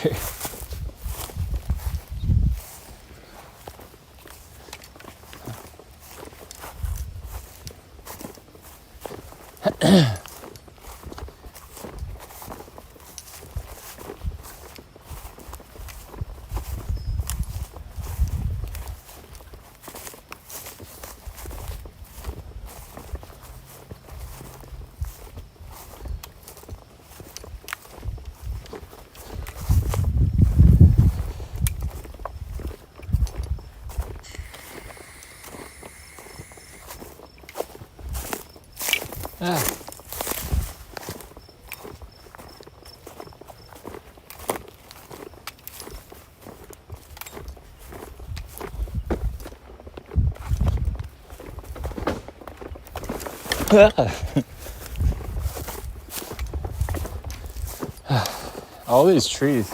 All these trees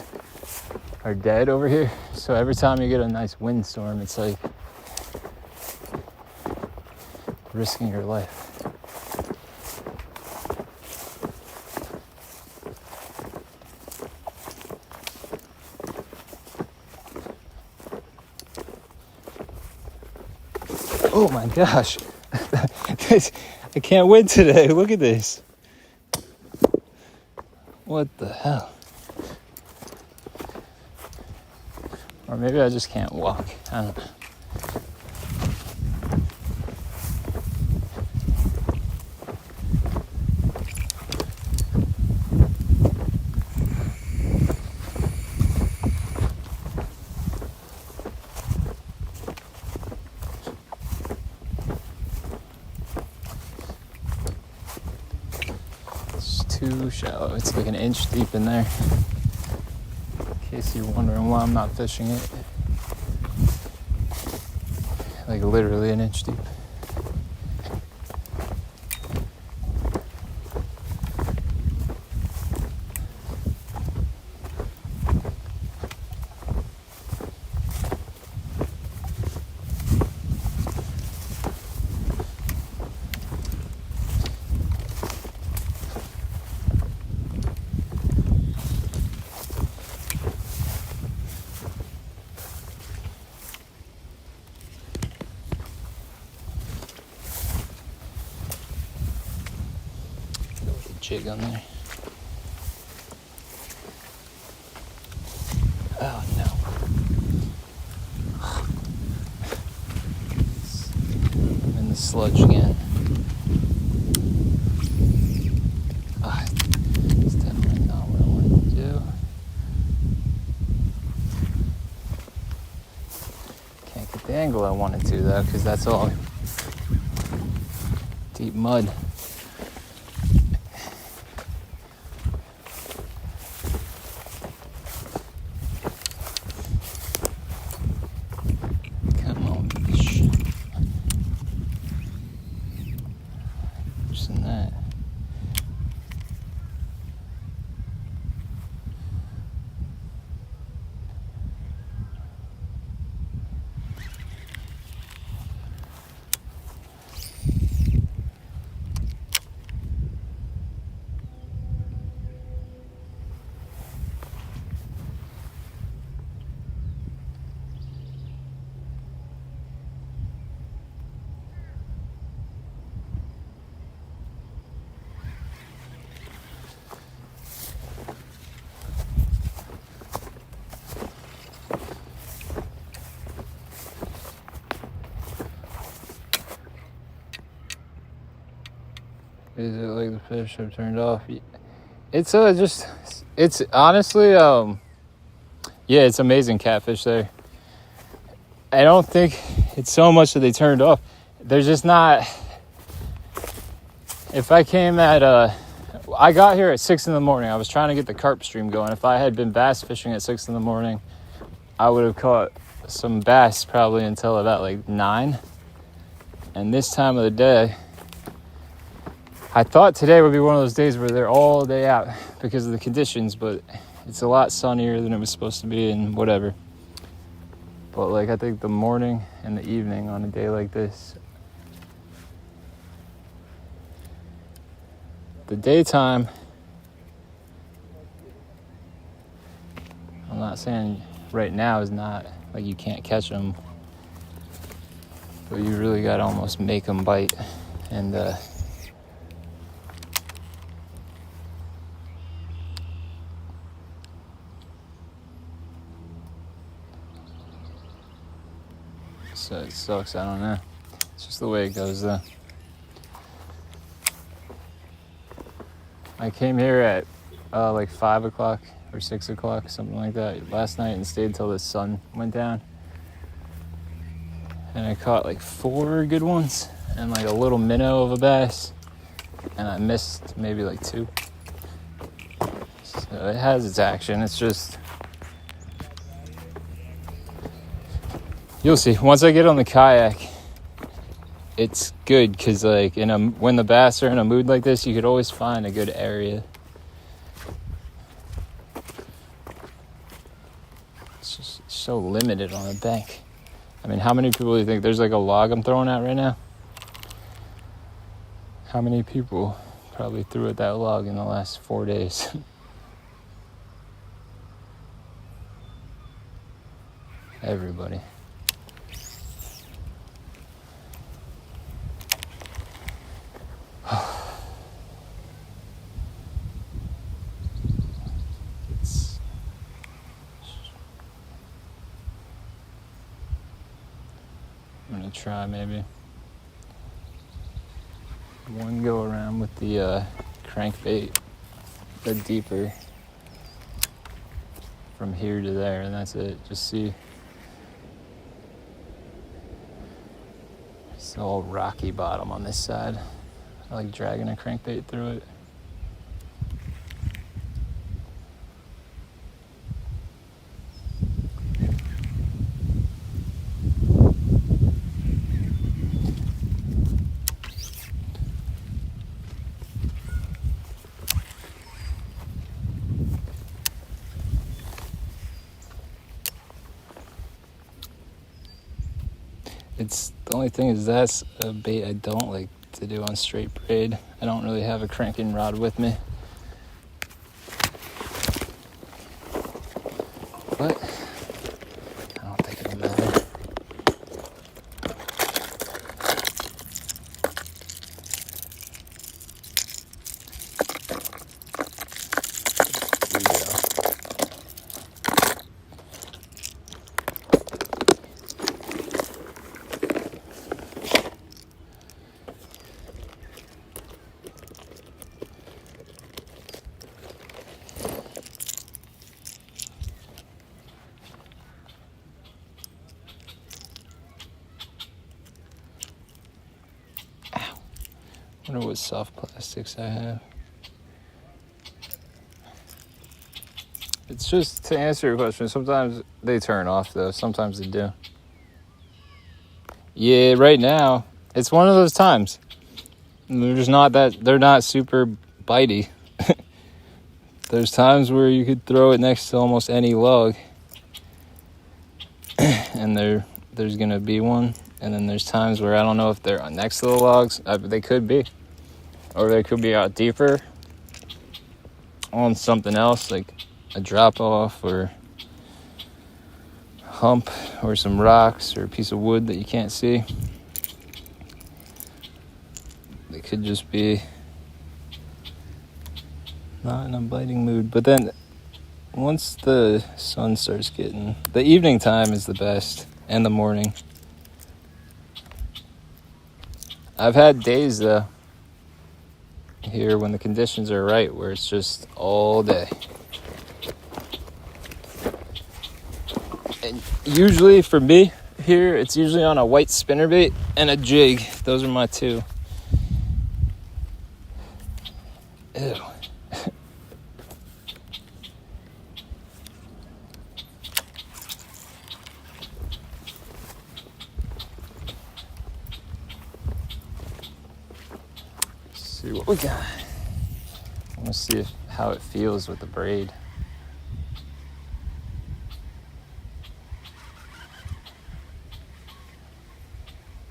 are dead over here, so every time you get a nice windstorm, it's like risking your life. Oh my gosh. I can't win today. Look at this. What the hell? Or maybe I just can't walk. I don't know. Too shallow. It's like an inch deep in there. In case you're wondering why I'm not fishing it. Like literally an inch deep. jig on there. Oh no. I'm in the sludge again. Oh, it's definitely not what I wanted to do. Can't get the angle I wanted to though, because that's all deep mud. Is it like the fish have turned off? It's it's honestly, yeah, it's amazing catfish there. I don't think it's so much that they turned off. They're just not, if I came at, I got here at 6 in the morning. I was trying to get the carp stream going. If I had been bass fishing at 6 in the morning, I would have caught some bass probably until about like 9. And this time of the day, I thought today would be one of those days where they're all day out because of the conditions, but it's a lot sunnier than it was supposed to be and whatever. But like, I think the morning and the evening on a day like this, the daytime, I'm not saying right now is not like you can't catch them, but you really got to almost make them bite. And so it sucks, I don't know. It's just the way it goes though. I came here at like 5 o'clock or 6 o'clock, something like that, last night and stayed until the sun went down. And I caught like 4 good ones and like a little minnow of a bass. And I missed maybe like 2. So it has its action. It's just, you'll see. Once I get on the kayak, it's good because like when the bass are in a mood like this, you could always find a good area. It's just so limited on a bank. I mean, how many people do you think there's like a log I'm throwing out right now? How many people probably threw at that log in the last 4 days? Everybody. I'm gonna try maybe one go around with the crankbait, the deeper from here to there, and that's it. Just see, it's all rocky bottom on this side. I like dragging a crankbait through it. It's the only thing is that's a bait I don't like to do on straight braid. I don't really have a cranking rod with me. But I don't think it'll matter. I wonder what soft plastics I have. It's just to answer your question, sometimes they turn off though, sometimes they do. Yeah, right now, it's one of those times. They're not super bitey. There's times where you could throw it next to almost any log and there's gonna be one. And then there's times where I don't know if they're next to the logs, but they could be. Or they could be out deeper on something else, like a drop off or hump or some rocks or a piece of wood that you can't see. They could just be not in a biting mood. But then once the sun starts getting, the evening time is the best, and the morning. I've had days though here when the conditions are right where it's just all day. And usually for me here, it's usually on a white spinnerbait and a jig. Those are my two. Ew. See what we got. I want to see how it feels with the braid.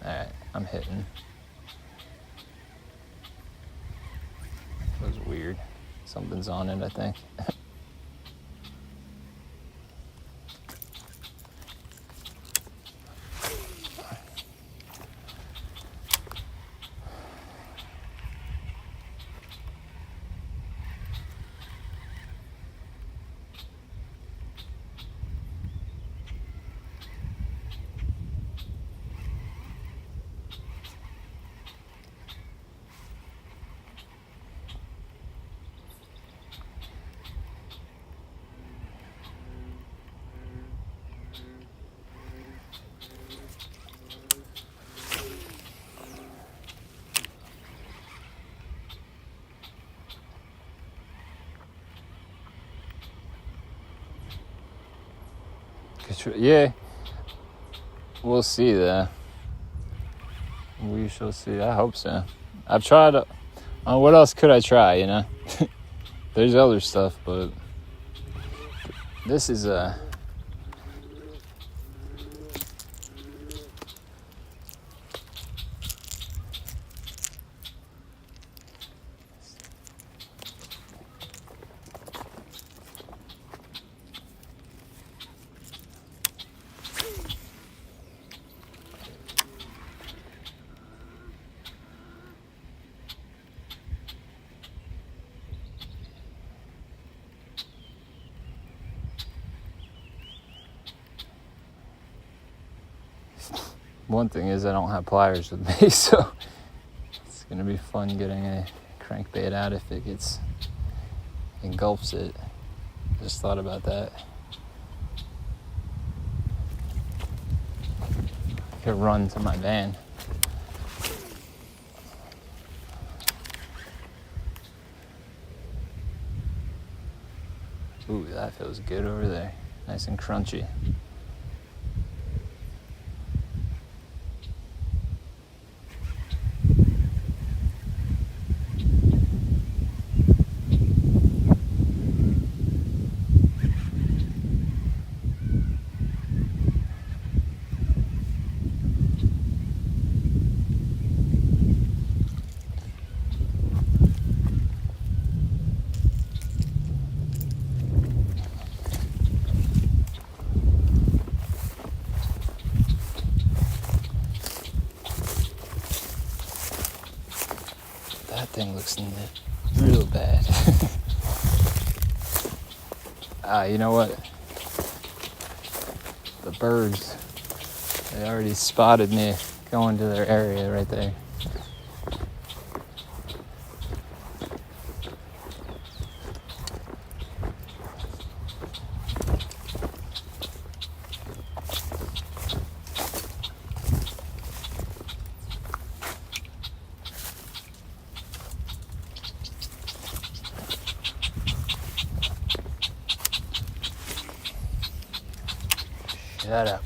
Alright, I'm hitting. That was weird. Something's on it, I think. Yeah, we'll see that. We shall see. I hope so. I've tried. What else could I try? You know, there's other stuff, but this is a. One thing is I don't have pliers with me, so it's gonna be fun getting a crankbait out if it engulfs it. Just thought about that. I could run to my van. Ooh, that feels good over there. Nice and crunchy. That thing looks real bad. You know what? The birds, they already spotted me going to their area right there. Shut up.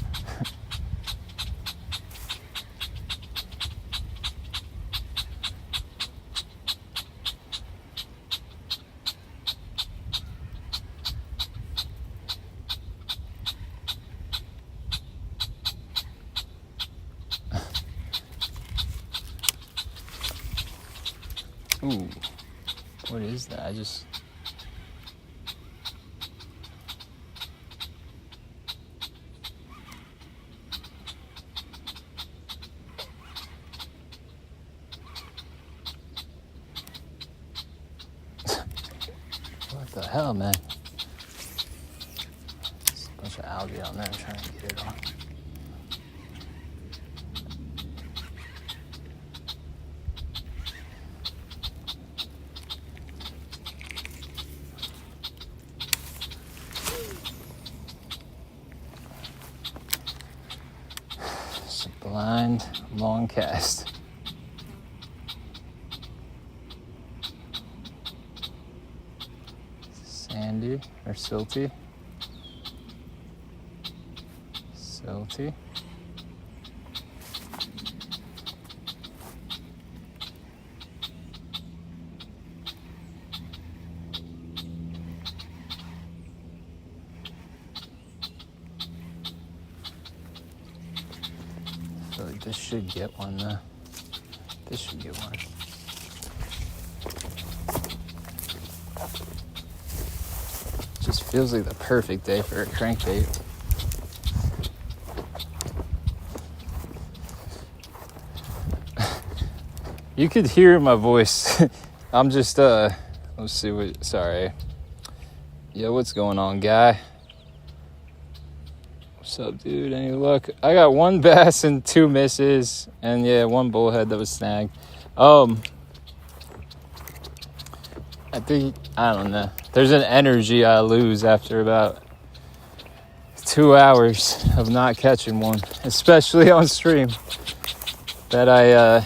Ooh, what is that? I just... What the hell, man? There's a bunch of algae on there. I'm trying to get it on. It's a blind, long cast. Sandy or silty. Silty. I feel like this should get one though. This should get one. Just feels like the perfect day for a crankbait. You could hear my voice. I'm just, let's see what, sorry. Yeah, what's going on, guy? What's up, dude? Any luck? I got one bass and 2 misses, and yeah, 1 bullhead that was snagged. I think, I don't know. There's an energy I lose after about 2 hours of not catching one, especially on stream, that I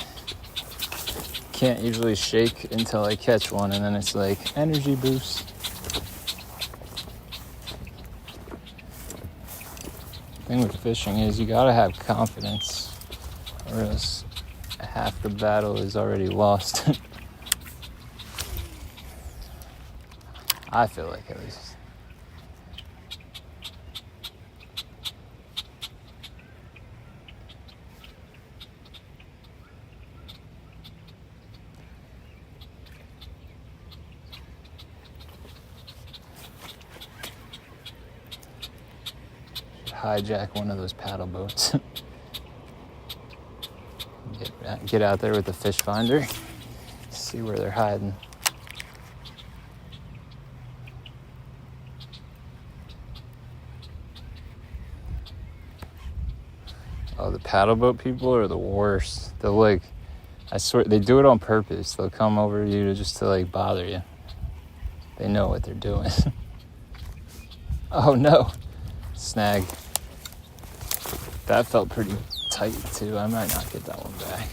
can't usually shake until I catch one, and then it's like energy boost. The thing with fishing is you gotta have confidence, or else half the battle is already lost. I feel like, at least. Hijack one of those paddle boats. Get out there with the fish finder. See where they're hiding. Oh, the paddle boat people are the worst. They'll like, I swear, they do it on purpose. They'll come over you to like bother you. They know what they're doing. Oh no, snag. That felt pretty tight too. I might not get that one back.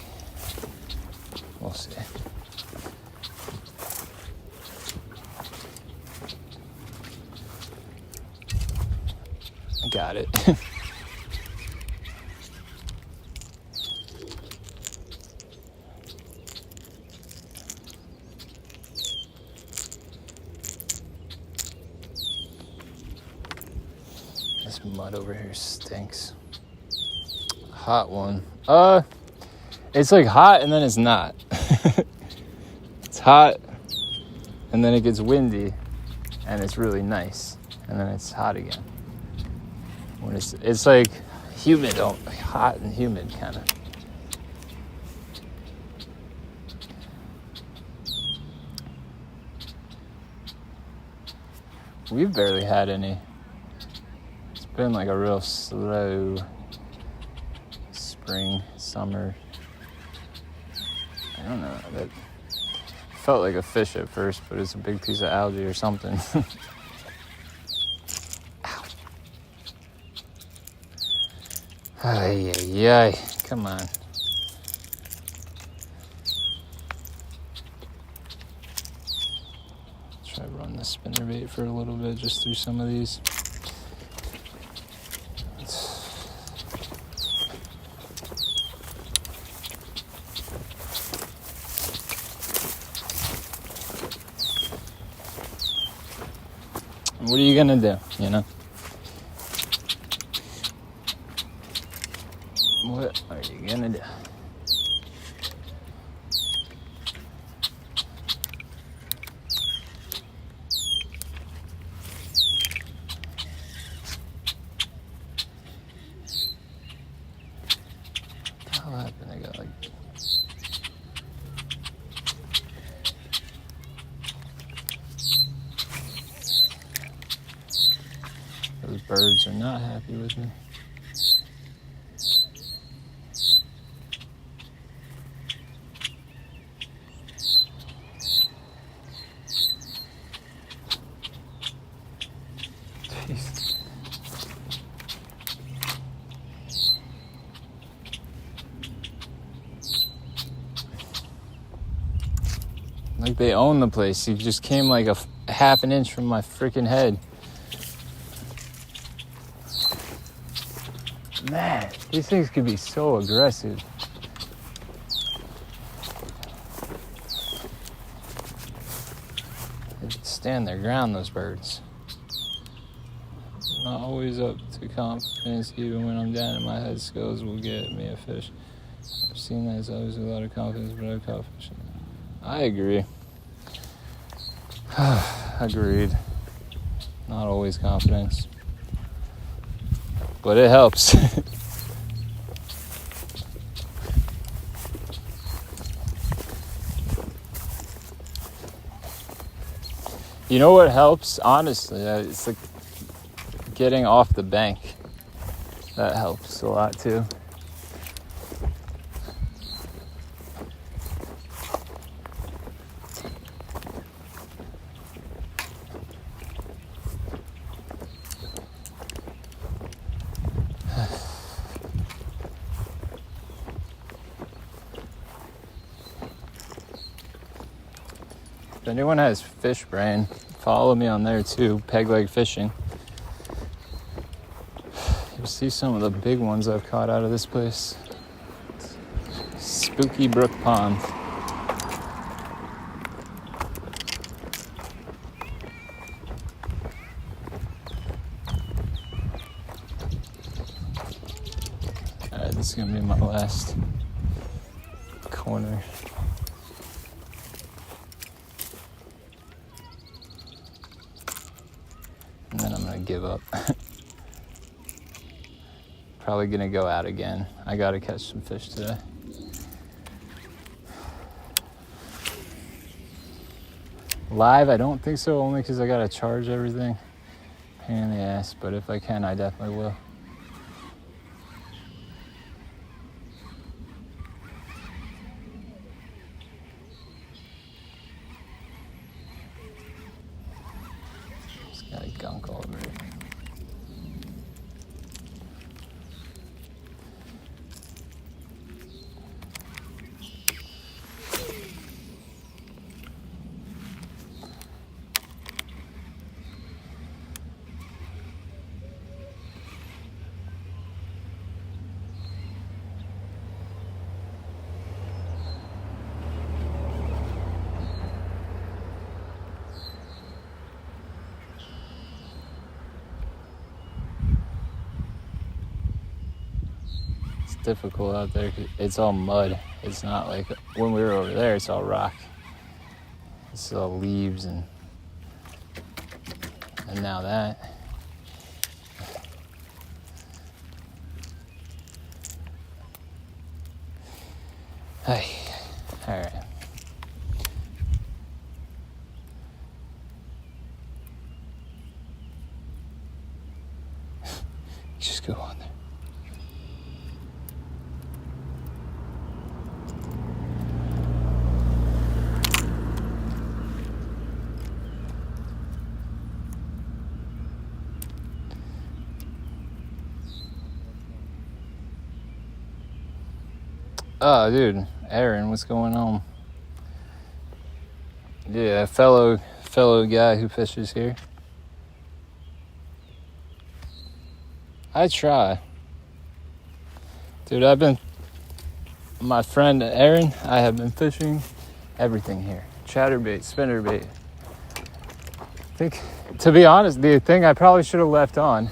We'll see. I got it. This mud over here stinks. Hot one. It's like hot and then it's not. It's hot and then it gets windy and it's really nice and then it's hot again. When it's like humid, hot and humid kind of. We've barely had any. It's been like a real slow spring, summer. I don't know. That felt like a fish at first, but it's a big piece of algae or something. Ow. Ay, ay, ay. Come on. Try to run the spinnerbait for a little bit, just through some of these. What are you gonna do, you know? What are you gonna do? What the hell happened? I got like... Those birds are not happy with me. Jeez. Like they own the place. He just came like a half an inch from my freaking head. Man, these things could be so aggressive. They stand their ground, those birds. Not always up to confidence, even when I'm down and my head skills will get me a fish. I've seen that it's always a lot of confidence, but I've caught fish. I agree. Agreed. Not always confidence. But it helps. You know what helps? Honestly, it's like getting off the bank. That helps a lot too. If anyone has Fishbrain, follow me on there too, PeglegFishing. You'll see some of the big ones I've caught out of this place. Spooky Brook Pond. Alright, this is gonna be my last corner. And then I'm gonna give up. Probably gonna go out again. I gotta catch some fish today. Live, I don't think so, only because I gotta charge everything. Pain in the ass, but if I can, I definitely will. Just got gunk all over it. Difficult out there. It's all mud. It's not like when we were over there, it's all rock. It's all leaves and now that. Hey, all right. Just go on there. Oh, dude, Aaron, what's going on? Yeah, fellow guy who fishes here. I try. Dude, my friend Aaron, I have been fishing everything here. Chatterbait, spinnerbait. I think To be honest, the thing I probably should have left on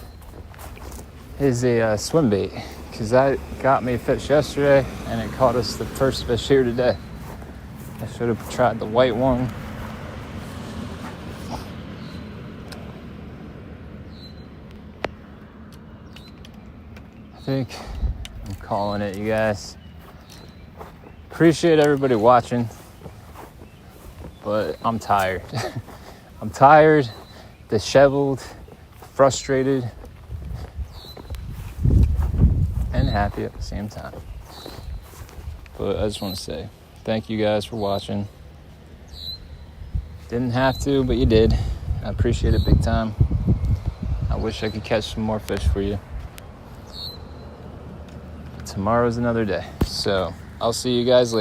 is a swim bait, because that got me a fish yesterday and it caught us the first fish here today. I should have tried the white one. I think I'm calling it, you guys. Appreciate everybody watching, but I'm tired. I'm tired, disheveled, frustrated, and happy at the same time. But I just want to say thank you guys for watching. Didn't have to, but you did. I appreciate it big time. I wish I could catch some more fish for you. Tomorrow's another day. So I'll see you guys later.